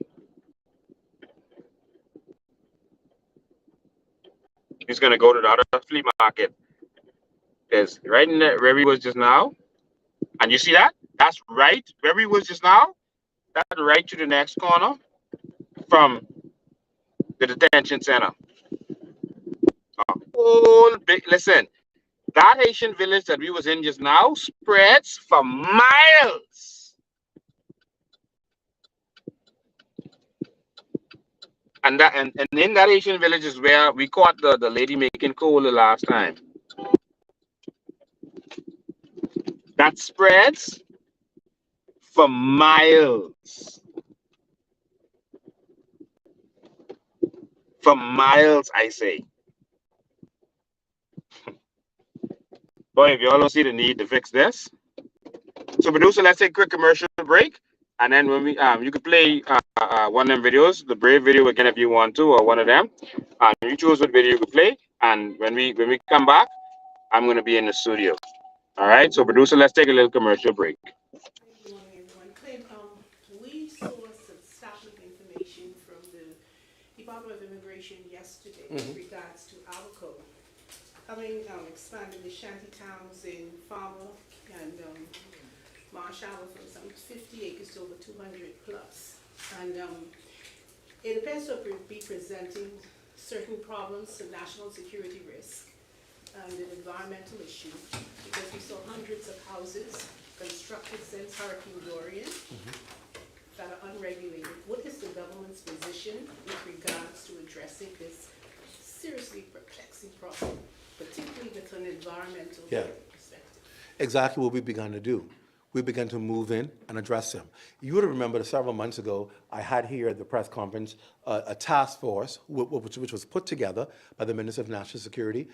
He's gonna go to the other flea market. There's right in there where he was just now. And you see that? That's right where he was just now. That's right to the next corner from the detention center. Whole big listen, that Haitian village that we was in just now spreads for miles. And that and in that Haitian village is where we caught the lady making coal the last time. That spreads for miles. For miles, I say. Boy, if y'all don't see the need to fix this. So, producer, let's take a quick commercial break. And then when we you can play one of them videos, the Brave video again if you want to, or one of them. You choose what video you can play. And when we come back, I'm gonna be in the studio. All right. So, producer, let's take a little commercial break. Good morning, everyone. Clint, we saw some static information from the Department of Immigration yesterday with regards to Alco expanding the shanty towns in Farmer and Marshall from some 50 acres to over 200 plus. And it appears to be presenting certain problems, a national security risk, and an environmental issue, because we saw hundreds of houses constructed since Hurricane Dorian that are unregulated. What is the government's position with regards to addressing this seriously perplexing problem, particularly with an environmental perspective? Exactly what we've begun to do. We began to move in and address them. You would have remembered several months ago, I had here at the press conference a task force which was put together by the Minister of National Security,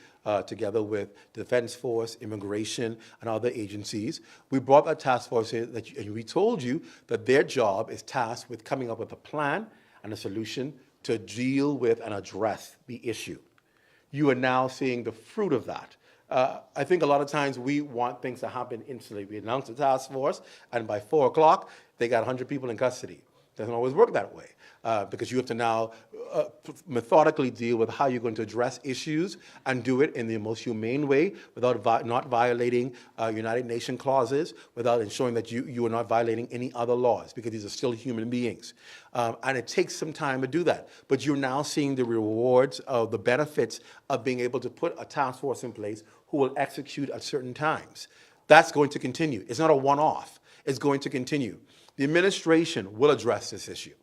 together with Defense Force, Immigration, and other agencies. We brought that task force in, and we told you that their job is tasked with coming up with a plan and a solution to deal with and address the issue. You are now seeing the fruit of that. I think a lot of times we want things to happen instantly. We announce the task force, and by 4 o'clock, they got 100 people in custody. Doesn't always work that way, because you have to now methodically deal with how you're going to address issues and do it in the most humane way without not violating United Nations clauses, without ensuring that you are not violating any other laws, because these are still human beings. And it takes some time to do that. But you're now seeing the rewards of the benefits of being able to put a task force in place who will execute at certain times. That's going to continue. It's not a one-off. It's going to continue. The administration will address this issue.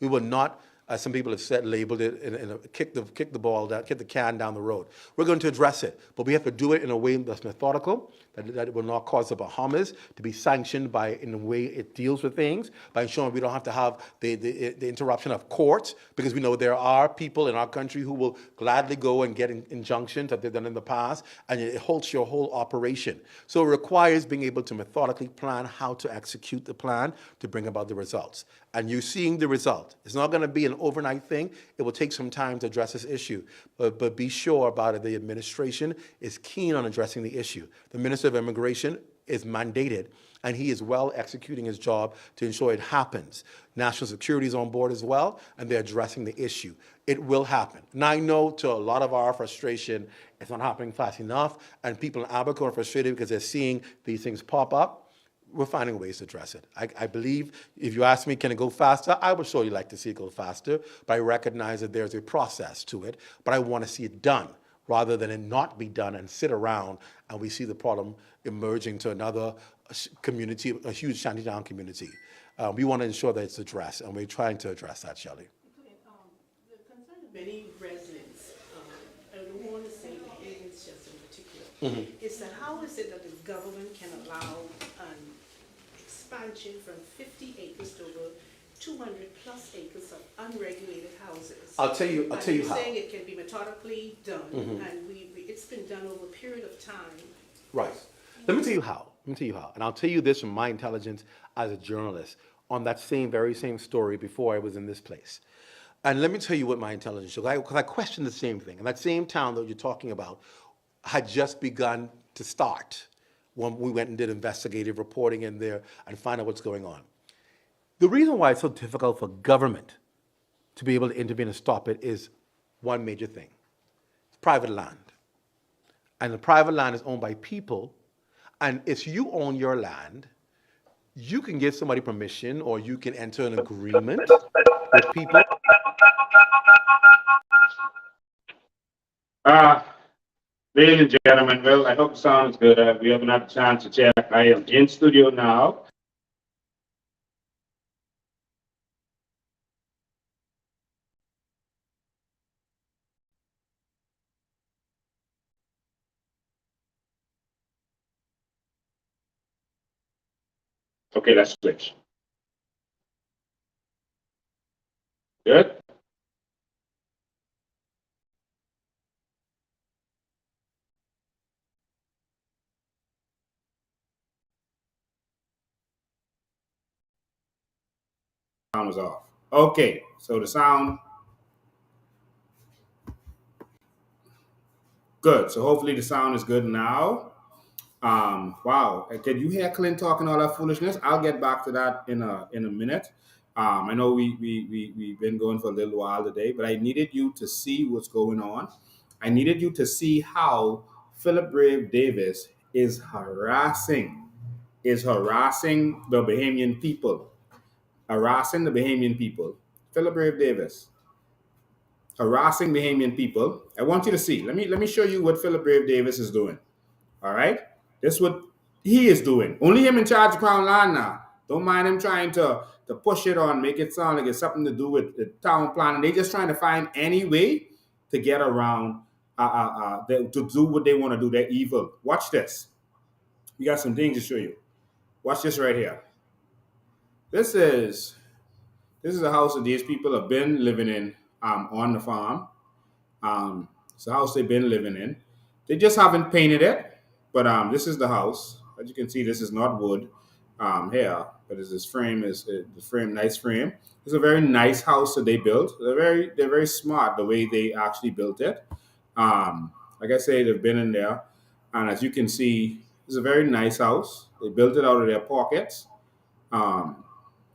We will not, as some people have said, labeled it and kick the ball down, kick the can down the road. We're going to address it, but we have to do it in a way that's methodical, that it will not cause the Bahamas to be sanctioned by in the way it deals with things, by ensuring we don't have to have the interruption of courts, because we know there are people in our country who will gladly go and get injunctions that they've done in the past, and it halts your whole operation. So it requires being able to methodically plan how to execute the plan to bring about the results. And you're seeing the result. It's not going to be an overnight thing. It will take some time to address this issue. But be sure about it, the administration is keen on addressing the issue. The Minister of Immigration is mandated, and he is well executing his job to ensure it happens. National Security is on board as well, and they're addressing the issue. It will happen. Now, I know to a lot of our frustration, it's not happening fast enough, and people in Abaco are frustrated because they're seeing these things pop up. We're finding ways to address it. I believe, if you ask me, can it go faster? I would surely like to see it go faster, but I recognize that there's a process to it, but I want to see it done rather than it not be done and sit around and we see the problem emerging to another community, a huge shantytown community. We want to ensure that it's addressed, and we're trying to address that, Shelley. The concern of many residents, I don't want to say the aliens just in particular, is that how is it that the government can allow an expansion from 50 acres to over 200 plus acres of unregulated houses? I'll tell you how. You're saying it can be methodically done, and it's been done over a period of time. Right. Let me tell you how. And I'll tell you this from my intelligence as a journalist. on that very same story before I was in this place. And let me tell you what my intelligence showed, because I questioned the same thing. And that same town that you're talking about had just begun to start when we went and did investigative reporting in there and find out what's going on. The reason why it's so difficult for government to be able to intervene and stop it is one major thing. It's private land. And the private land is owned by people, and if you own your land, you can give somebody permission or you can enter an agreement with people. Ladies and gentlemen, well, I hope the sound is good. We haven't had a chance to check. I am in studio now. Okay, let's switch. Good. Sound was off. Okay, so the sound. Good. So hopefully the sound is good now. Wow. Can you hear Clint talking all that foolishness? I'll get back to that in a minute. I know we've been going for a little while today, but I needed you to see what's going on. I needed you to see how Philip Brave Davis is harassing the Bahamian people. Harassing the Bahamian people. Philip Brave Davis. Harassing Bahamian people. I want you to see. Let me show you what Philip Brave Davis is doing. All right? This is what he is doing. Only him in charge of Crown Land now. Don't mind him trying to push it on, make it sound like it's something to do with the town planning. They're just trying to find any way to get around, to do what they want to do. They're evil. Watch this. We got some things to show you. Watch this right here. This is a house that these people have been living in on the farm. It's a house they've been living in. They just haven't painted it, but this is the house. As you can see, this is not wood here, but this frame is the frame, nice frame. It's a very nice house that they built. They're very smart the way they actually built it. Like I say, they've been in there, and as you can see, it's a very nice house. They built it out of their pockets,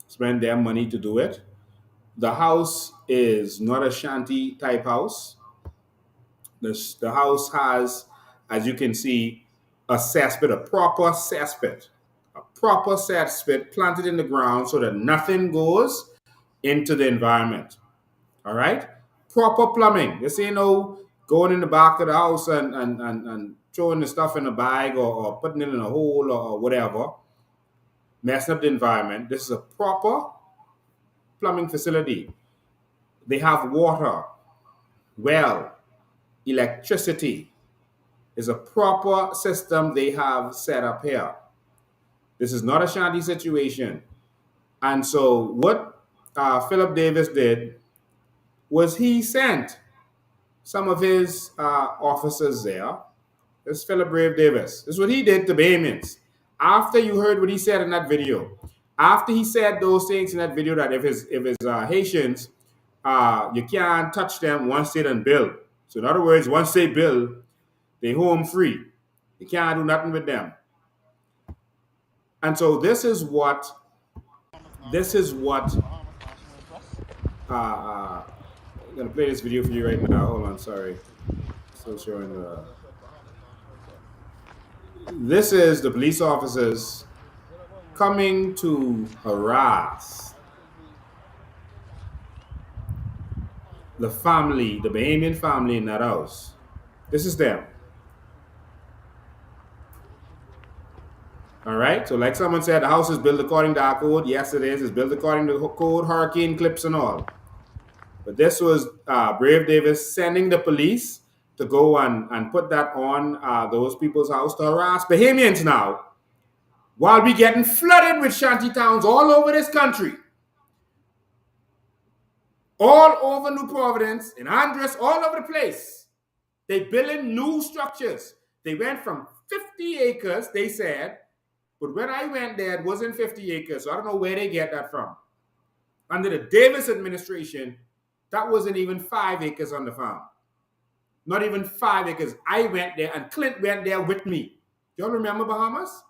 spend their money to do it. The house is not a shanty type house. The house has, as you can see, a cesspit, a proper cesspit planted in the ground so that nothing goes into the environment. All right? Proper plumbing. This ain't no going in the back of the house and throwing the stuff in a bag or putting it in a hole or whatever, messing up the environment. This is a proper plumbing facility. They have water, well, electricity. Is a proper system they have set up here. This is not a shanty situation. And so what Philip Davis did was he sent some of his officers there. This is Philip Brave Davis. This is what he did to Bahamians. After you heard what he said in that video, after he said those things in that video that if his Haitians, you can't touch them once they done build. So in other words, once they build, they home free. You can't do nothing with them. And so this is what I'm gonna play this video for you right now. Hold on, sorry. Still showing the. This is the police officers coming to harass the family, the Bahamian family in that house. This is them. All right. So like someone said, the house is built according to our code. Yes, it is. It's built according to code, hurricane clips and all. But this was Brave Davis sending the police to go and put that on those people's house to harass Bahamians now. While we getting flooded with shanty towns all over this country. All over New Providence, in Andres, all over the place. They building new structures. They went from 50 acres, they said, But when I went there, it wasn't 50 acres, so I don't know where they get that from. Under the Davis administration, that wasn't even 5 acres on the farm. Not even 5 acres. I went there, and Clint went there with me. Y'all remember Bahamas?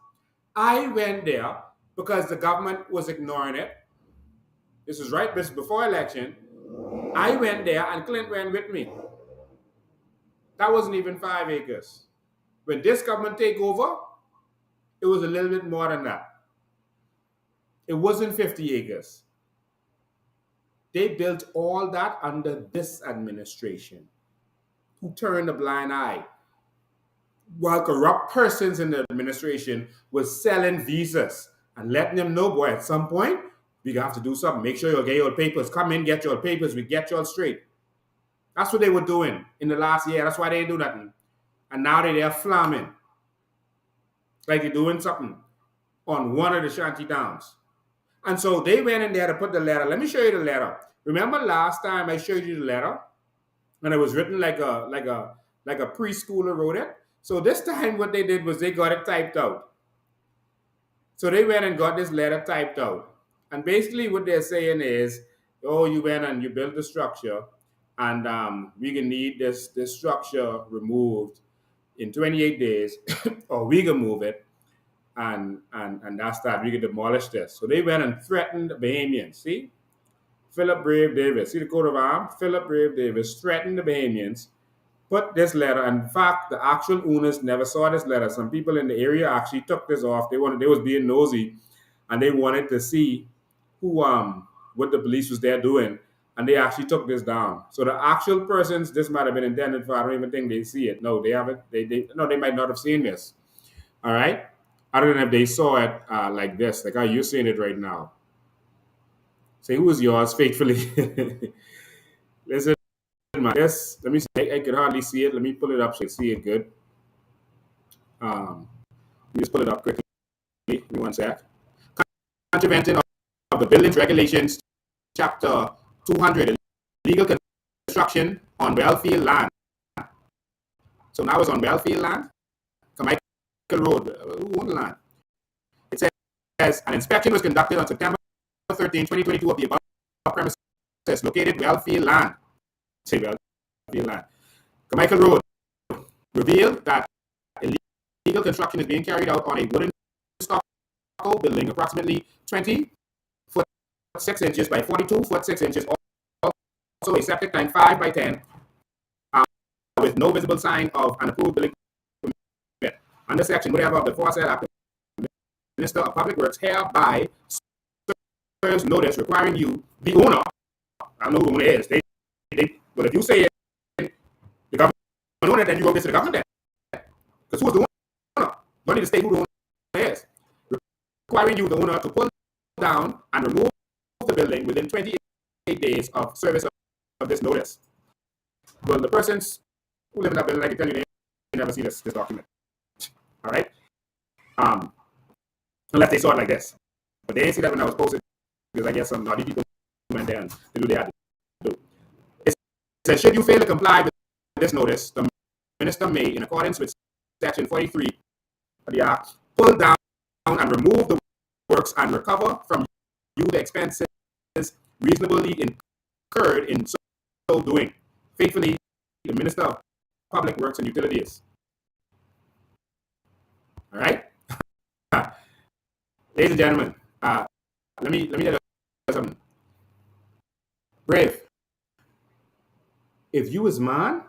I went there because the government was ignoring it. This was right before election. I went there, and Clint went with me. That wasn't even 5 acres. When this government take over, it was a little bit more than that. It wasn't 50 acres. They built all that under this administration, who turned a blind eye, while corrupt persons in the administration was selling visas and letting them know, boy, at some point, we have to do something. Make sure you'll get your papers. Come in, get your papers. We get you all straight. That's what they were doing in the last year. That's why they didn't do nothing. And now they're there flamming, like they're doing something on one of the shanty towns. And so they went in there to put the letter. Let me show you the letter. Remember last time I showed you the letter? And it was written like a preschooler wrote it. So this time what they did was they got it typed out. So they went and got this letter typed out. And basically what they're saying is, oh, you went and you built the structure, and we can need this structure removed in 28 days, or we can move it, and that's that. We can demolish this. So they went and threatened the Bahamians. See? Philip Brave Davis. See the coat of arms? Philip Brave Davis threatened the Bahamians, put this letter. In fact, the actual owners never saw this letter. Some people in the area actually took this off. They was being nosy, and they wanted to see who what the police was there doing, and they actually took this down. So the actual persons this might have been intended for, I don't even think they see it. No, they haven't. They might not have seen this. All right, other than if they saw it like this, like how you're seeing it right now. Say, who is yours faithfully? Listen, this, let me see. I can hardly see it. Let me pull it up so you see it good. Let me just pull it up quickly. Give me 1 sec. Contravention of the Buildings Regulations, Chapter 200, illegal construction on well-field land. So now it's on well-field land. Carmichael Road. Who owned the land? It says an inspection was conducted on September 13, 2022 of the above premises located well-field land. Say well-field land. Carmichael Road revealed that illegal construction is being carried out on a wooden stucco building approximately 20 foot 6 inches by 42 foot 6 inches. Also a septic tank 5 by 10 with no visible sign of an approved building permit. Under section whatever of the aforesaid act, the Minister of Public Works hereby serves notice requiring you, the owner, I don't know who the owner is, but if you say it, the government owner, then you wrote this to the government then. Because who's the owner? Don't need to state who the owner is. Requiring you, the owner, to pull down and remove the building within 28 days of service of this notice. Well, the persons who live in that building, I can tell you, they never see this document. All right? Unless they saw it like this. But they didn't see that when I was posted, because I guess some naughty people went there and they do what they had to do. It says, should you fail to comply with this notice, the minister may, in accordance with section 43 of the Act, pull down and remove the works and recover from you the expenses reasonably incurred in so doing. Faithfully, the Minister of Public Works and Utilities. All right? Ladies and gentlemen, let me tell you something. Brave. If you as man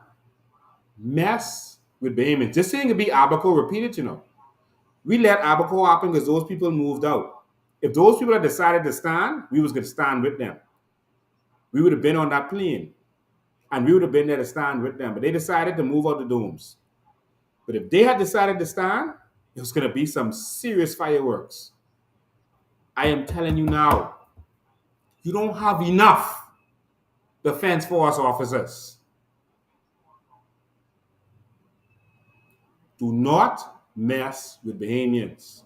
mess with Bahamians, this thing could be Abaco repeated, you know. We let Abaco happen because those people moved out. If those people had decided to stand, we was going to stand with them. We would have been on that plane, and we would have been there to stand with them. But they decided to move out the domes. But if they had decided to stand, it was going to be some serious fireworks. I am telling you now, you don't have enough defense force officers. Do not mess with Bahamians.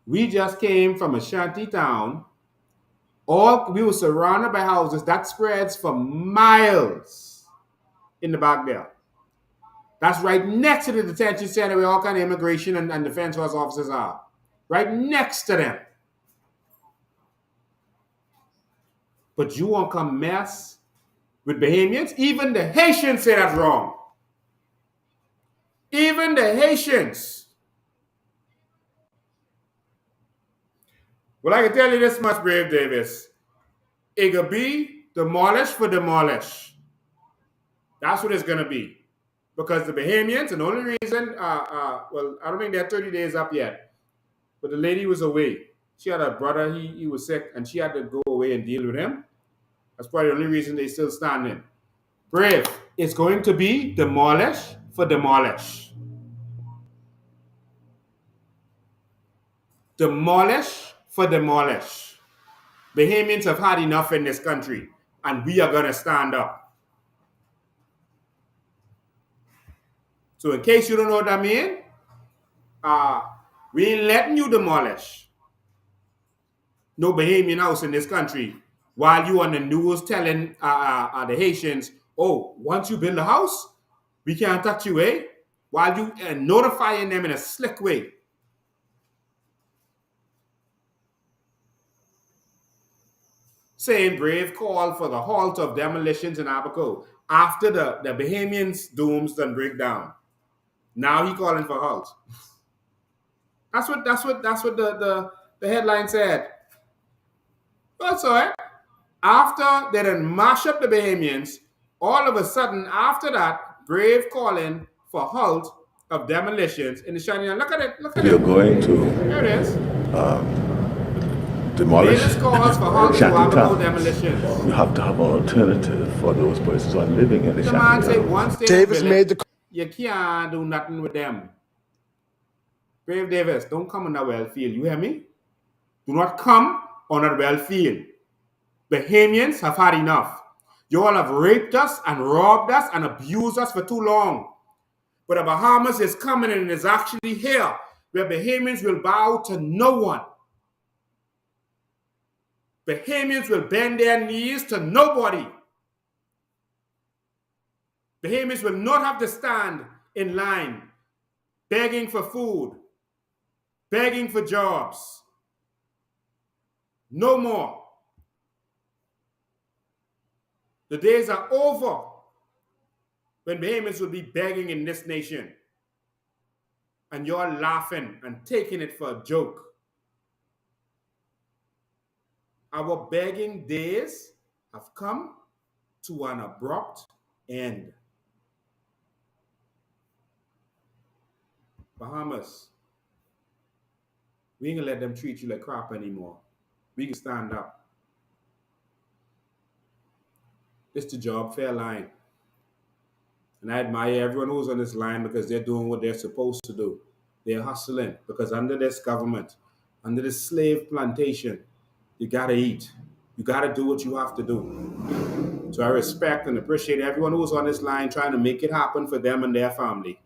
We just came from a shanty town. We were surrounded by houses that spreads for miles in the back there. That's right next to the detention center where all kind of immigration and defense force officers are. Right next to them. But you won't come mess with Bahamians? Even the Haitians say that's wrong. Even the Haitians. Well, I can tell you this much, Brave Davis. It could be demolished for demolish. That's what it's going to be. Because the Bahamians, and the only reason, well, I don't think they're 30 days up yet, but the lady was away. She had a brother, he was sick, and she had to go away and deal with him. That's probably the only reason they still standing. Brave, it's going to be demolish for demolish. Demolish for demolish. Bahamians have had enough in this country, and we are going to stand up. So in case you don't know what I mean, we ain't letting you demolish no Bahamian house in this country while you on the news telling the Haitians, oh, once you build a house, we can't touch you, eh? While you notifying them in a slick way. Saying Brave call for the halt of demolitions in Abaco after the Bahamians' dooms done break down. Now he calling for halt. That's what the headline said. That's all right. After they done mash up the Bahamians, all of a sudden after that, Brave calling for halt of demolitions in the Cheyenne. Look at it. Look at We it. are going to There it is. demolish Davis calls for halt to shanty Abaco towns. demolitions. You have to have an alternative for those persons who are living in the The man shanty say towns. once they Davis build made it, you can't do nothing with them. Brave Davis, don't come on that well field. You hear me? Do not come on that well field. Bahamians have had enough. You all have raped us and robbed us and abused us for too long. But the Bahamas is coming and is actually here, where Bahamians will bow to no one. Bahamians will bend their knees to nobody. Bahamians will not have to stand in line begging for food, begging for jobs. No more. The days are over when Bahamians will be begging in this nation. And you're laughing and taking it for a joke. Our begging days have come to an abrupt end. Bahamas, we ain't gonna let them treat you like crap anymore. We can stand up. It's the job fair line. And I admire everyone who's on this line because they're doing what they're supposed to do. They're hustling because under this government, under this slave plantation, you gotta eat. You gotta do what you have to do. So I respect and appreciate everyone who's on this line trying to make it happen for them and their family.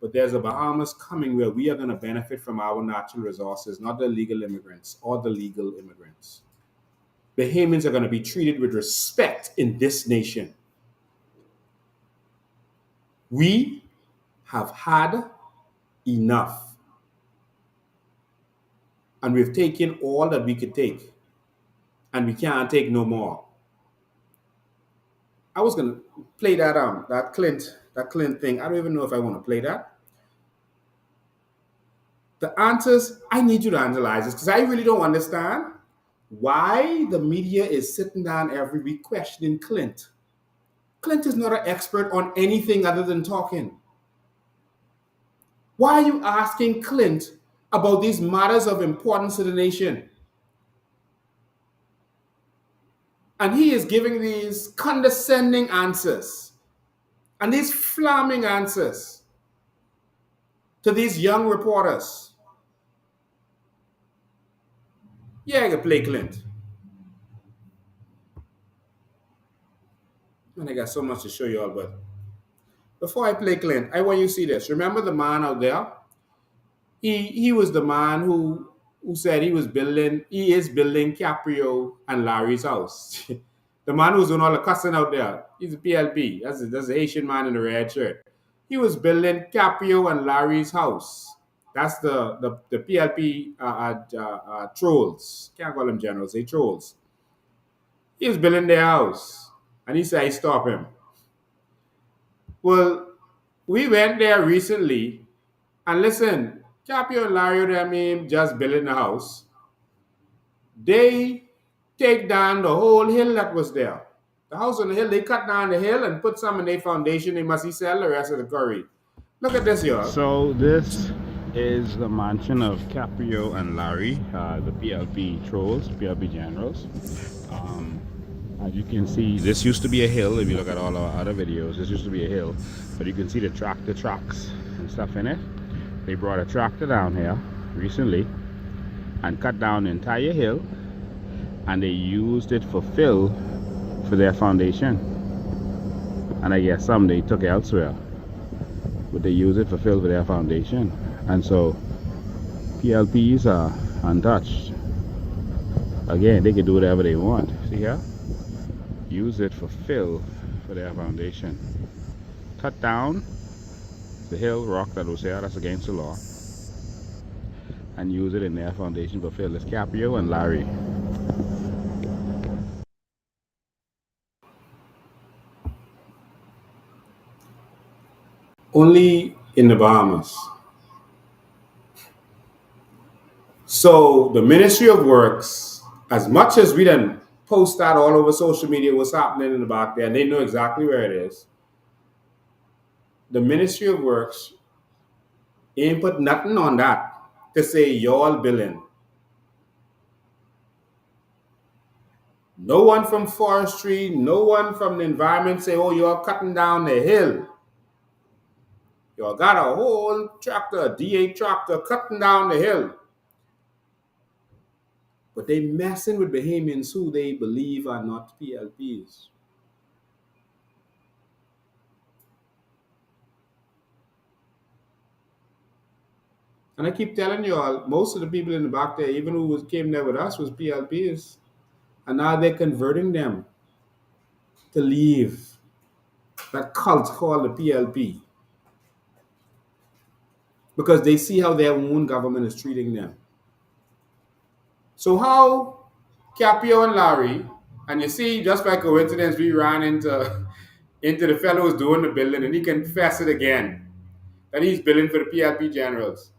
But there's a Bahamas coming where we are going to benefit from our natural resources, not the illegal immigrants or the legal immigrants. Bahamians are going to be treated with respect in this nation. We have had enough. And we've taken all that we could take. And we can't take no more. I was going to play that Clint thing. I don't even know if I want to play that. The answers, I need you to analyze this because I really don't understand why the media is sitting down every week questioning Clint. Clint is not an expert on anything other than talking. Why are you asking Clint about these matters of importance to the nation? And he is giving these condescending answers and these flaming answers to these young reporters. Yeah, I can play Clint. And I got so much to show you all, but before I play Clint, I want you to see this. Remember the man out there? He was the man who said he is building Caprio and Larry's house. The man who's doing all the cussing out there, he's a PLP. That's the Haitian man in the red shirt. He was building Capio and Larry's house. That's the PLP trolls. Can't call them generals, they trolls. He was building their house. And he said, I stop him. Well, we went there recently. And listen, Capio and Larry, I mean, just building the house. They take down the whole hill that was there. The house on the hill, they cut down the hill and put some in their foundation. They must sell the rest of the curry. Look at this, y'all. So this is the mansion of Caprio and Larry, the PLP trolls, PLP generals. As you can see, this used to be a hill. If you look at all our other videos, this used to be a hill. But you can see the tractor tracks and stuff in it. They brought a tractor down here recently and cut down the entire hill, and they used it for fill for their foundation. And I guess some they took elsewhere, but they use it for fill for their foundation. And so PLPs are untouched. Again, they can do whatever they want. See here? Use it for fill for their foundation. Cut down the hill rock that was here, that's against the law, and use it in their foundation for fill. It's Caprio and Larry. Only in the Bahamas. So the Ministry of Works, as much as we done post that all over social media, what's happening in the back there, and they know exactly where it is, the Ministry of Works ain't put nothing on that to say y'all billing. No one from forestry, no one from the environment say, oh, you're cutting down the hill. Y'all got a whole tractor, a D8 tractor, cutting down the hill. But they messing with Bahamians who they believe are not PLPs. And I keep telling you all, most of the people in the back there, even who came there with us, was PLPs. And now they're converting them to leave that cult called the PLP. Because they see how their own government is treating them. So how Capio and Larry, and you see, just by coincidence, we ran into the fellow who's doing the building, and he confessed it again, that he's building for the PLP generals.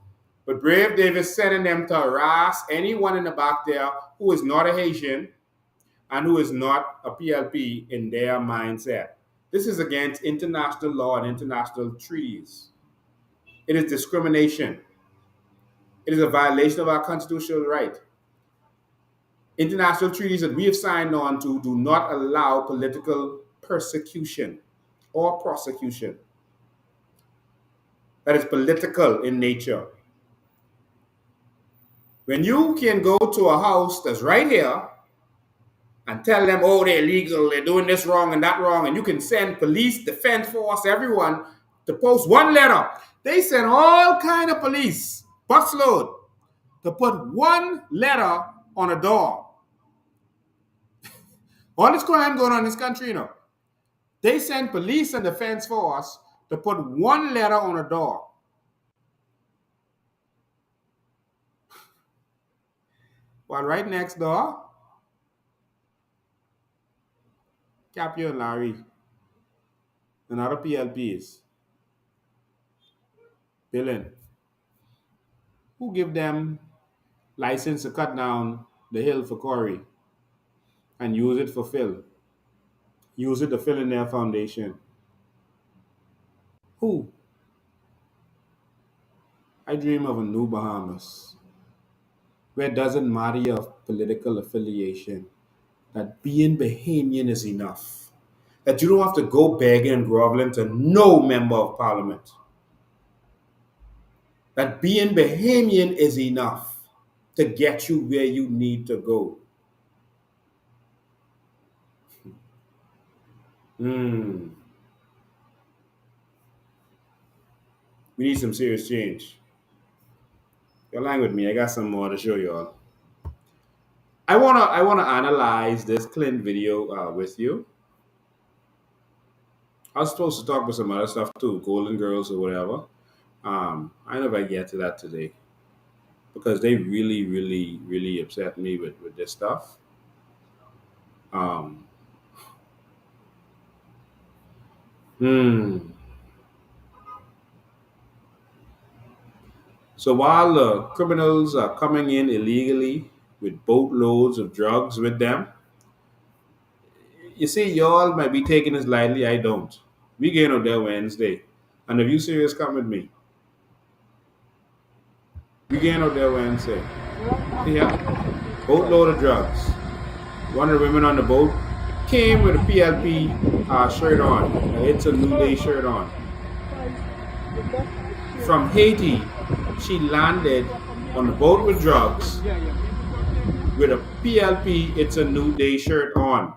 But Brave Davis sending them to harass anyone in the back there who is not a Haitian and who is not a PLP in their mindset. This is against international law and international treaties. It is discrimination. It is a violation of our constitutional right. International treaties that we have signed on to do not allow political persecution or prosecution that is political in nature. When you can go to a house that's right here and tell them, oh, they're illegal, they're doing this wrong and that wrong, and you can send police, defense force, everyone to post one letter. They send all kind of police, busload, to put one letter on a door. All this crime going on in this country, you know. They send police and defense force to put one letter on a door. While right next door, Capio and Larry and other PLPs billing. Who give them license to cut down the hill for quarry and use it for fill? Use it to fill in their foundation. Who? I dream of a new Bahamas where it doesn't matter your political affiliation, that being Bahamian is enough. That you don't have to go begging and groveling to no member of parliament. That being Bahamian is enough to get you where you need to go. We need some serious change. You're lying with me. I got some more to show y'all. I wanna analyze this Clint video with you. I was supposed to talk about some other stuff too, Golden Girls or whatever. I don't know if I get to that today because they really, really, really upset me with this stuff. Um, hmm. So while the criminals are coming in illegally with boatloads of drugs with them, you see, y'all might be taking this lightly. I don't. We getting out there Wednesday. And if you serious, come with me. We getting out there Wednesday. Yeah. Boatload of drugs. One of the women on the boat came with a PLP shirt on. It's a New Day shirt on. From Haiti, she landed on the boat with drugs with a PLP It's a New Day shirt on.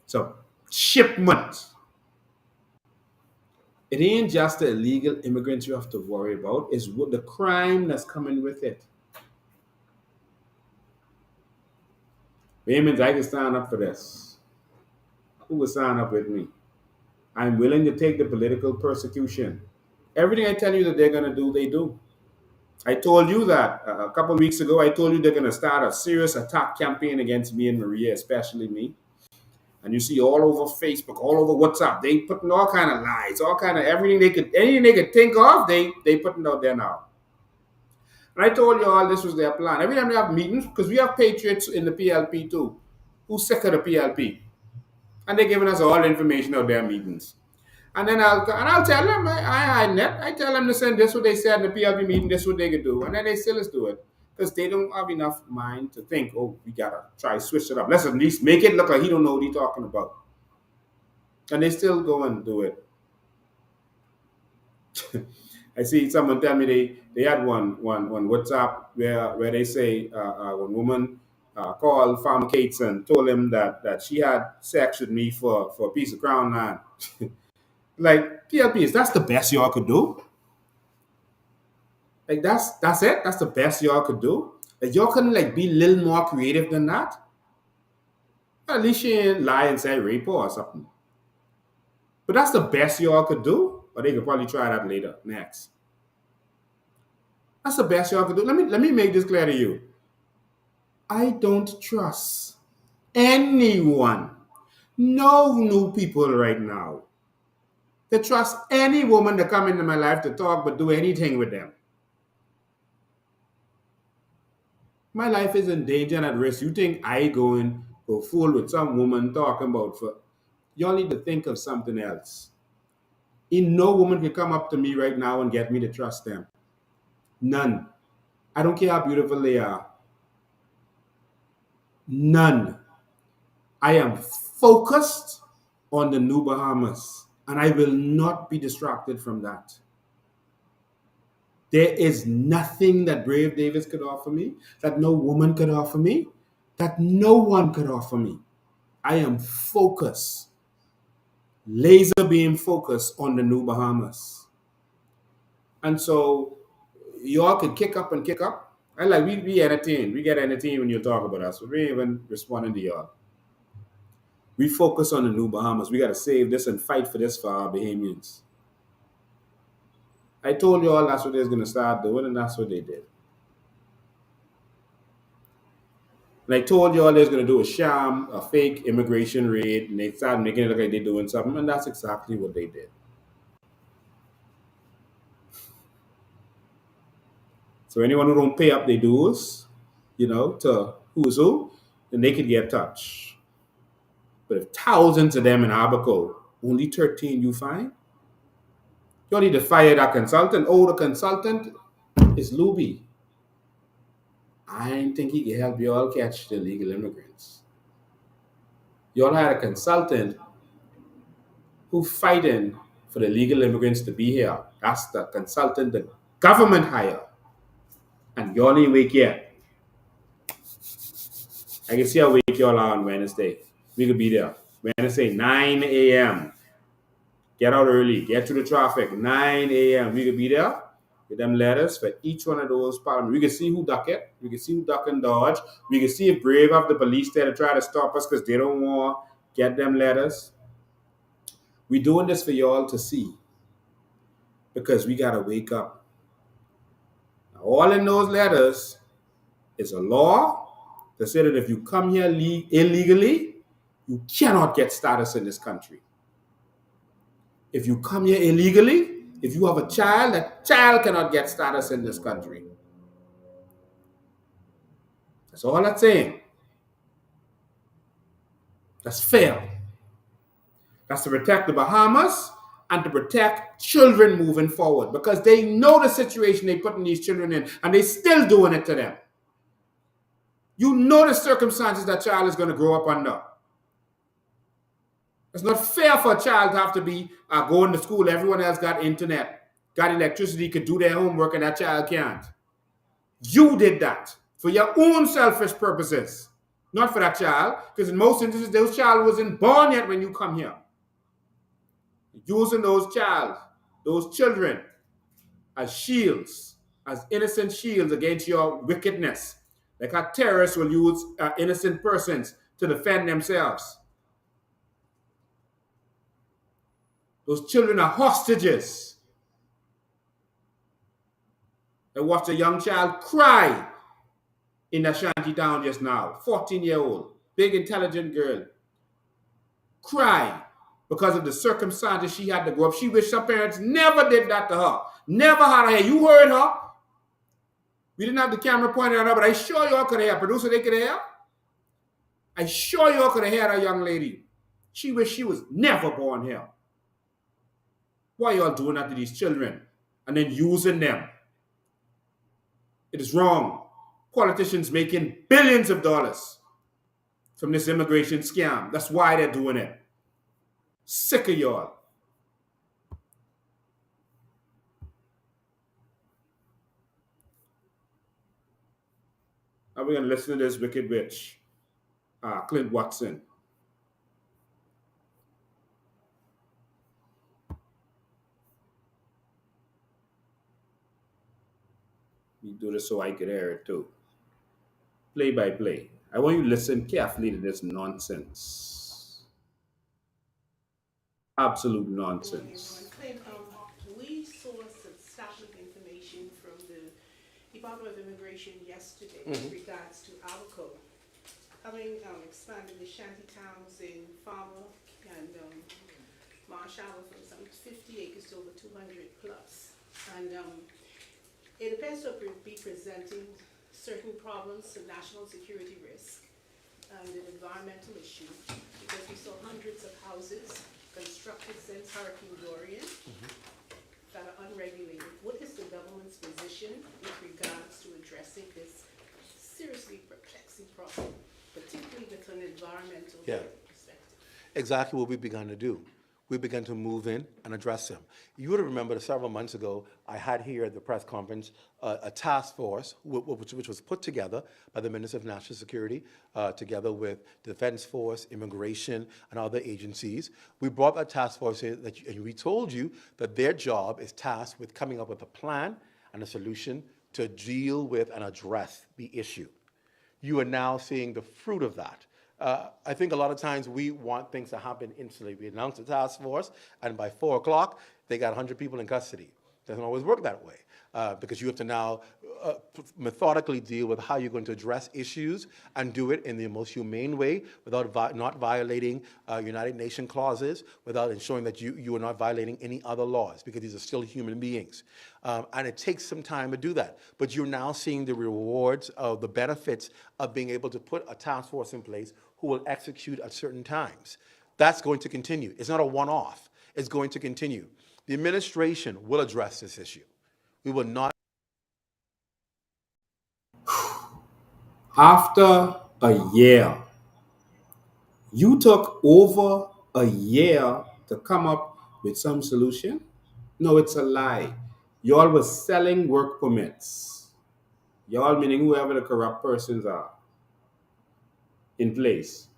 So, shipment. It ain't just the illegal immigrants you have to worry about, it's what the crime that's coming with it. Bahamians, I can stand up for this. Who will stand up with me? I'm willing to take the political persecution. Everything I tell you that they're going to do, they do. I told you that a couple of weeks ago. I told you they're going to start a serious attack campaign against me and Maria, especially me. And you see all over Facebook, all over WhatsApp, they putting all kind of lies, all kind of anything they could think of, they putting out there now. And I told you all this was their plan. Every time they have meetings, because we have patriots in the PLP too, who's sick of the PLP, and they're giving us all the information of their meetings. And then I'll tell them, I tell them, listen, this is what they said in the PLP meeting, this is what they could do. And then they still do it. Because they don't have enough mind to think, oh, we gotta try to switch it up. Let's at least make it look like he don't know what he's talking about. And they still go and do it. I see someone tell me they had one WhatsApp where they say one woman called Farmer Cates and told him that she had sex with me for a piece of crown land. Like, PLPs, that's the best y'all could do. Like, that's it. That's the best y'all could do. Like, y'all couldn't like be a little more creative than that. At least she ain't lie and say rape her or something. But that's the best y'all could do. Or they could probably try that later, next. That's the best y'all could do. Let me make this clear to you. I don't trust anyone, no new people right now, to trust any woman to come into my life to talk but do anything with them. My life is in danger and at risk. You think I go fool with some woman talking about for y'all need to think of something else. No woman can come up to me right now and get me to trust them. None. I don't care how beautiful they are. None. I am focused on the new Bahamas, and I will not be distracted from that. There is nothing that Brave Davis could offer me, that no woman could offer me, that no one could offer me. I am focused, laser beam focused on the new Bahamas. And so y'all could kick up and kick up. And like we entertain. We get entertained when you talk about us. We ain't even responding to y'all. We focus on the new Bahamas. We got to save this and fight for this for our Bahamians. I told you all that's what they're going to start doing, and that's what they did. And I told you all they're going to do a sham, a fake immigration raid, and they started making it look like they're doing something, and that's exactly what they did. So anyone who don't pay up their dues, to who's who, then they could get touched. But if thousands of them in Abaco, only 13 you find, you need to fire that consultant. Oh, the consultant is Luby. I didn't think he could help you all catch the illegal immigrants. You all had a consultant who fighting for the illegal immigrants to be here. That's the consultant the government hired. And you all ain't wake yet. I can see how wake y'all are on Wednesday. We could be there. Wednesday, 9 a.m. Get out early. Get through the traffic. 9 a.m. We could be there. With them letters for each one of those parliament. We can see who duck it. We can see who duck and dodge. We can see if brave of the police there to try to stop us because they don't want to get them letters. We're doing this for y'all to see because we got to wake up. Now, all in those letters is a law that said that if you come here illegally, you cannot get status in this country. If you come here illegally, if you have a child, that child cannot get status in this country. That's all that's saying. That's fair. That's to protect the Bahamas and to protect children moving forward because they know the situation they putting these children in and they still doing it to them. You know the circumstances that child is going to grow up under. It's not fair for a child to have to be going to school. Everyone else got internet, got electricity, could do their homework, and that child can't. You did that for your own selfish purposes, not for that child, because in most instances, those child wasn't born yet when you come here. Using those children as shields, as innocent shields against your wickedness. Like how terrorists will use innocent persons to defend themselves. Those children are hostages. I watched a young child cry in a shanty town just now, 14-year-old, big intelligent girl, cry because of the circumstances she had to grow up. She wished her parents never did that to her. Never had her hair. You heard her. We didn't have the camera pointed at her, but I sure y'all could hear. Producer, they could hear. I sure y'all could have heard that young lady. She wished she was never born here. Why y'all doing that to these children and then using them? It is wrong. Politicians making billions of dollars from this immigration scam. That's why they're doing it. Sick of y'all. Now we're going to listen to this wicked witch, Clint Watson. We do this so I could hear it too. Play by play. I want you to listen carefully to this nonsense. Absolute nonsense. We sourced some static information from the Department of Immigration yesterday with regards to Alco having expanded the shanty towns in Farmer and Marshall from some 50 acres to over 200 plus. And it appears to be presenting certain problems, a national security risk, and an environmental issue, because we saw hundreds of houses constructed since Hurricane Dorian that are unregulated. What is the government's position with regards to addressing this seriously perplexing problem, particularly with an environmental perspective? Exactly what we've begun to do. We began to move in and address them. You would have remembered several months ago, I had here at the press conference a task force which was put together by the Minister of National Security, together with Defense Force, Immigration, and other agencies. We brought that task force in, and we told you that their job is tasked with coming up with a plan and a solution to deal with and address the issue. You are now seeing the fruit of that. I think a lot of times we want things to happen instantly. We announce the task force, and by 4 o'clock, they got 100 people in custody. It doesn't always work that way, because you have to now methodically deal with how you're going to address issues and do it in the most humane way without not violating United Nations clauses, without ensuring that you are not violating any other laws, because these are still human beings. And it takes some time to do that. But you're now seeing the rewards of the benefits of being able to put a task force in place who will execute at certain times. That's going to continue. It's not a one-off. It's going to continue. The administration will address this issue. We will not. After a year, you took over a year to come up with some solution? No, it's a lie. Y'all was selling work permits. Y'all meaning whoever the corrupt persons are in place.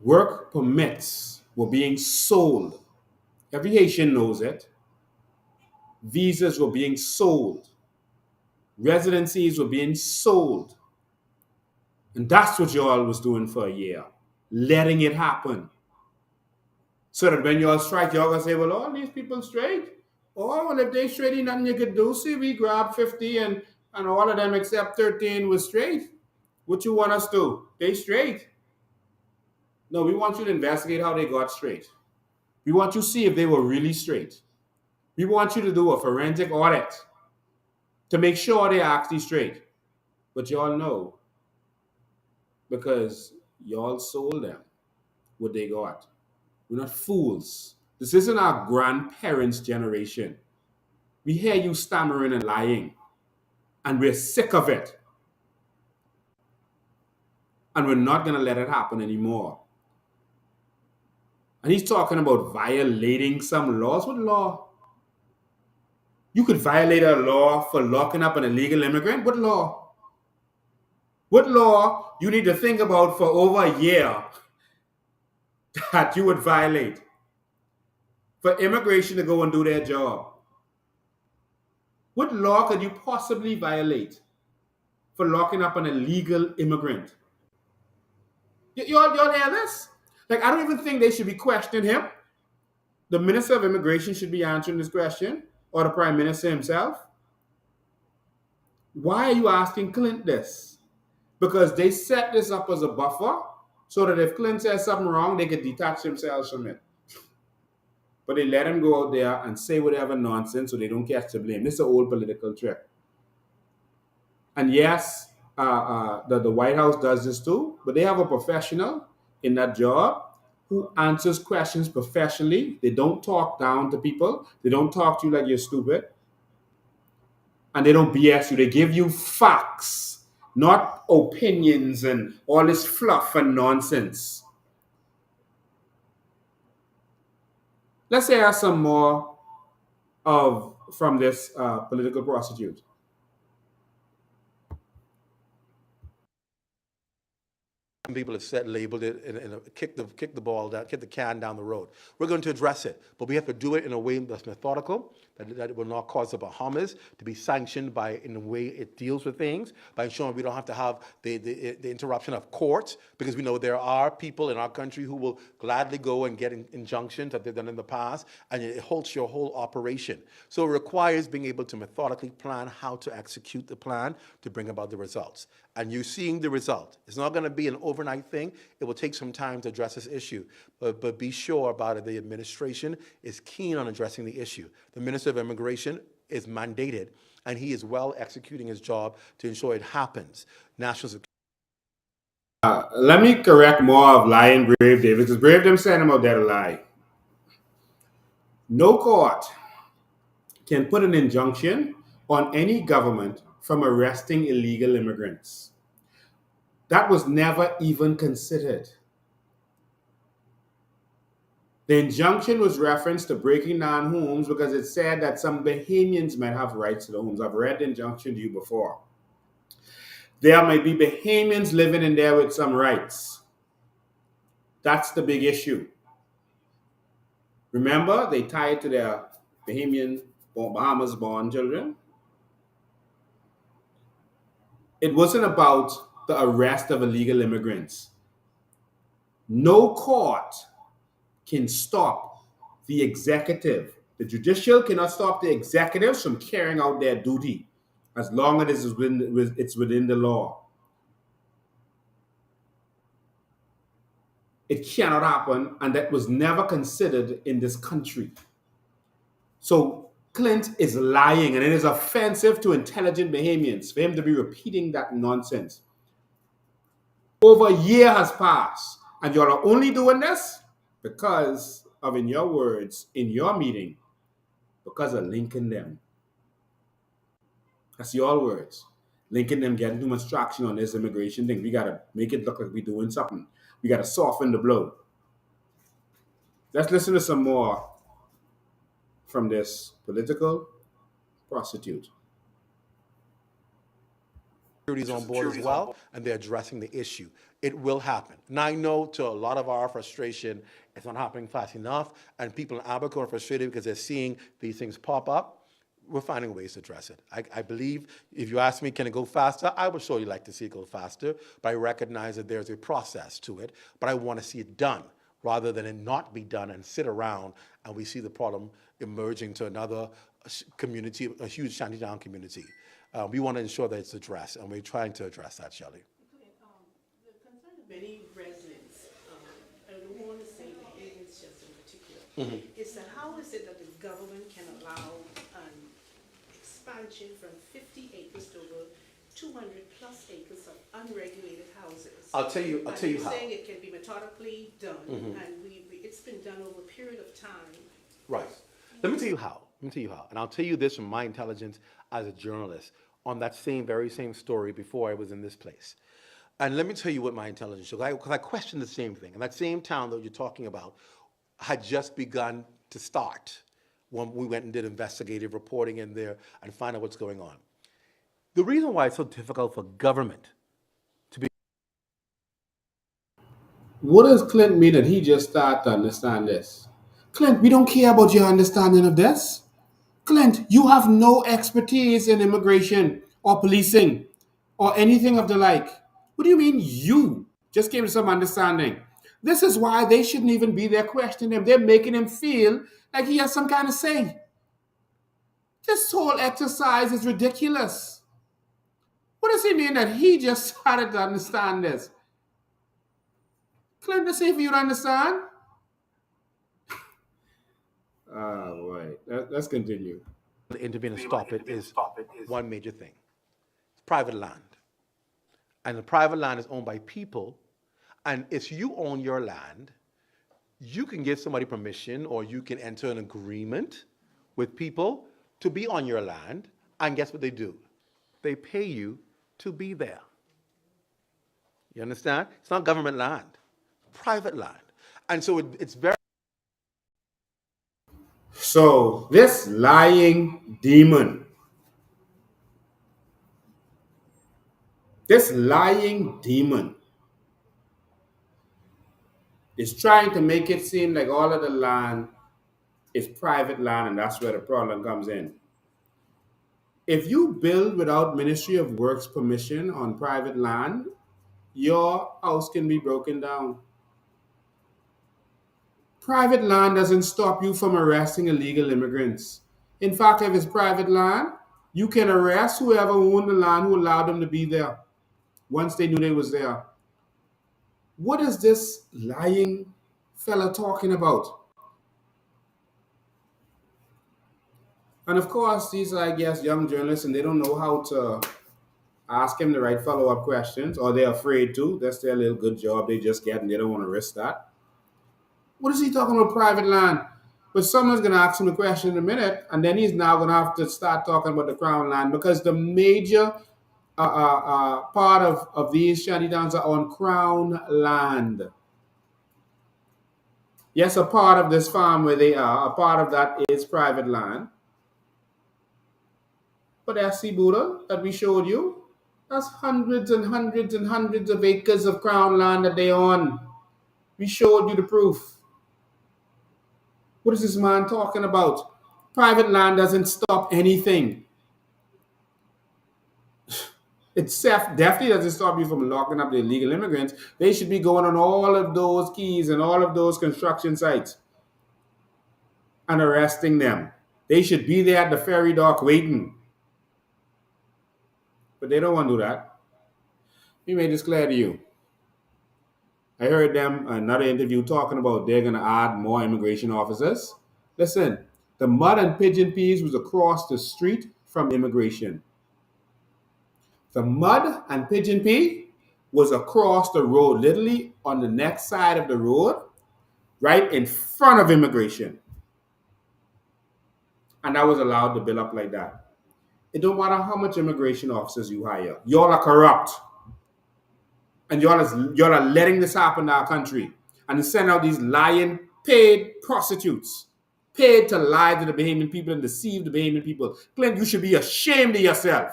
Work permits were being sold. Every Haitian knows it. visas were being sold. Residencies were being sold. And that's what y'all was doing for a year, letting it happen. So that when y'all strike, y'all gonna say, well, all these people straight. Oh, well, if they straight, ain't nothing you could do. See, we grabbed 50 and all of them except 13 was straight. What you want us to? They straight. No, we want you to investigate how they got straight. We want you to see if they were really straight. We want you to do a forensic audit to make sure they're actually straight. But y'all know, because y'all sold them what they got. We're not fools. This isn't our grandparents' generation. We hear you stammering and lying, and we're sick of it. And we're not going to let it happen anymore. And he's talking about violating some laws. What law? You could violate a law for locking up an illegal immigrant? What law? What law you need to think about for over a year that you would violate for immigration to go and do their job? What law could you possibly violate for locking up an illegal immigrant? Y'all hear this? Like, I don't even think they should be questioning him. The Minister of Immigration should be answering this question, or the Prime Minister himself. Why are you asking Clint this? Because they set this up as a buffer so that if Clint says something wrong, they could detach themselves from it. But they let him go out there and say whatever nonsense so they don't catch the blame. This is an old political trick. And yes, the White House does this too, but they have a professional in that job who answers questions professionally. They don't talk down to people. They don't talk to you like you're stupid. And they don't BS you. They give you facts, not opinions and all this fluff and nonsense. Let's hear some more from this political prostitute. People have said, labeled it, and kick the ball down, kick the can down the road. We're going to address it, but we have to do it in a way that's methodical, that will not cause the Bahamas to be sanctioned by in the way it deals with things, by ensuring we don't have to have the interruption of courts, because we know there are people in our country who will gladly go and get injunctions that they've done in the past, and it halts your whole operation. So it requires being able to methodically plan how to execute the plan to bring about the results. And you're seeing the result. It's not going to be an overnight thing. It will take some time to address this issue. But be sure about it. The administration is keen on addressing the issue. The Minister of Immigration is mandated, and he is well executing his job to ensure it happens. National security. Let me correct more of lying Brave Davis, because Brave them said him out there to lie. No court can put an injunction on any government from arresting illegal immigrants. That was never even considered. The injunction was referenced to breaking down homes because it said that some Bahamians might have rights to the homes. I've read the injunction to you before. There might be Bahamians living in there with some rights. That's the big issue. Remember, they tie it to their Bahamas-born children. It wasn't about the arrest of illegal immigrants. No court can stop the executive. The judicial cannot stop the executives from carrying out their duty as long as it's within the law. It cannot happen, and that was never considered in this country. So Clint is lying, and it is offensive to intelligent Bahamians for him to be repeating that nonsense. Over a year has passed, and y'all are only doing this because of, in your words, in your meeting, because of linking them. That's your words. Linking them, getting too much traction on this immigration thing. We got to make it look like we're doing something. We got to soften the blow. Let's listen to some more from this political prostitute. Security's on board as well, and they're addressing the issue. It will happen. Now, I know to a lot of our frustration, it's not happening fast enough, and people in Abaco are frustrated because they're seeing these things pop up. we're finding ways to address it. I believe if you ask me, can it go faster? I would surely like to see it go faster, but I recognize that there's a process to it, but I want to see it done rather than it not be done and sit around and we see the problem emerging to another community, a huge shantytown community. We want to ensure that it's addressed, and we're trying to address that, Shelley. The concern of many residents, I don't want to say the Haitians just in particular, is that how is it that the government can allow an expansion from 50 acres to over 200 plus acres of unregulated houses? I'll tell you how. You're saying it can be methodically done, and it's been done over a period of time. Right. Let me tell you how. And I'll tell you this from my intelligence as a journalist on that very same story before I was in this place. And let me tell you what my intelligence shows, because I questioned the same thing. And that same town that you're talking about had just begun to start when we went and did investigative reporting in there and find out what's going on. The reason why it's so difficult for government to be... What does Clint mean that he just started to understand this? Clint, we don't care about your understanding of this. Clint, you have no expertise in immigration or policing or anything of the like. What do you mean you just came to some understanding? This is why they shouldn't even be there questioning him. They're making him feel like he has some kind of say. This whole exercise is ridiculous. What does he mean that he just started to understand this? Clint, let's see if you understand. Right. Let's continue. To intervene and stop it is one major thing. It's private land. And the private land is owned by people. And if you own your land, you can give somebody permission or you can enter an agreement with people to be on your land. And guess what they do? They pay you to be there. You understand? It's not government land, private land. And so it's very... So this lying demon, is trying to make it seem like all of the land is private land, and that's where the problem comes in. If you build without Ministry of Works permission on private land, your house can be broken down. Private land doesn't stop you from arresting illegal immigrants. In fact, if it's private land, you can arrest whoever owned the land who allowed them to be there once they knew they was there. What is this lying fella talking about? And of course, these are, I guess, young journalists, and they don't know how to ask him the right follow-up questions, or they're afraid to. That's their little good job they just get, and they don't want to risk that. What is he talking about private land? But someone's going to ask him a question in a minute, and then he's now going to have to start talking about the crown land, because the major part of these shantytowns are on crown land. Yes, a part of this farm where they are, a part of that is private land. But that sea Buddha that we showed you, that's hundreds and hundreds and hundreds of acres of crown land that they own. We showed you the proof. What is this man talking about? Private land doesn't stop anything. It definitely doesn't stop you from locking up the illegal immigrants. They should be going on all of those keys and all of those construction sites and arresting them. They should be there at the ferry dock waiting. But they don't want to do that. Let me make this clear to you. I heard them another interview talking about they're going to add more immigration officers. Listen, the mud and pigeon peas was across the street from immigration. The mud and pigeon pea was across the road, literally on the next side of the road, right in front of immigration. And that was allowed to build up like that. It don't matter how much immigration officers you hire. Y'all are corrupt. And y'all are letting this happen in our country. And send out these lying, paid prostitutes. Paid to lie to the Bahamian people and deceive the Bahamian people. Clint, you should be ashamed of yourself.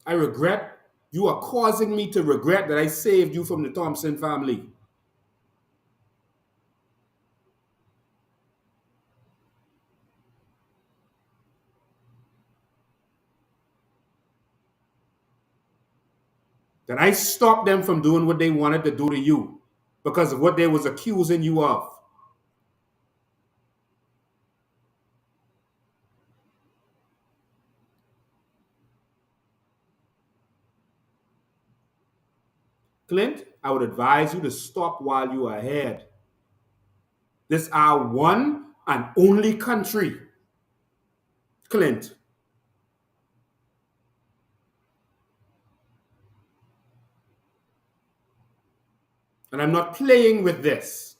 I regret You are causing me to regret that I saved you from the Thompson family. That I stopped them from doing what they wanted to do to you because of what they was accusing you of. Clint, I would advise you to stop while you are ahead. This is our one and only country. Clint. And I'm not playing with this.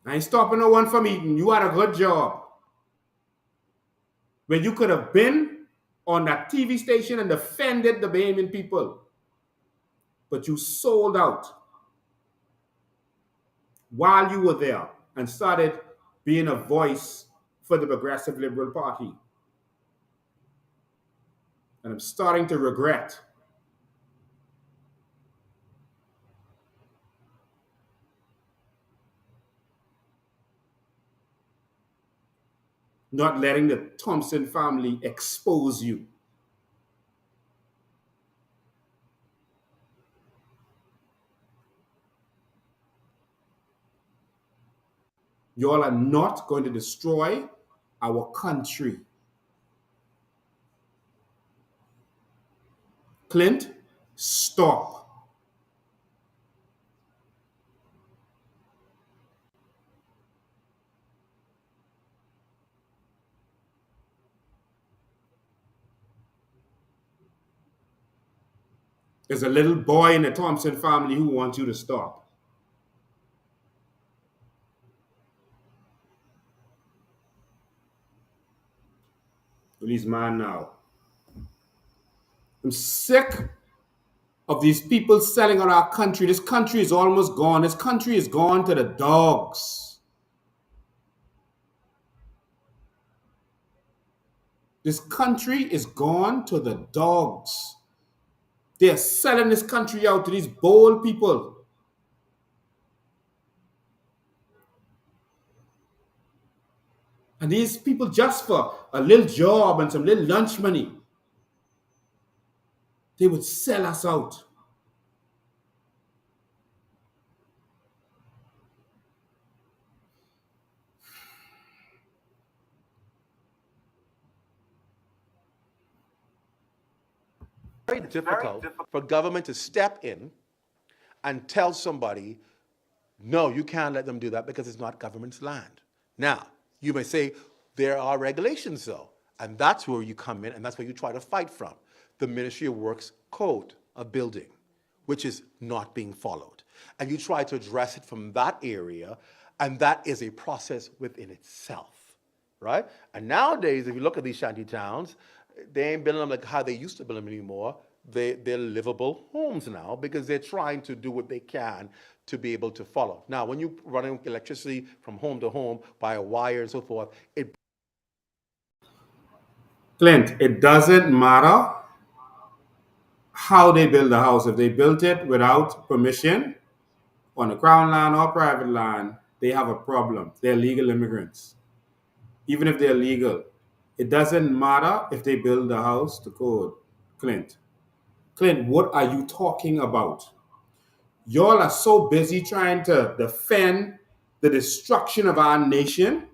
I ain't stopping no one from eating. You had a good job. When you could have been on that TV station and defended the Bahamian people. But you sold out while you were there and started being a voice for the Progressive Liberal Party. And I'm starting to regret not letting the Thompson family expose you. You all are not going to destroy our country. Clint, stop. There's a little boy in the Thompson family who wants you to stop. Release man now. I'm sick of these people selling out our country. This country is almost gone. This country is gone to the dogs. This country is gone to the dogs. They're selling this country out to these bold people. And these people, just for a little job and some little lunch money, they would sell us out. Very difficult for government to step in and tell somebody, no, you can't let them do that because it's not government's land. Now, you may say there are regulations though, and that's where you come in and that's where you try to fight from. The Ministry of Works Code of Building, which is not being followed. And you try to address it from that area, and that is a process within itself, right? And nowadays, if you look at these shanty towns, they ain't building them like how they used to build them anymore. They're livable homes now because they're trying to do what they can to be able to follow. Now, when you run electricity from home to home by a wire and so forth, Clint, it doesn't matter how they build the house. If they built it without permission on the crown land or private land, they have a problem. They're legal immigrants. Even if they're legal, it doesn't matter if they build the house to code. Clint, what are you talking about? Y'all are so busy trying to defend the destruction of our nation,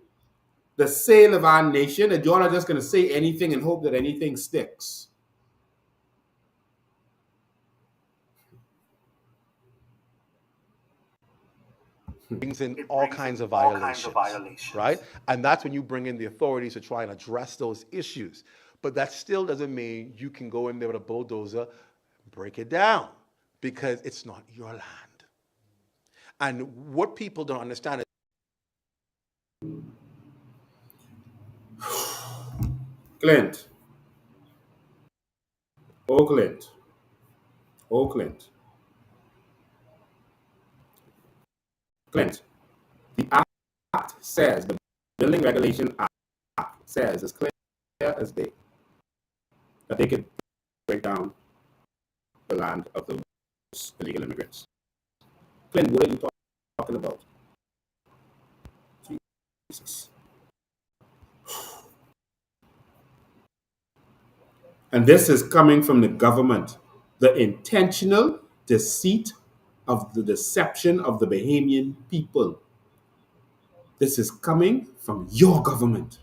the sale of our nation, that y'all are just going to say anything and hope that anything sticks. brings in all kinds of violations, right? And that's when you bring in the authorities to try and address those issues. But that still doesn't mean you can go in there with a bulldozer, break it down, because it's not your land. And what people don't understand is Clint. Oh, Clint. Oh, Clint. Clint. The act says the Building Regulation Act says, as clear as day, that they could break down the land of those illegal immigrants. Clint, what are you talking about? Jesus. And this is coming from the government. The intentional deceit of the deception of the Bahamian people. This is coming from your government.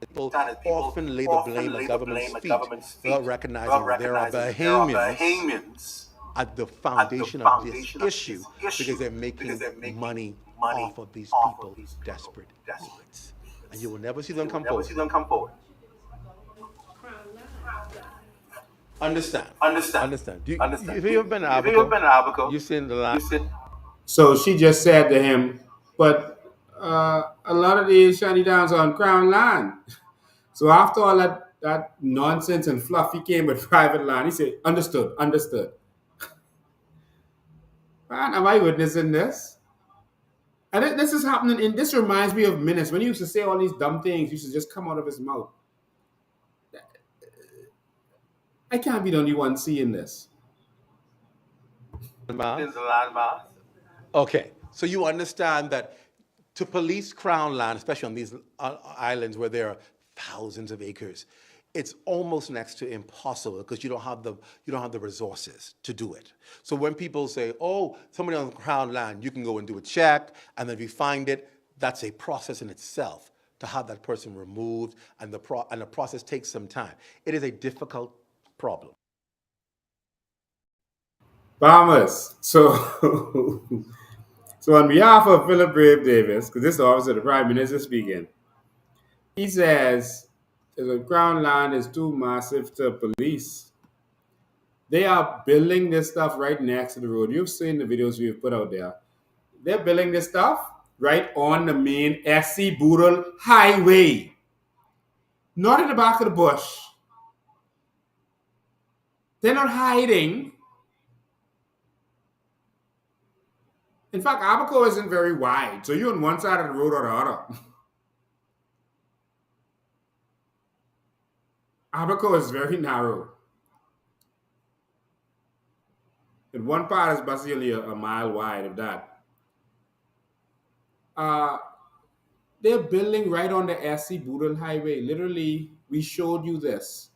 People often lay the blame at government's feet without recognizing that there are Bahamians at the foundation of this issue because they're making money off of these people desperate needs. And you will never see them come forward. Understand. If you've been to Abaco, you've seen the land. So she just said to him, but a lot of these shanty downs are on Crown land. So after all that nonsense and fluff, he came with private land. He said, understood. Man, am I witnessing this? And this is happening this reminds me of Minutes. When he used to say all these dumb things, he used to just come out of his mouth. I can't be the only one seeing this. Okay, so you understand that to police Crown land, especially on these islands where there are thousands of acres, it's almost next to impossible because you don't have the resources to do it. So when people say, "Oh, somebody on Crown land," you can go and do a check, and then if you find it, that's a process in itself to have that person removed, and the process takes some time. It is a difficult problem. Bahamas. So on behalf of Philip Brave Davis, because this is obviously the Prime Minister speaking, he says the Crown land is too massive to police. They are building this stuff right next to the road. You've seen the videos we've put out there. They're building this stuff right on the main SC Boodle Highway. Not in the back of the bush. They're not hiding. In fact, Abaco isn't very wide, so you're on one side of the road or the other. Abaco is very narrow. And one part is basically a mile wide, if that. They're building right on the SC Boodle Highway. Literally, we showed you this.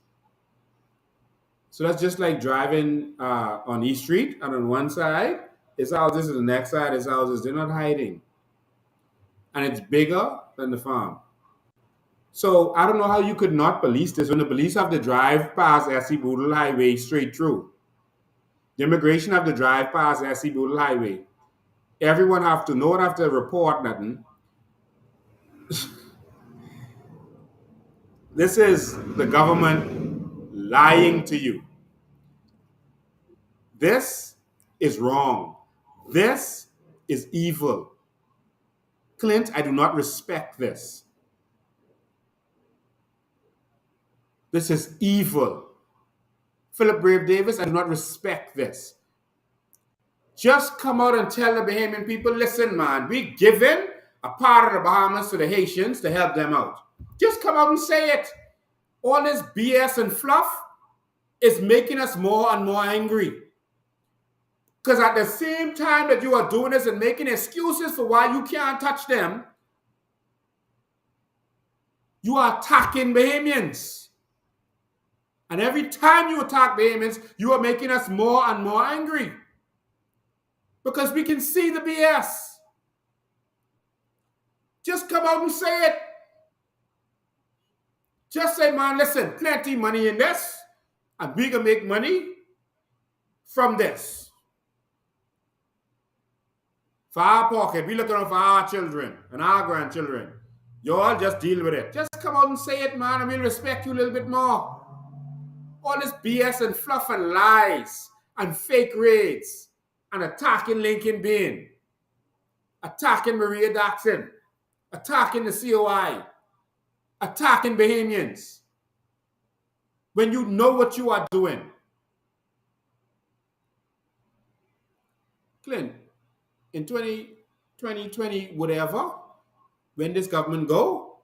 So that's just like driving on East Street, and on one side is houses, and the next side is houses. They're not hiding. And it's bigger than the farm. So I don't know how you could not police this when the police have to drive past SC Boodle Highway straight through. The immigration have to drive past SC Boodle Highway. Everyone have to know, have to report nothing. This is the government lying to you. This is wrong. This is evil. Clint, I do not respect this. This is evil. Philip Brave Davis, I do not respect this. Just come out and tell the Bahamian people, listen, man, we given a part of the Bahamas to the Haitians to help them out. Just come out and say it. All this BS and fluff is making us more and more angry. Because at the same time that you are doing this and making excuses for why you can't touch them, you are attacking Bahamians. And every time you attack Bahamians, you are making us more and more angry. Because we can see the BS. Just come out and say it. Just say, man, listen, plenty money in this, and we can make money from this. For our pocket, we looking out for our children and our grandchildren. You all just deal with it. Just come out and say it, man, and we'll respect you a little bit more. All this BS and fluff and lies and fake raids and attacking Lincoln Bain, attacking Maria Daxon, attacking the COI, attacking Bahamians. When you know what you are doing. Clint, in 2020, whatever, when this government go,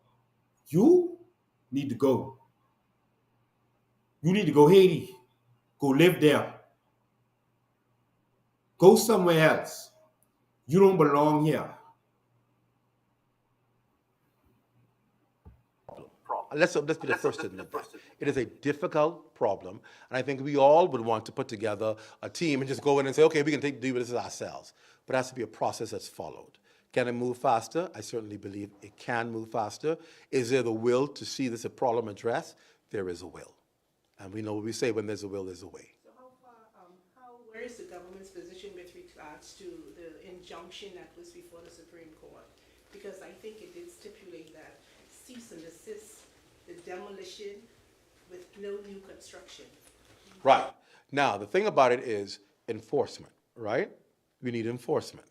you need to go. You need to go Haiti. Go live there. Go somewhere else. You don't belong here. Let's be the first to admit that. It is a difficult problem, and I think we all would want to put together a team and just go in and say, okay, we can deal with this ourselves. But it has to be a process that's followed. Can it move faster? I certainly believe it can move faster. Is there the will to see this a problem addressed? There is a will. And we know what we say, when there's a will, there's a way. So where is the government's position with regards to the injunction that was before the Supreme Court? Because I think it did stipulate that cease and desist the demolition with no new construction. Right. Now, the thing about it is enforcement, right? We need enforcement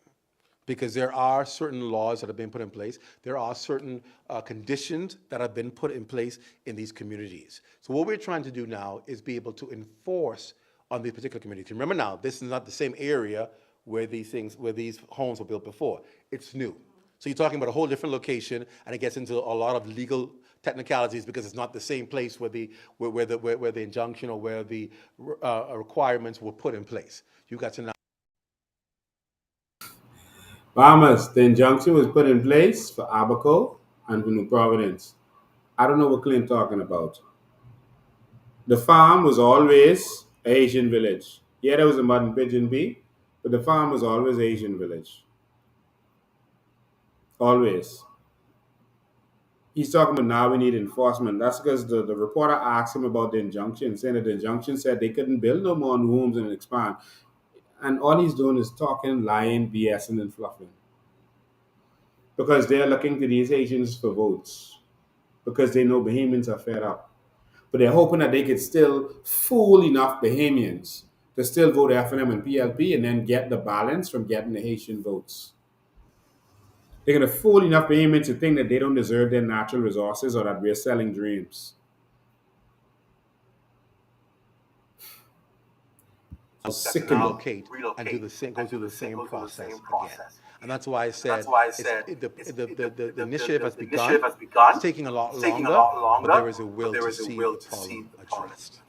because there are certain laws that have been put in place. There are certain conditions that have been put in place in these communities. So what we're trying to do now is be able to enforce on these particular communities. Remember now, this is not the same area where these homes were built before. It's new. So you're talking about a whole different location, and it gets into a lot of legal technicalities because it's not the same place where the injunction or where the requirements were put in place. You got to now. Bahamas, the injunction was put in place for Abaco and for New Providence. I don't know what Clint talking about. The farm was always a Asian village. Yeah, there was a mud and pigeon bee, but the farm was always an Asian village. Always. He's talking about now we need enforcement. That's because the reporter asked him about the injunction, saying that the injunction said they couldn't build no more new homes and expand. And all he's doing is talking, lying, BSing, and fluffing. Because they're looking to these Haitians for votes. Because they know Bahamians are fed up. But they're hoping that they could still fool enough Bahamians to still vote FNM and PLP and then get the balance from getting the Haitian votes. They're going to fool enough Bahamians to think that they don't deserve their natural resources or that we're selling dreams. Relocate and go through the same process again. And that's why I said the initiative has begun. It's taking a lot longer, but there is a will to see the problem addressed.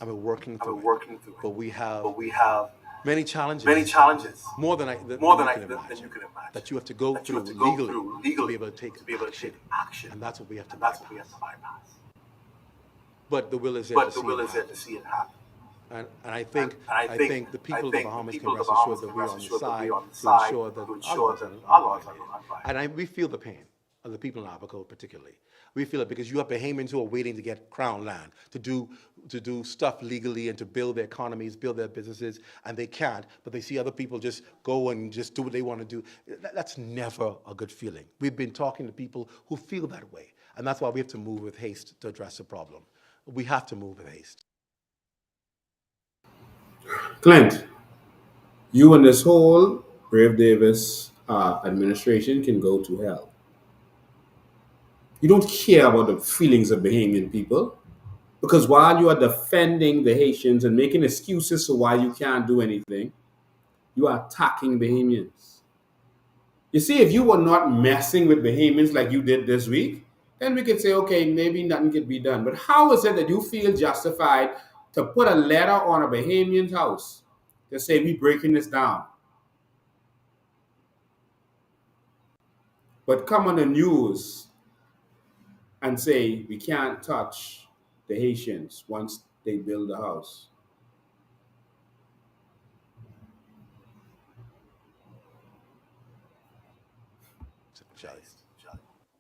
And we're working through it. But we have many challenges. More than you can imagine. That you have to go through legally to be able to take action. And that's what we have to bypass. But the will is there to see it happen. And I think the people of the Bahamas can rest assured that we're on the side to ensure that our laws are violated. And we feel the pain of the people in Abaco particularly. We feel it because you have Bahamians who are waiting to get crown land, to do stuff legally and to build their economies, build their businesses, and they can't, but they see other people just go and just do what they want to do. That's never a good feeling. We've been talking to people who feel that way, and that's why we have to move with haste to address the problem. We have to move with haste. Clint, you and this whole Brave Davis administration can go to hell. You don't care about the feelings of Bahamian people because while you are defending the Haitians and making excuses for why you can't do anything, you are attacking Bahamians. You see, if you were not messing with Bahamians like you did this week, then we could say, okay, maybe nothing could be done. But how is it that you feel justified to put a letter on a Bahamian's house to say we're breaking this down? But come on the news and say we can't touch the Haitians once they build a house.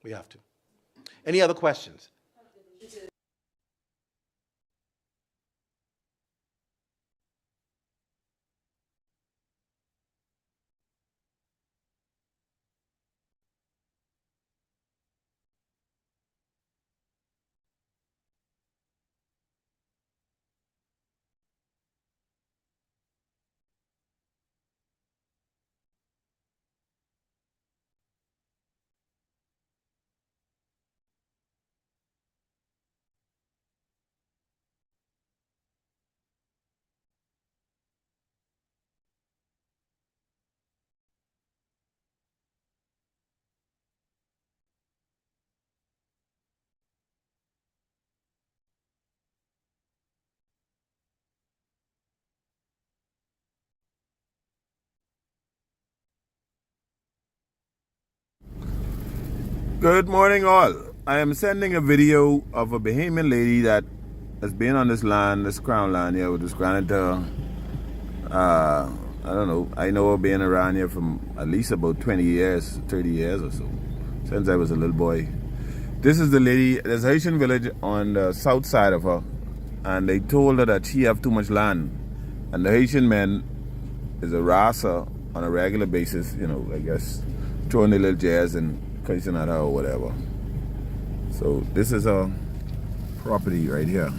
We have to. Any other questions? Good morning, all. I am sending a video of a Bahamian lady that has been on this land, this crown land here with this granite. I don't know. I know her being around here from at least about 20 years, 30 years or so, since I was a little boy. This is the lady. There's a Haitian village on the south side of her, and they told her that she have too much land, and the Haitian men is a rasa on a regular basis. You know, I guess throwing the little jazz and cursing at her or whatever. So this is a property right here.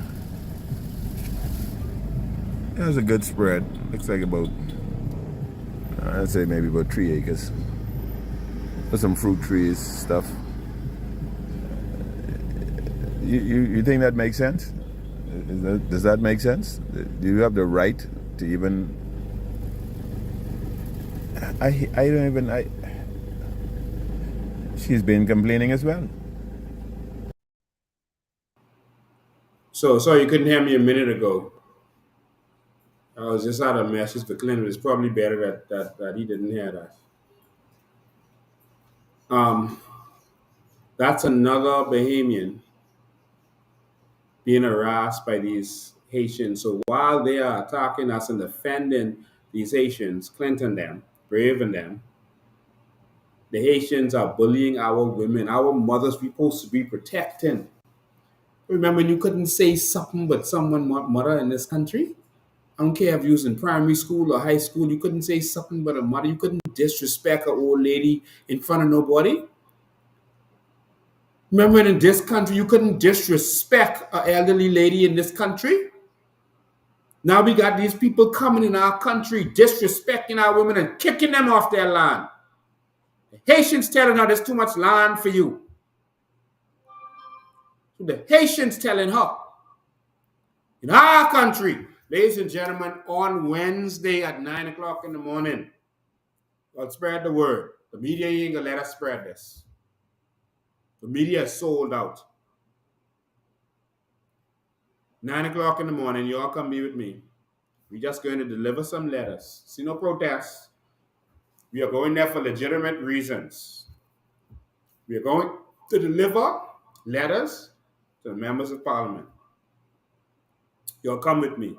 It has a good spread. Looks like about, I'd say maybe about 3 acres. With some fruit trees, stuff. You think that makes sense? Does that make sense? Do you have the right to even? She's been complaining as well. So you couldn't hear me a minute ago. I was just out of message for Clinton. It's probably better that he didn't hear that. That's another Bahamian being harassed by these Haitians. So while they are attacking us and defending these Haitians, Clinton them, braving them, the Haitians are bullying our women, our mothers we're supposed to be protecting. Remember, you couldn't say something but someone mother in this country? I don't care if you was in primary school or high school, you couldn't say something but a mother. You couldn't disrespect an old lady in front of nobody. Remember, in this country, you couldn't disrespect an elderly lady in this country? Now we got these people coming in our country, disrespecting our women and kicking them off their land. The Haitians telling her there's too much land for you. So the Haitians telling her, in our country, ladies and gentlemen, on Wednesday at 9 o'clock in the morning, I'll spread the word. The media ain't gonna let us spread this. The media is sold out. 9 o'clock in the morning, you all come be with me. We're just going to deliver some letters. See, no protests. We are going there for legitimate reasons. We are going to deliver letters to the members of parliament. You'll come with me.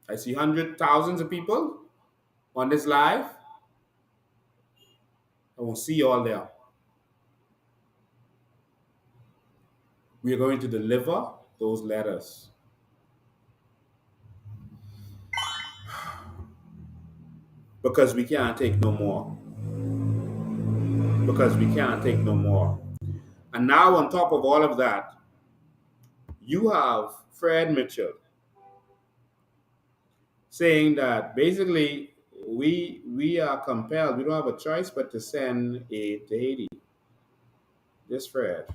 I see hundreds, thousands of people on this live. I won't see you all there. We are going to deliver those letters. Because we can't take no more. Because we can't take no more. And now on top of all of that, you have Fred Mitchell saying that basically we are compelled, we don't have a choice but to send aid to Haiti. This Fred.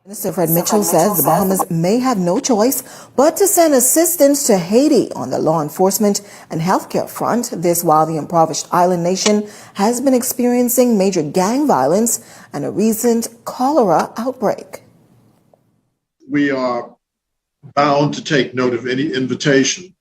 Minister Fred Mitchell says the Bahamas may have no choice but to send assistance to Haiti on the law enforcement and healthcare front. This while the impoverished island nation has been experiencing major gang violence and a recent cholera outbreak. We are bound to take note of any invitation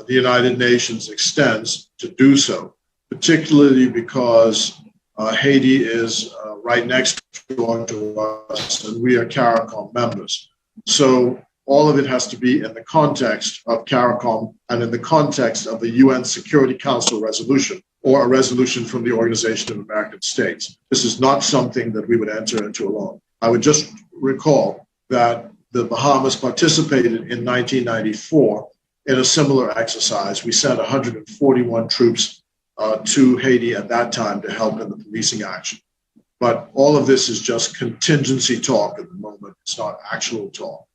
the United Nations extends to do so, particularly because Haiti is right next door to us, and we are CARICOM members. So all of it has to be in the context of CARICOM and in the context of the UN Security Council resolution or a resolution from the Organization of American States. This is not something that we would enter into alone. I would just recall that the Bahamas participated in 1994 in a similar exercise. We sent 141 troops to Haiti at that time to help in the policing action. But all of this is just contingency talk at the moment. It's not actual talk.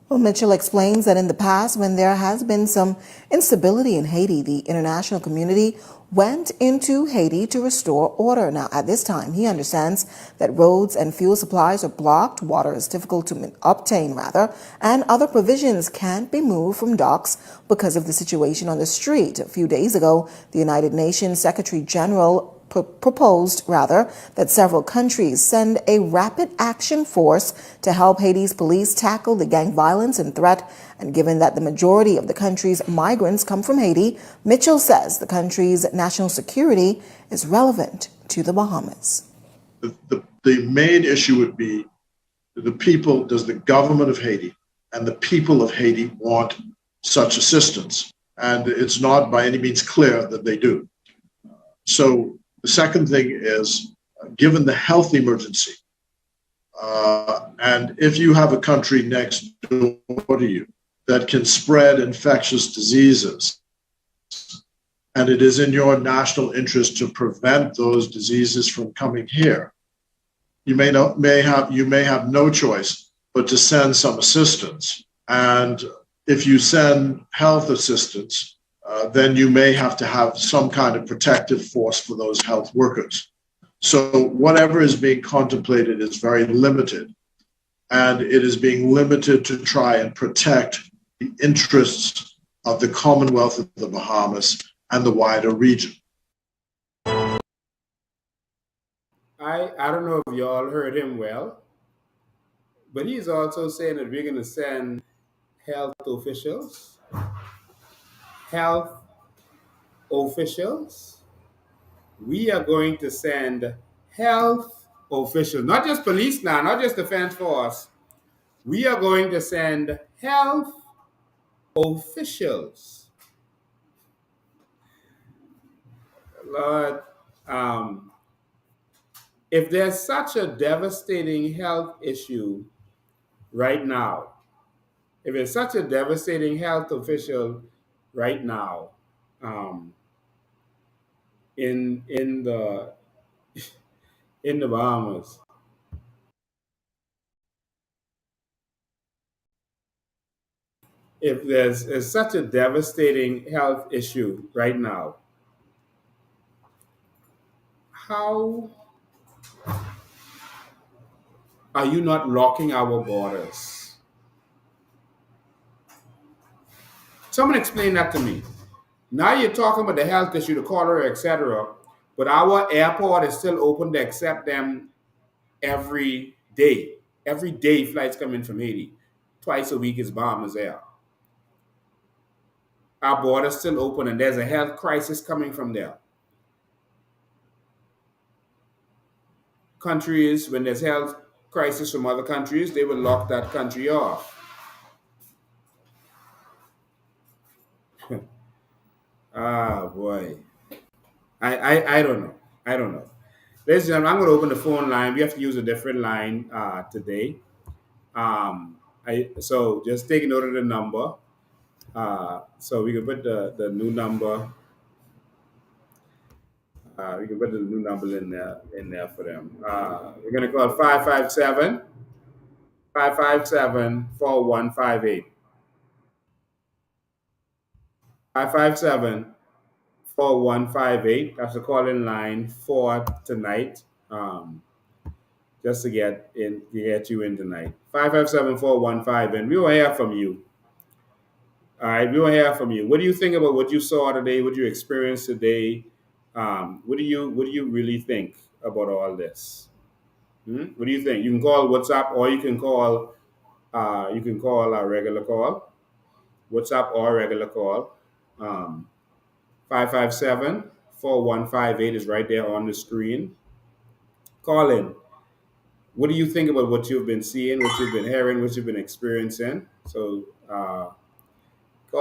Well, Mitchell explains that in the past, when there has been some instability in Haiti, the international community went into Haiti to restore order. Now, at this time, he understands that roads and fuel supplies are blocked, water is difficult to obtain, and other provisions can't be moved from docks because of the situation on the street. A few days ago, the United Nations Secretary General proposed that several countries send a rapid action force to help Haiti's police tackle the gang violence and threat. And given that the majority of the country's migrants come from Haiti, Mitchell says the country's national security is relevant to the Bahamas. the main issue would be does the government of Haiti and the people of Haiti want such assistance? And it's not by any means clear that they do. So the second thing is, given the health emergency, and if you have a country next door to you that can spread infectious diseases, and it is in your national interest to prevent those diseases from coming here, you may have no choice but to send some assistance. And if you send health assistance, then you may have to have some kind of protective force for those health workers. So whatever is being contemplated is very limited, and it is being limited to try and protect the interests of the Commonwealth of the Bahamas and the wider region. I don't know if you all heard him well, but he's also saying that we're going to send health officials. Health officials. We are going to send health officials, not just police now, not just defense force. We are going to send health officials. Lord, if there's such a devastating health issue right now, if it's such a devastating health official right now, in the Bahamas, if there's such a devastating health issue right now, how are you not locking our borders? Someone explain that to me. Now you're talking about the health issue, the cholera, etc., but our airport is still open to accept them every day. Every day flights come in from Haiti. Twice a week is Bahamas Air. Our border's still open and there's a health crisis coming from there. Countries, when there's health crisis from other countries, they will lock that country off. Ah, boy. I don't know. I don't know. Ladies and gentlemen, I'm going to open the phone line. We have to use a different line today. So just take note of the number. So we can put the new number. We can put the new number in there for them. We're going to call 557-4158. 557-4158. That's the call-in line for tonight. Just to get you in tonight. 557-4158. And we will hear from you. All right, we will hear from you. What do you think about what you saw today? What you experienced today? What do you really think about all this? What do you think? You can call WhatsApp, or you can call a regular call. WhatsApp or regular call. 557-4158 is right there on the screen. Call in. What do you think about what you've been seeing, what you've been hearing, what you've been experiencing? So call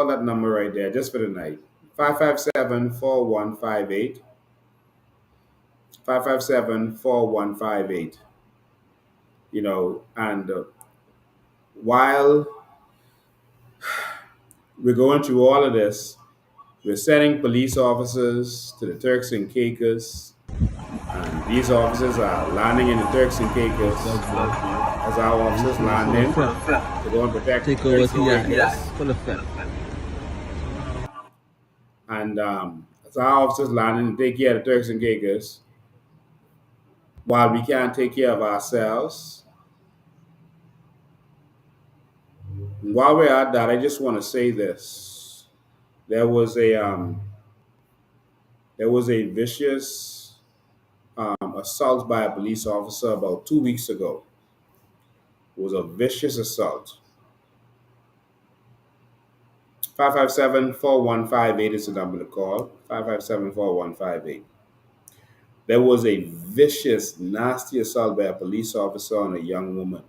that number right there just for the night. 557-4158. 557-4158. You know, and while we're going through all of this, we're sending police officers to the Turks and Caicos. And these officers are landing in the Turks and Caicos as our officers land in to go and protect the Turks and Caicos. And as our officers land in to take care of the Turks and Caicos, while we can't take care of ourselves, and while we're at that, I just want to say this. There was a vicious assault by a police officer about 2 weeks ago. It was a vicious assault. 557-4158 is the number to call. 557-4158. There was a vicious, nasty assault by a police officer on a young woman.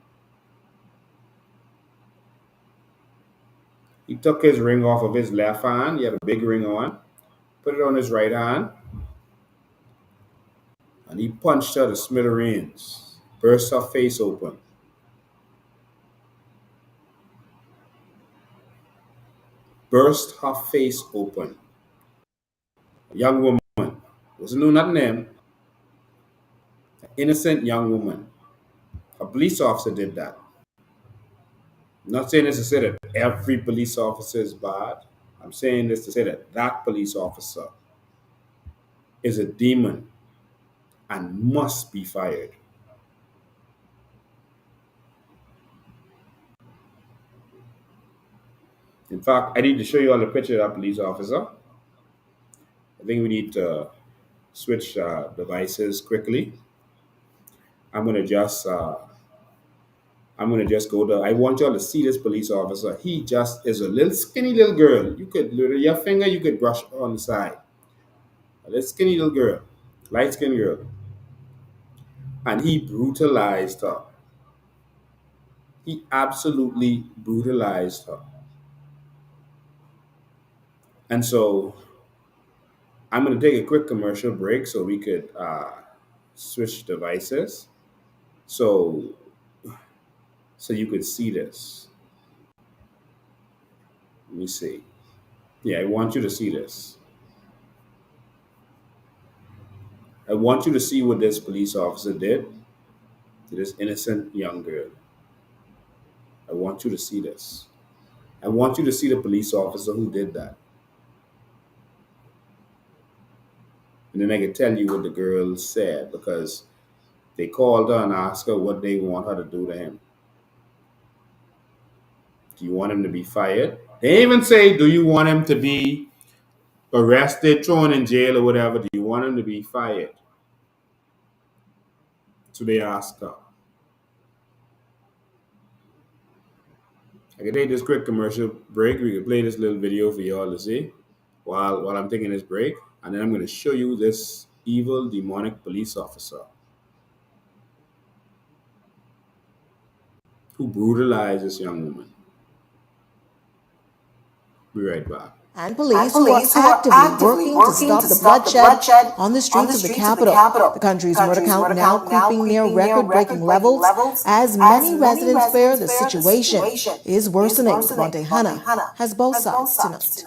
He took his ring off of his left hand. He had a big ring on. Put it on his right hand. And he punched her to smithereens. Burst her face open. Burst her face open. A young woman. Wasn't no nothing them. An innocent young woman. A police officer did that. I'm not saying this to say that every police officer is bad. I'm saying this to say that that police officer is a demon and must be fired. In fact, I need to show you all the picture of that police officer. I think we need to switch devices quickly. I'm gonna just go to. I want y'all to see this police officer. He just is a little skinny little girl. You could your finger, you could brush on the side. A little skinny little girl, light skinned girl, and he brutalized her. He absolutely brutalized her. And so I'm going to take a quick commercial break so we could switch devices. So you could see this. Let me see. Yeah, I want you to see this. I want you to see what this police officer did to this innocent young girl. I want you to see this. I want you to see the police officer who did that. And then I can tell you what the girl said, because they called her and asked her what they want her to do to him. Do you want him to be fired? They even say, do you want him to be arrested, thrown in jail or whatever? Do you want him to be fired? So they asked her. I can take this quick commercial break. We can play this little video for y'all to see while I'm taking this break. And then I'm going to show you this evil, demonic police officer who brutalized this young woman. Be right back. And police who are actively working to stop the bloodshed on the streets of the capital. The country's murder count now creeping near record-breaking levels as many residents fear the situation is worsening. Devontae Hanna has both sides tonight.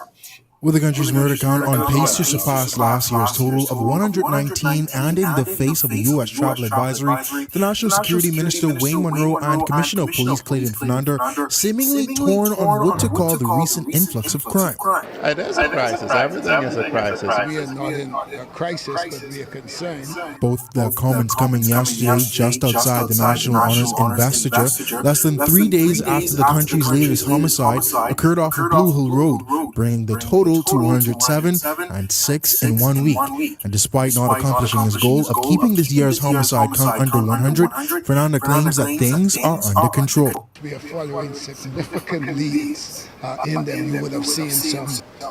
With the country's murder count on pace to surpass last year's total of 119, and in the face of the U.S. travel advisory, the National Security Minister Wayne Monroe and Commissioner of Police Clayton Fernando seemingly torn on what to call the recent influx of crime. It is a crisis. Everything is a crisis. We are not in a crisis, but we are concerned. Both the comments coming yesterday just outside the National Honors Investiture, less than 3 days after the country's latest homicide occurred off of Blue Hill Road, bringing the total to 107 and 6 in 1 week. And despite not accomplishing his goal of keeping this year's homicide count under 100, Fernando claims that things are under control. We are following significant leads in them. You would have seen some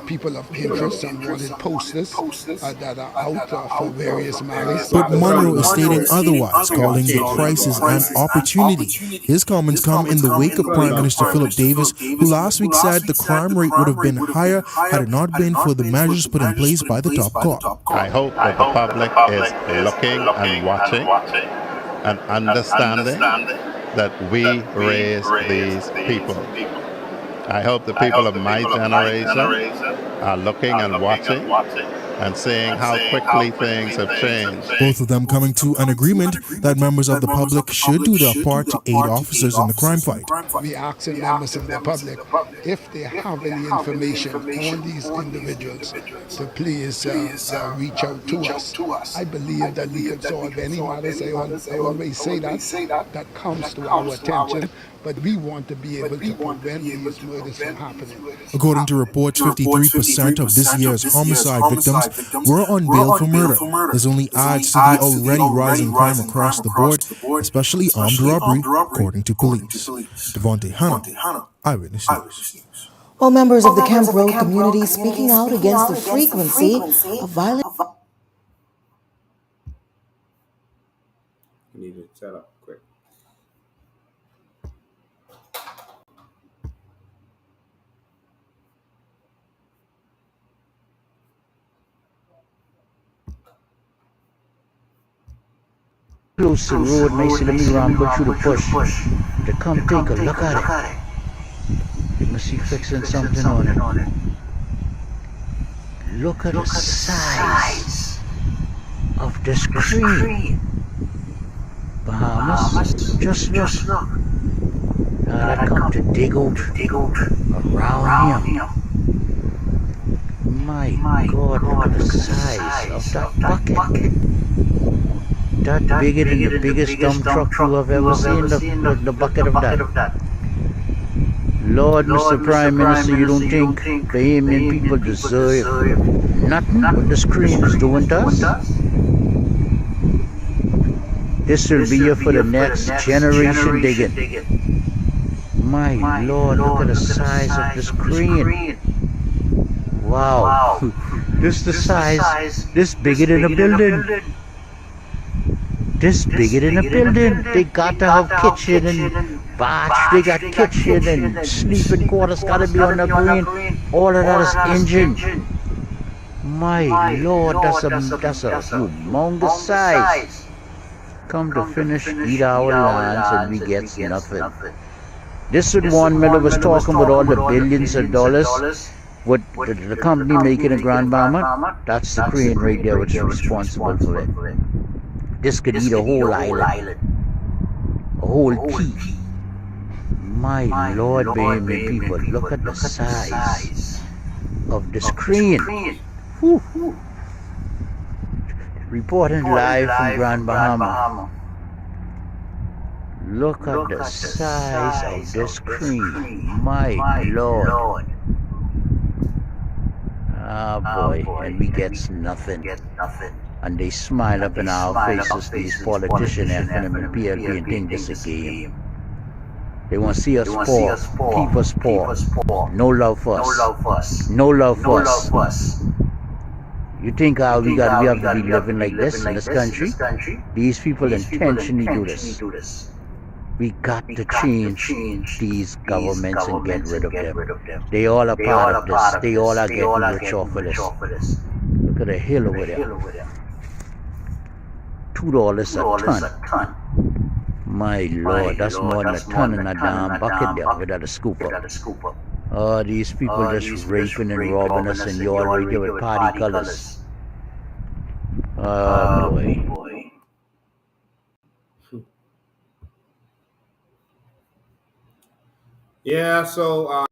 people of interest, some wanted posters that are out for various matters. But Monroe is stating otherwise, calling the crisis an opportunity. His comments come in the wake of Prime Minister Philip Davis, who last week said the crime rate would have been higher had it not been for the measures put in place by the top court. I hope that the public is looking and watching and understanding that we raise these people. I hope the people of my generation are looking and watching and seeing how quickly things have changed. Both of them coming to an agreement that members of the public should do their part to aid officers in the crime fight. We ask members of the public if they have any information on these individuals to please reach out to us. I believe that we can solve any matters. I always say that comes to our attention. But we want to be able to prevent these murders from happening. According to reports, 53% of this year's homicide victims were on bail for murder. This only adds to the already rising crime across the board, especially armed robbery, according to police. Devontae Hanna, Eyewitness News. Well, members of the Camp Road community speaking out against the frequency of violent Set up quick. Close to the road and I said, let me run go through the bush to come take a look at it. You must be fixing something on it. Look at the size of the screen. Bahamas, just look. Now that come to dig out around here. My God, look at the size of that bucket. That bigger than the biggest dump truck you have ever seen, the bucket of that. Lord, Mr. Prime Minister, you don't think Bahamian people deserve nothing what the screen is doing to us? This will be here for the next generation digging. My Lord, look at the size of the screen. Wow. This the size, this bigger than a building. This bigger than a building. They got to have kitchen and bath. They got kitchen and sleeping quarters got to be on the green. All of that is engine. My Lord, that's a humongous size. Come to finish, eat our lands and we get nothing. This is one Miller was talking about all the billions of dollars. What the company making in Grand Bahama, that's the crane right there which is responsible for it. This could eat a whole island. A whole key. My Lord, Bahamian people, look at the size of the screen. Whew. Reporting live from Grand Bahama. Look at the size of the screen. My Lord. Ah boy, and we gets nothing. And they smile up in our faces, these politicians, FM and PLP, and think this is a game. They want to see us poor, keep us poor. No love for us. No love for us. You think we have to be living like this in this country? These people intentionally do this. We got to change these governments and get rid of them. They all are part of this. They all are getting rich off of this. Look at the hill over there. $2 a ton. My Lord, that's more than a ton in a damn bucket there without a scooper. Oh, these people just raping and robbing us, and you all right there with party colors. Oh boy. Yeah, so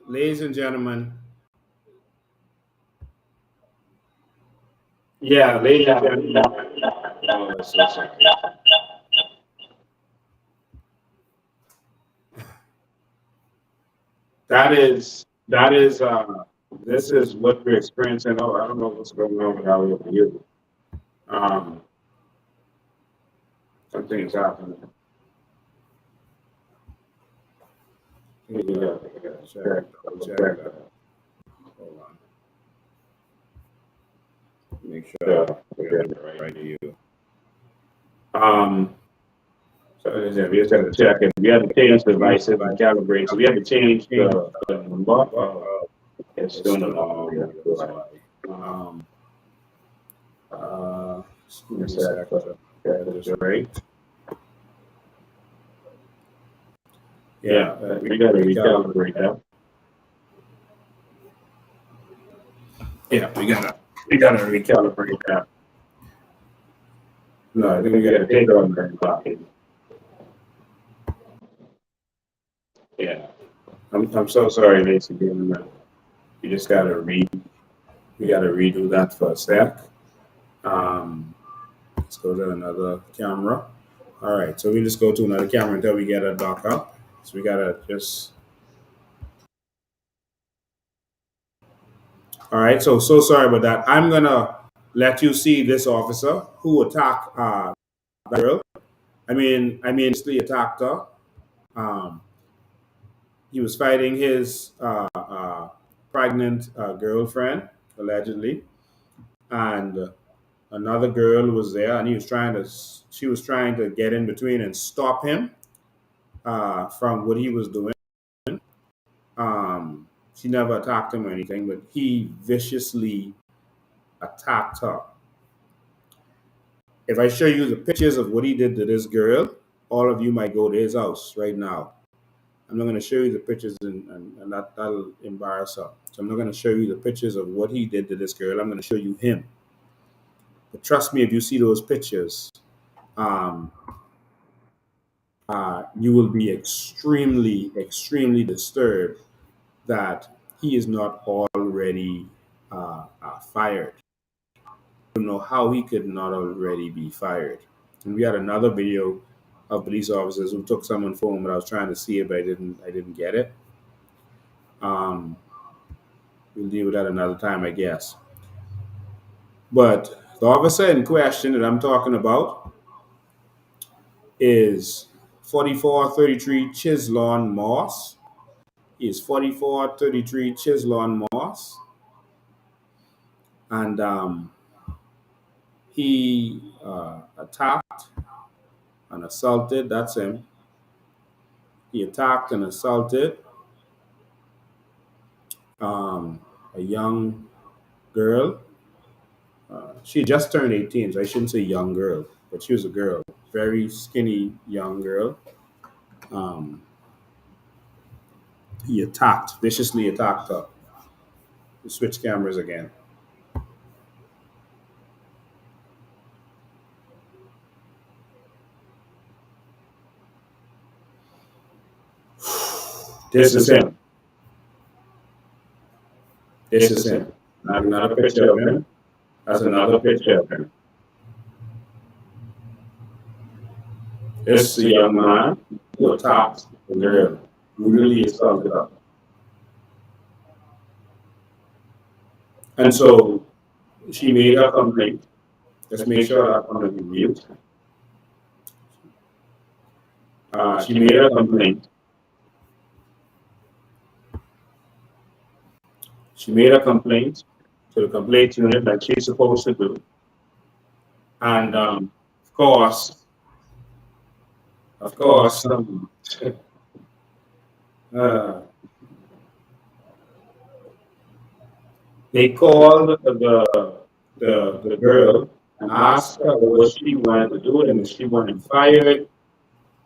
ladies and gentlemen. Yeah, ladies and gentlemen. That is this is what we're experiencing. Oh, I don't know what's going on with our over here. Something is happening. Yeah, check. Hold on. Make sure we're getting it right to you. So we just have to check it. We have to change the device and calibrate. So we have to change the it's doing it all. Right. Yeah, we got to recalibrate that. Yeah, we gotta recalibrate that. No, I think we gotta take it on the clock. Yeah, I'm so sorry, ladies and gentlemen. You just gotta redo that first step. Let's go to another camera. All right, so we just go to another camera until we get a dock up. So we gotta just. All right, so sorry about that. I'm gonna let you see this officer who attacked the girl. I mean, he attacked her. He was fighting his pregnant girlfriend, allegedly, and Another girl was there, and she was trying to get in between and stop him from what he was doing. She never attacked him or anything, but he viciously attacked her. If I show you the pictures of what he did to this girl, all of you might go to his house right now. I'm not going to show you the pictures, and that'll embarrass her. So I'm not going to show you the pictures of what he did to this girl. I'm going to show you him. But trust me, if you see those pictures, you will be extremely, extremely disturbed that he is not already fired. I don't know how he could not already be fired. And we had another video of police officers who took someone's phone, but I was trying to see it, but I didn't get it. We'll deal with that another time, I guess. But the officer in question that I'm talking about is 4433 Chislon Moss. He is 4433 Chislon Moss. And he attacked and assaulted, that's him. He attacked and assaulted a young girl. She just turned 18, so I shouldn't say young girl, but she was a girl, very skinny young girl. He viciously attacked her. We'll switch cameras again. This is him. This is him. Another picture of him. That's another picture of him. This is a young man who attacked the girl, who really assaulted her. And so she made a complaint. Let's make sure that one is mute. She made a complaint. She made a complaint to the complaint unit like she's supposed to do. And of course, they called the girl and asked her what she wanted to do and if she wanted fired,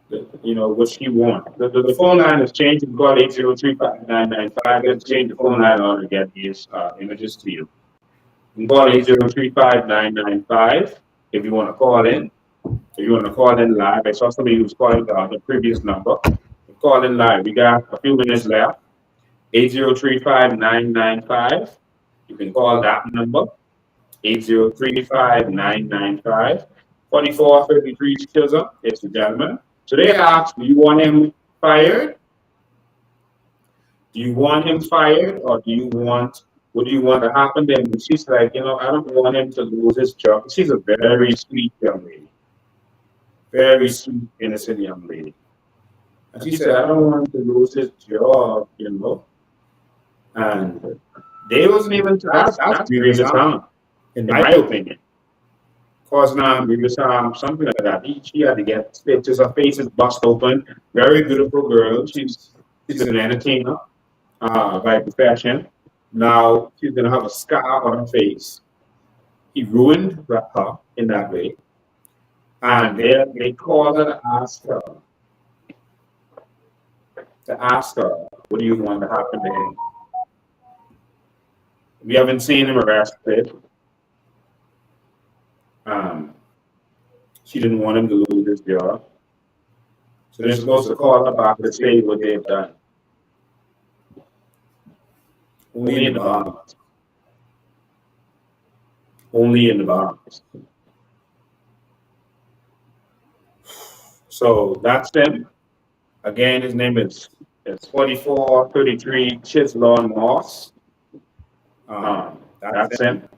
what she wanted. The phone line has changed. You call 803-5995. Let's change the phone line on to get these images to you. You can call 803-5995 if you want to call in. If you want to call in live, I saw somebody who was calling the previous number. Call in live. We got a few minutes left. 803-5995. You can call that number. 803-5995. 4433 Chisholm. It's the gentleman. So they asked, do you want him fired? Do you want him fired, or what do you want to happen then? And she's like, I don't want him to lose his job. She's a very sweet young lady. Very sweet, innocent young lady. And she said, I don't want him to lose his job, And they wasn't even, that's grievous harm, in my opinion. Cause now grievous harm, something like that. She had to get stitches, her face is bust open. Very beautiful girl. She's an entertainer by profession. Now she's gonna have a scar on her face. He ruined her in that way. And they called her to ask her, what do you want to happen to him? We haven't seen him arrested. She didn't want him to lose his job. So they're supposed to call her back to say what they've done. Only in the Bahamas. Only in the Bahamas. So that's him. Again, his name is 4433 Chislon Moss. That's him.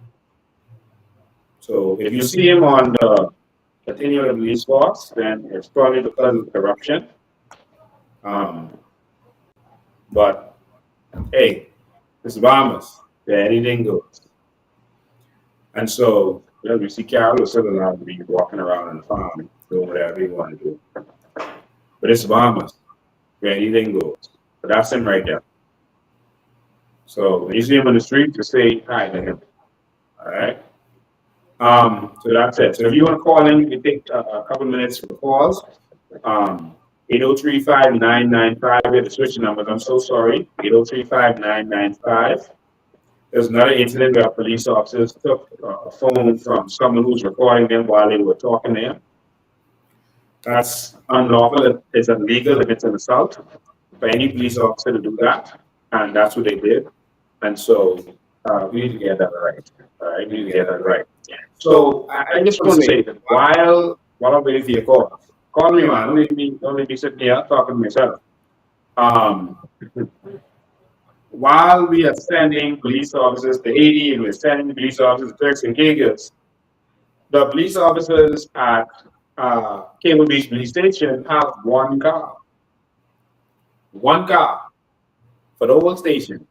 So if you see him on the continual release force, then it's probably because of corruption. But hey, it's Bahamas. Yeah, anything goes. And so Well, you see Carol is still allowed to be walking around on the farm doing whatever he want to do. But it's Bahamas where anything goes. But that's him right there. So when you see him on the street, just say hi to him. All right. So that's it. So if you want to call in, you can take a couple minutes for calls. 803-5995. We had to switch the numbers. I'm so sorry. 803-5995. There's another incident where police officers took a phone from someone who's recording them while they were talking there. That's unlawful. It's illegal if it's an assault for any police officer to do that. And that's what they did. And so we need to get that right. All right, we need to get that right. So I just want to say that while I'm waiting for your call me, man. Don't let me sitting here talking to myself. While we are sending police officers to Haiti and we're sending police officers to Turks and Caicos, the police officers at Cable Beach Police Station have one car. One car for the whole station.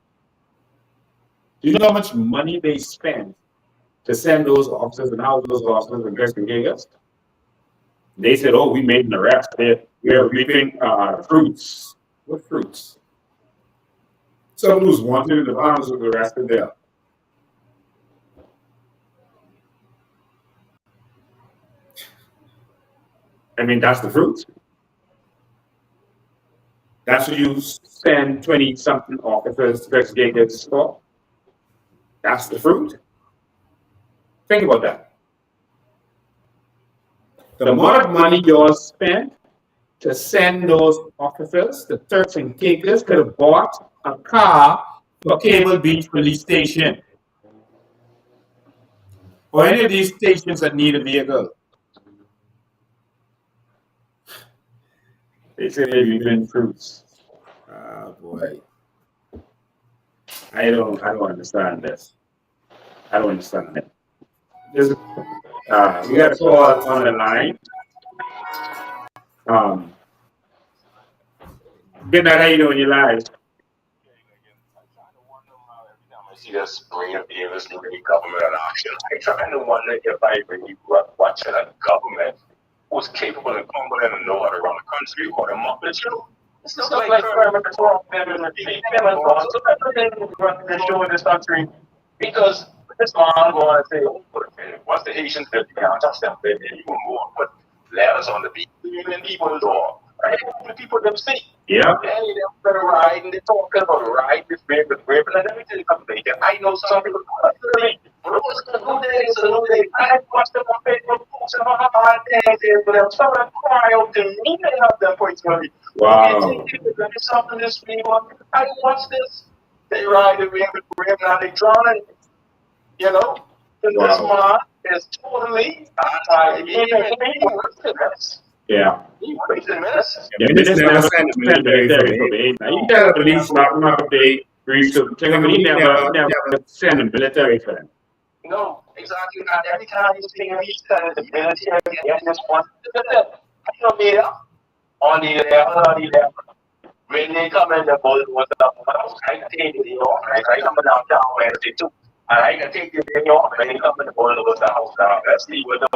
Do you know how much money they spend to send those officers and house those officers in Turks and Caicos? They said, oh, we made an arrest. We are reaping fruits. What fruits? Someone who's wanted in the Bahamas was arrested there. I mean, that's the fruit. That's what you send 20-something officers to Turks and Caicos for. That's the fruit. Think about that. The amount of money y'all spent to send those officers to Turks and Caicos could have bought a car for Cable Beach Police Station. Or any of these stations that need a vehicle. They say they're using fruits. Oh boy. I don't understand this. I don't understand it. We got a call on the line. Good night, how you doing? You live? See us bring up Davis and bring government an action. I trying to wonder if I really watching a government who's capable of combating and know how to run a country or the Muppet Show. It's just like Kermit the Frog, them and treat them and God. So everything is running the show in this country because this man going to say, oh, what's the Haitians that you can't touch them, baby, you won't go and put letters on the people's door. Right? The people them see. Yeah. And they're gonna ride and they're talking about ride with rape and let me tell you something. I know some people but it was a good day, it's a new day. I watched them on Facebook posts and how hard things is, but I'm starting to cry out to me and help them for it's gonna be. Wow. There's something this week. I watch this. They ride and rape and now they drowning. You know? And this man is totally yeah. Yeah, minister never sent a military for me. Now you tell the police not to pay briefs to him, he never send a military for them. No, exactly. And every time you see him, he's telling the military, and just one. You know, there on the left, when they come in the boat, what's up? I can take it off. I come downtown Wednesday too. And I can take it off. When they come in the boat, what's the house down? Let's see what the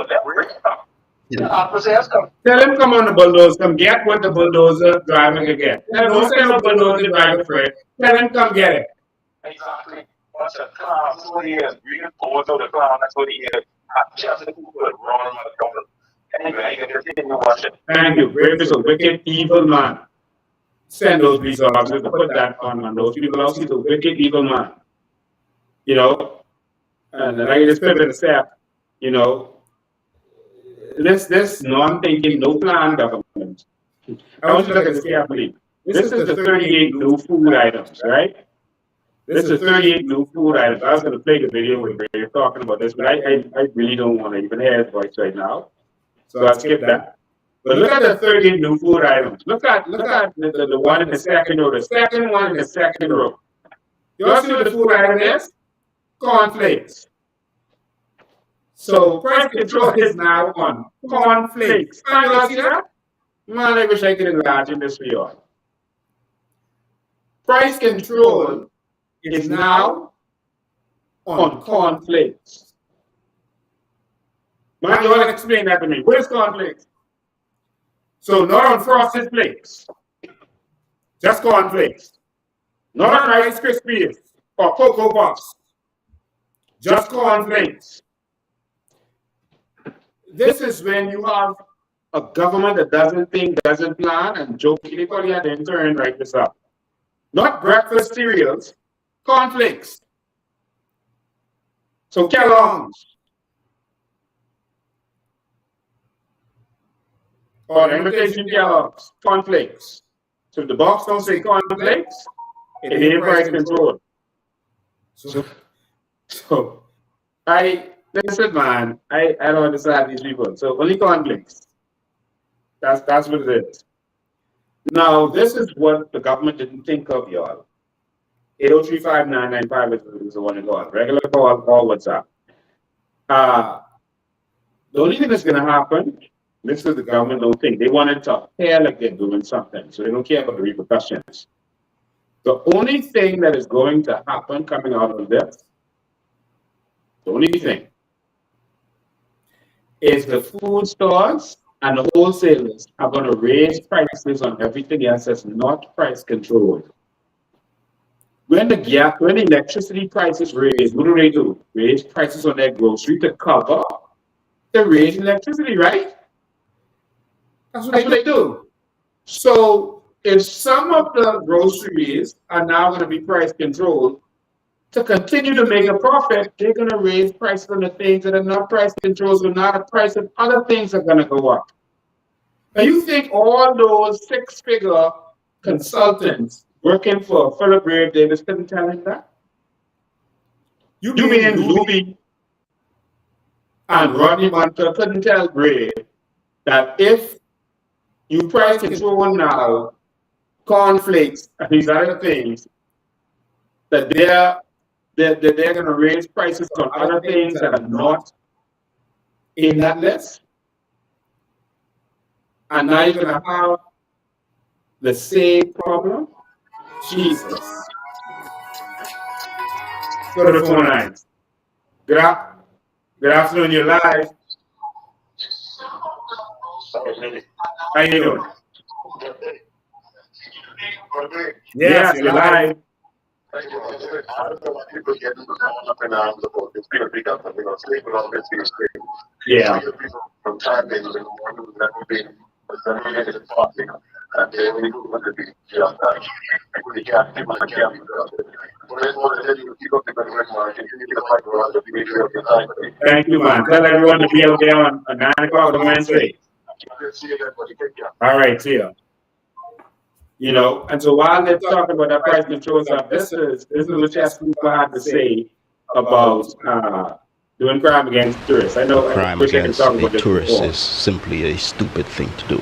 Tell him come on the bulldozer, come get what the bulldozer driver can get. Don't send no bulldozer driver for it. Tell him come get it. Exactly. What's a clown? That's what he is. Real pose of the clown. That's what he is. Just people wrong on the government. Anyway, I can continue to watch it. Thank you. Rape is a wicked, evil man. Send those police officers to put that on those people. Also, he's a wicked, evil man. You know, and like I just put in the step, you know. This non-thinking, no plan government. I want you to look at this carefully. This is the 38 new food items, right? This is 38 new food items. I was going to play the video where you're talking about this, but I really don't want to even hear his voice right now. So I'll skip that. But look at the 38 new food items. Look at the one in the second row, the second one in the second row. You all see what the food item is? Cornflakes. So price control is now on cornflakes. Can you all see that? Man, I wish I could imagine this for you all. Price control is now on cornflakes. Man, you want to explain that to me. What is cornflakes? So not on frosted flakes. Just cornflakes. Not on Rice Krispies or Cocoa Puffs. Just cornflakes. This is when you have a government that doesn't think, doesn't plan, and jokingly call you at the intern write this up. Not breakfast cereals, cornflakes. So Kellogg's. Or imitation Kellogg's, cornflakes. So if the box don't say cornflakes, it ain't price control. So listen, man, I don't understand these people. So only conflicts. That's what it is. Now, this is what the government didn't think of, y'all. 803-5995 is the one to call. Regular call or WhatsApp. The only thing that's going to happen, this is the government don't think. They want it to appear like they're doing something, so they don't care about the repercussions. The only thing that is going to happen coming out of this, the only thing, is the food stores and the wholesalers are going to raise prices on everything else that's not price controlled. When the electricity prices raise, what do? Raise prices on their grocery to cover the raise in electricity, right? That's what they do. So if some of the groceries are now going to be price controlled, to continue to make a profit, they're going to raise prices on the things that are not price controlled, so now the price of other things are going to go up. Now you think all those six-figure consultants working for Philip Ray Davis couldn't tell him that? You mean Luby and Rodney Munter couldn't tell Ray that if you price control now cornflakes and these other things, that they're going to raise prices on other things that are not in that list? And now you're going to have the same problem? Jesus. Go to the phone lines. Good afternoon, you're live. How you doing? Yes, you're live. Yeah. Thank you, man. Tell everyone to be out there on 9 o'clock on Wednesday. All right, see ya. You know, and so while they're talking about that price control stuff, this is what Chess Cooper had to say about doing crime against tourists. I know crime against a tourist is simply a stupid thing to do.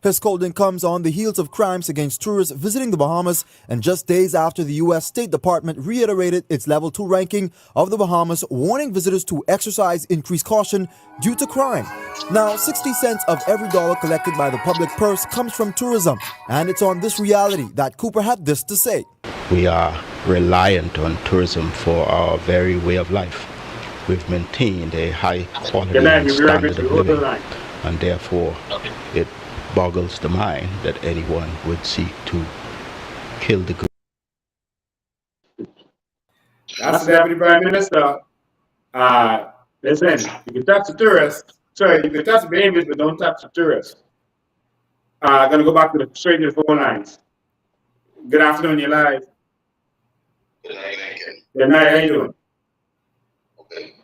His scolding comes on the heels of crimes against tourists visiting the Bahamas, and just days after the U.S. State Department reiterated its Level 2 ranking of the Bahamas, warning visitors to exercise increased caution due to crime. Now, 60 cents of every dollar collected by the public purse comes from tourism, and it's on this reality that Cooper had this to say. We are reliant on tourism for our very way of life. We've maintained a high quality and standard of living, and therefore it boggles the mind that anyone would seek to kill the good. That's the Deputy Prime Minister. Listen, you can touch the tourists. Sorry, you can touch the Bahamians, but don't touch the tourists. Gonna go back to the straight to the phone lines. Good afternoon, you're live. Good night, how you doing? Okay.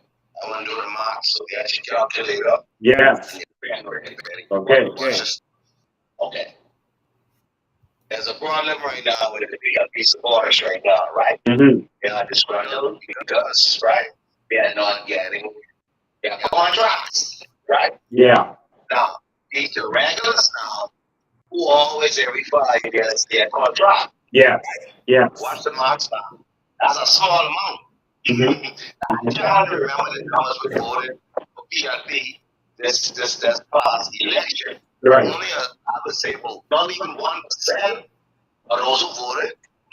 I want to do the math, so get your calculator. Yes. Okay. Okay. There's a problem right now with a piece of orders right now, right? Mm-hmm. They are disgruntled because, right, they are not getting their contracts, right? Yeah. Now, these are regulars now who always every 5 years their contract. Yeah. Right? Yeah. What's the max now? That's a small amount. Mm-hmm. I'm trying to remember the numbers we voted for PLP this past election. Right. Only, I would say, well, not even 1% of those who voted,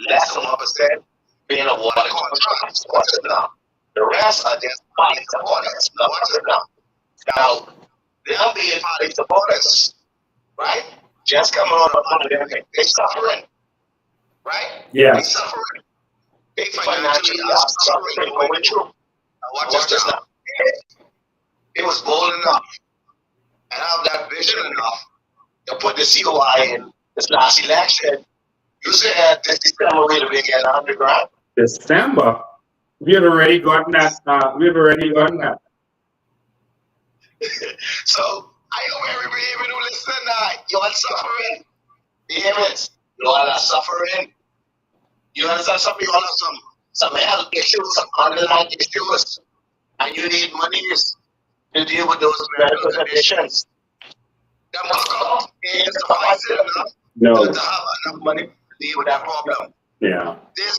less than 1%, being awarded contracts. What's it now? The rest are just bodies of orders. What's it now? Now, them being party supporters, right? Just coming on the money, they suffering, right? Yeah. They suffering. They financially are suffering going through. Now, watch this now. It was bold enough and have that vision enough to put the COI in this last election. You said this December we'll be getting 100 grand. December, we had already gotten that. So I know everybody who listen now, you are suffering. Parents, you all are suffering. You understand? Some people have some health issues, some underlying issues, and you need monies to deal with those medical conditions. Them account ain't sufficing enough to have enough money to deal with that problem. Yeah. This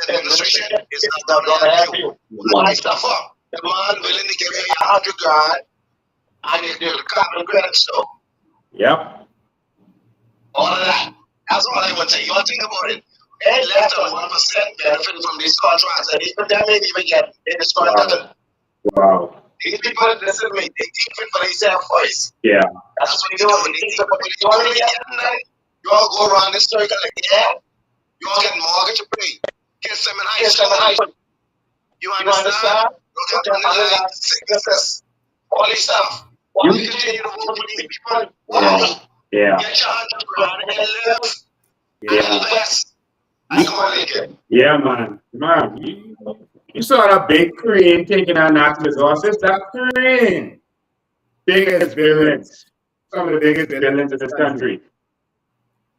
administration is not going to help you. Why suffer? The man willing to give you 100 grand and you do the carbon credit stuff. Yep. All of that. That's all I would say. You want to think about it. They less than 1% benefit from these contracts, and even them ain't even get in this contract. Wow. These people that listen to me, they think for themselves first. Yeah. That's what they do. They think for you already getting that. You all go around this circle again. You all get mortgage to pay. Kids them in high school. You understand? You got underlying sicknesses. All this stuff. Why you continue to work with these people? Why? Yeah. Get your 100 grand and live. And invest. I come on, Lincoln. Yeah, man. You saw that big crane taking our natural resources. That crane, biggest buildings, some of the biggest buildings in this country.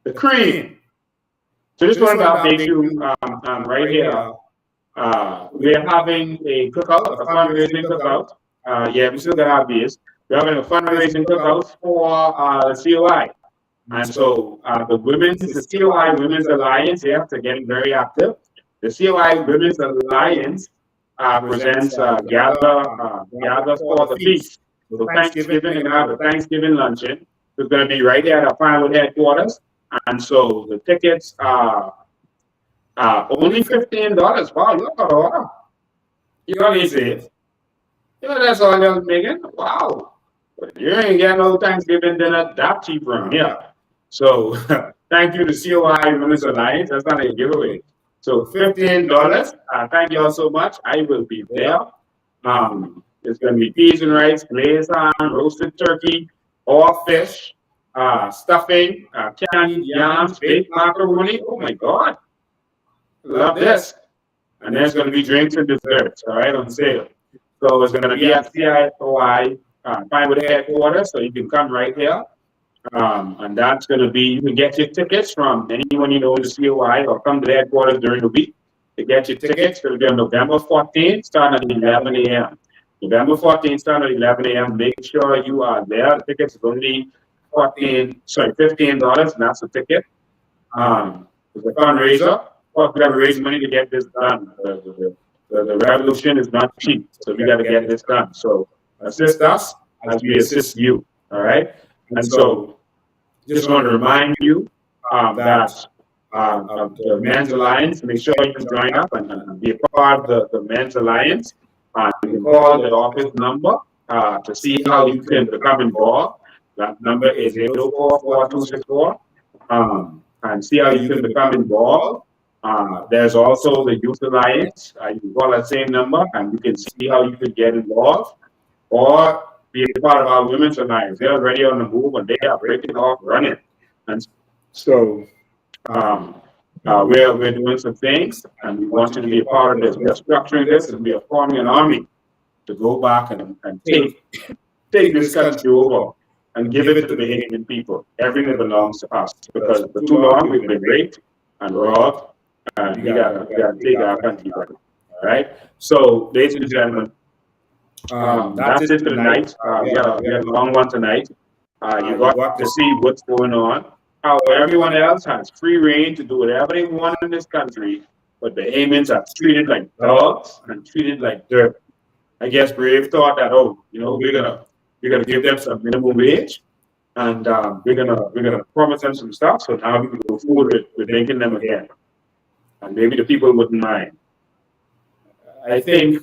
The crane. So this one about big you right here. We're having a cookout, a fundraising cookout. Yeah, we still got our beers. We're having a fundraising cookout for the COI. And so the COI Women's Alliance, yes, they're getting very active. The COI Women's Alliance presents gather for the feast. So Thanksgiving, they're going to have a Thanksgiving luncheon. It's going to be right there at our Pinewood headquarters. And so the tickets are only $15. Wow, you got order. You know what he said? You know, that's all they're making? Wow. But you ain't getting no Thanksgiving dinner that cheap from here. So thank you to COI Women's Alliance. That's not a giveaway. So $15. Thank you all so much. I will be there. It's going to be peas and rice, glazed ham, roasted turkey, all fish, stuffing, candied yams, baked macaroni. Oh my God. Love this. And there's going to be drinks and desserts, all right, on sale. So it's going to be at CIOI Pinewood headquarters, so you can come right here. And that's going to be, you can get your tickets from anyone you know in the COI or come to the headquarters during the week to get your tickets. It'll be on November 14th, starting at 11 a.m. November 14th, starting at 11 a.m. Make sure you are there. The tickets is only $15, and that's the ticket. It's a fundraiser. Well, we got to raise money to get this done. The revolution is not cheap, so we got to get this done. So assist us as we assist you, all right? And so just want to remind you that the Men's Alliance, make sure you can join up and be a part of the Men's Alliance. You can call the office number to see how you can become involved. That number is 804-4264, and see how you can become involved. There's also the Youth Alliance. You can call that same number and you can see how you could get involved or be a part of our Women's Alliance. They're already on the move and they are breaking off running. And so we're doing some things and we want you to be a part of this. We're structuring this and we are forming an army to go back and take this country over and give it to the Haitian people. Everything belongs to us because for too long we've been raped and robbed. And we gotta take our country back. All right. So, ladies and gentlemen, that's it for tonight. We got a long one tonight. You got to see what's going on. How everyone else has free reign to do whatever they want in this country, but the Bahamians are treated like dogs and treated like dirt. I guess Brave thought that, we're gonna give them some minimum wage, and we're gonna promise them some stuff. So now we can go forward with making them again. And maybe the people wouldn't mind. I think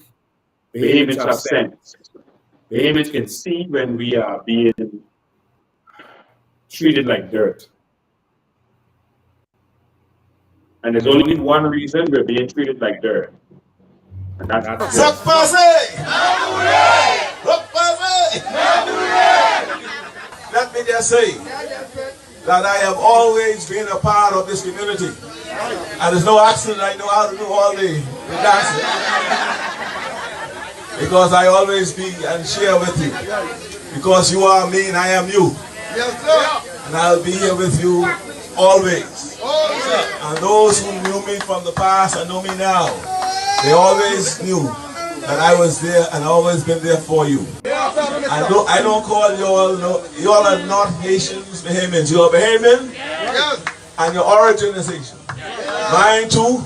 the Bahamians have sense. Bahamians can see when we are being treated like dirt. And there's only one reason we're being treated like dirt. And that's Let me just say that I have always been a part of this community. And there's no accident I know how to do all the dancing. Because I always be and share with you. Because you are me and I am you. And I'll be here with you always. And those who knew me from the past and know me now, they always knew that I was there and always been there for you. I don't call you all, you all are not Haitians, Bahamians. You are Bahamian, and your origin is Haitian. Mine too,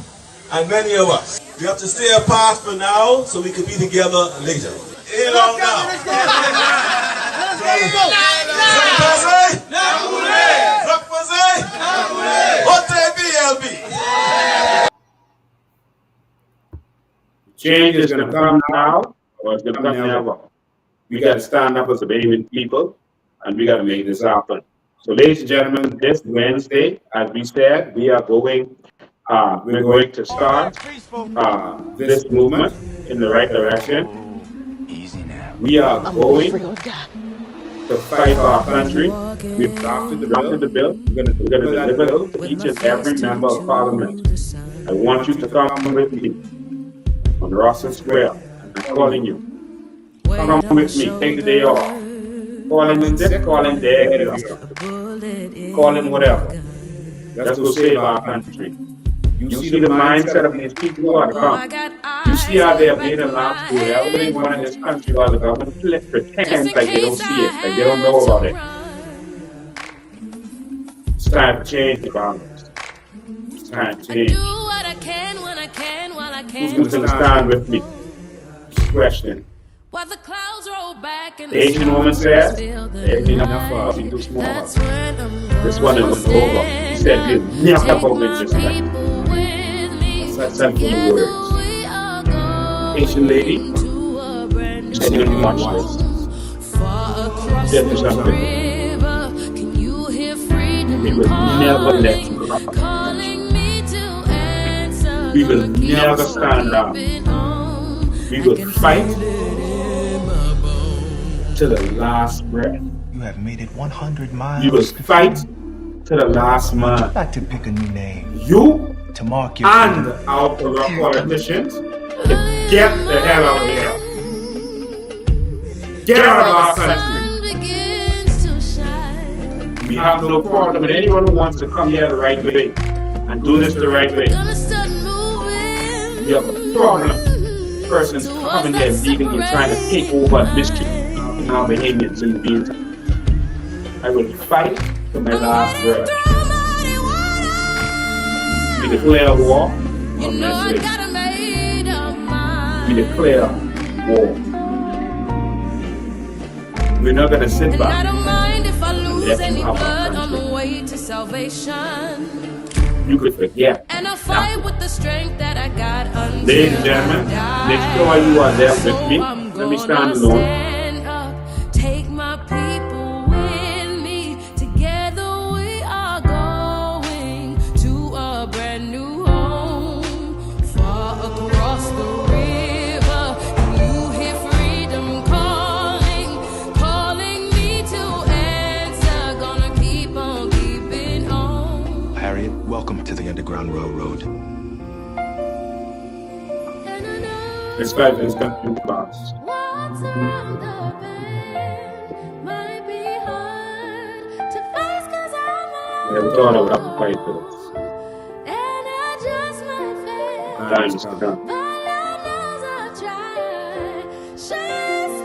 and many of us. We have to stay apart for now so we can be together later. You know now. Change is going to come now, or it's going to come never. We got to stand up as a Bahamian people, and we got to make this happen. So, ladies and gentlemen, this Wednesday, as we said, we are going. We're going to start this movement in the right direction. We are going to fight our country. We've drafted the bill. We're going to deliver it to each and every member of Parliament. I want you to come with me on Russell Square. I'm calling you. Come with me. Take the day off. Calling this, calling there, get it off. Calling whatever. Let's go save our country. You see the mindset of these people who are to come. You see how they have made a lot to whatever they want in this country while the government pretends like they don't see it, like they don't know about it. It's time to change the government. It's time to change. Who's going to stand with me? Question. The Asian woman said, there's enough for us to do small. This one is over. He said, we'll never go with this time. That's simple words. Asian lady, she's going to watch this. Tell you something. We will never let you go. We will never stand down. We will fight to the last breath. You have made it 100 miles. We will fight to the last man. I'd like to pick a new name. You to mark your and our politicians to get the hell out of here. Get out of our country. We have no problem with anyone who wants to come here the right way and do this the right way. We have a problem. Persons coming there legally trying to take over and mistreating our Bahamians in the meantime. I will fight to my last breath. We declare war on this race. We declare war. We're not going to sit back and let you have our country. You could forget. Ladies and gentlemen, make sure you are there with me. Let me stand alone. Welcome to the Underground Railroad. It's got two parts. Never thought I would have to fight for this. Time is to come. Stand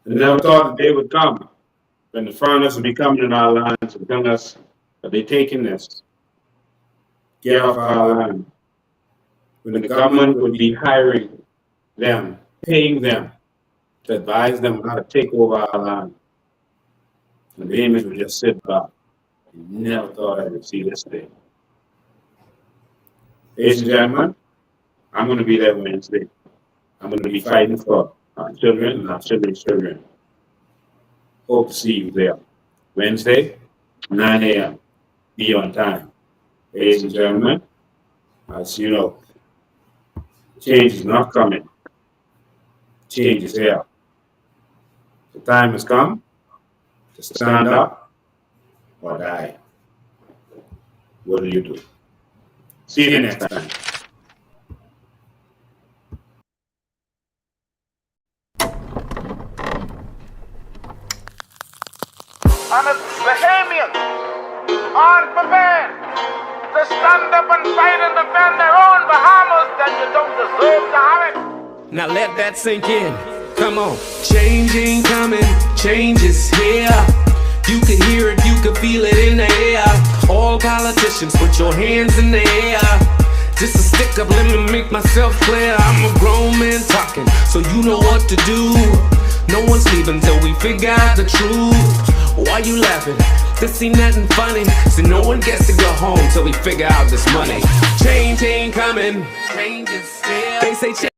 I never thought the day would come when the foreigners would be coming in our lands and telling us that they're taking this, get off our land. When the government would be hiring them, paying them to advise them how to take over our land. And the Bahamians would just sit back. Never thought I would see this day. Ladies and gentlemen, I'm going to be there Wednesday. I'm going to be fighting for our children and our children's children. Hope to see you there. Wednesday, 9 a.m. Be on time. Ladies and gentlemen, as you know, change is not coming. Change is here. The time has come to stand up or die. What do you do? See you next time. And it's Bahamians unprepared to stand up and fight and defend their own Bahamas, then you don't deserve to have it. Now let that sink in. Come on. Change ain't coming, change is here. You can hear it, you can feel it in the air. All politicians, put your hands in the air. Just a stick up, let me make myself clear. I'm a grown man talking, so you know what to do. No one's leaving till we figure out the truth. Why you laughing? This ain't nothing funny. So no one gets to go home till we figure out this money. Change ain't coming, change is here. They say change.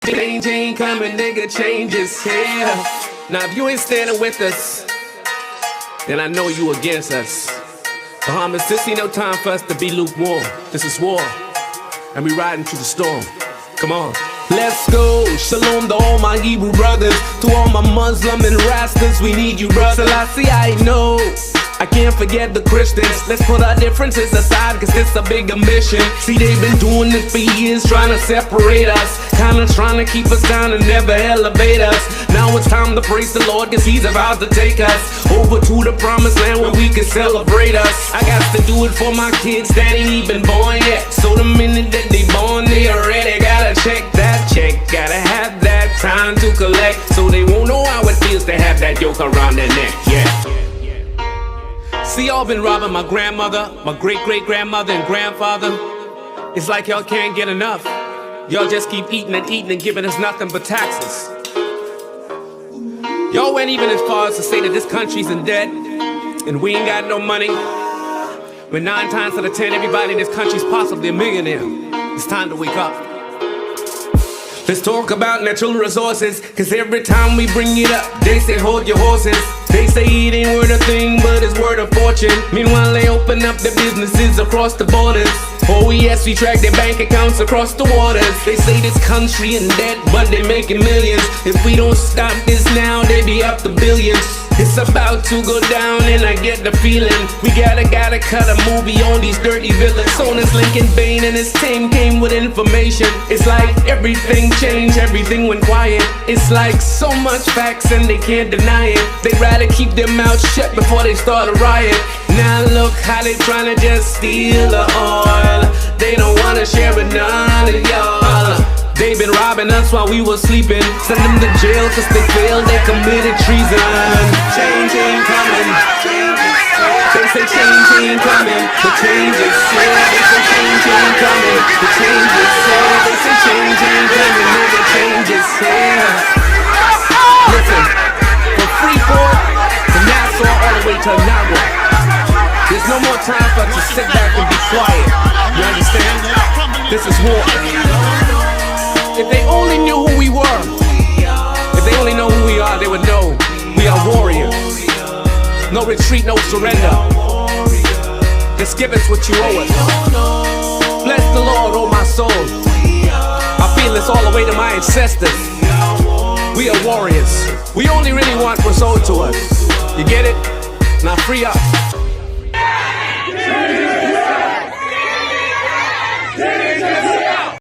Change ain't coming, nigga, change is here. Now if you ain't standing with us, then I know you against us. Bahamas, this ain't no time for us to be lukewarm. This is war, and we riding through the storm. Come on. Let's go. Shalom to all my Hebrew brothers, to all my Muslim and Rastas, we need you, brother. Selassie, I know I can't forget the Christians. Let's put our differences aside, cause it's a bigger mission. See, they've been doing this for years, trying to separate us, kinda trying to keep us down and never elevate us. Now it's time to praise the Lord, cause he's about to take us over to the promised land where we can celebrate us. I got to do it for my kids that ain't even born yet, so the minute that they born, they already gotta check that check. Gotta have that time to collect, so they won't know how it feels to have that yoke around their neck. Yeah. See, y'all been robbing my grandmother, my great-great-grandmother and grandfather. It's like y'all can't get enough. Y'all just keep eating and giving us nothing but taxes. Y'all went even as far as to say that this country's in debt and we ain't got no money. When 9 times out of 10, everybody in this country's possibly a millionaire. It's time to wake up. Let's talk about natural resources, cause every time we bring it up, they say hold your horses. They say it ain't worth a thing, but it's worth a fortune. Meanwhile, they open up their businesses across the borders. Oh yes, we track their bank accounts across the waters. They say this country in debt, but they making millions. If we don't stop this now, they be up to billions. It's about to go down and I get the feeling we gotta cut a movie on these dirty villains. Sonus Lincoln Bain and his team came with information. It's like everything changed, everything went quiet. It's like so much facts and they can't deny it. They'd rather keep their mouths shut before they start a riot. Now look how they tryna just steal the oil. They don't wanna share with none of y'all. They been robbing us while we were sleeping. Send them to jail cause they failed, they committed treason. Change ain't coming. They say change ain't coming. The change is here. They say change ain't coming. The change is here. They say change ain't coming. Nigga, change is here. Listen, from Freeport to Nassau all the way to Nawa, there's no more time for us to sit back and be quiet. You understand? This is war. If they only knew who we were, if they only know who we are, they would know we are warriors. No retreat, no surrender. Just give us what you owe us. Bless the Lord, oh my soul. I feel this all the way to my ancestors. We are warriors. We only really want what's owed to us. You get it? Now free up.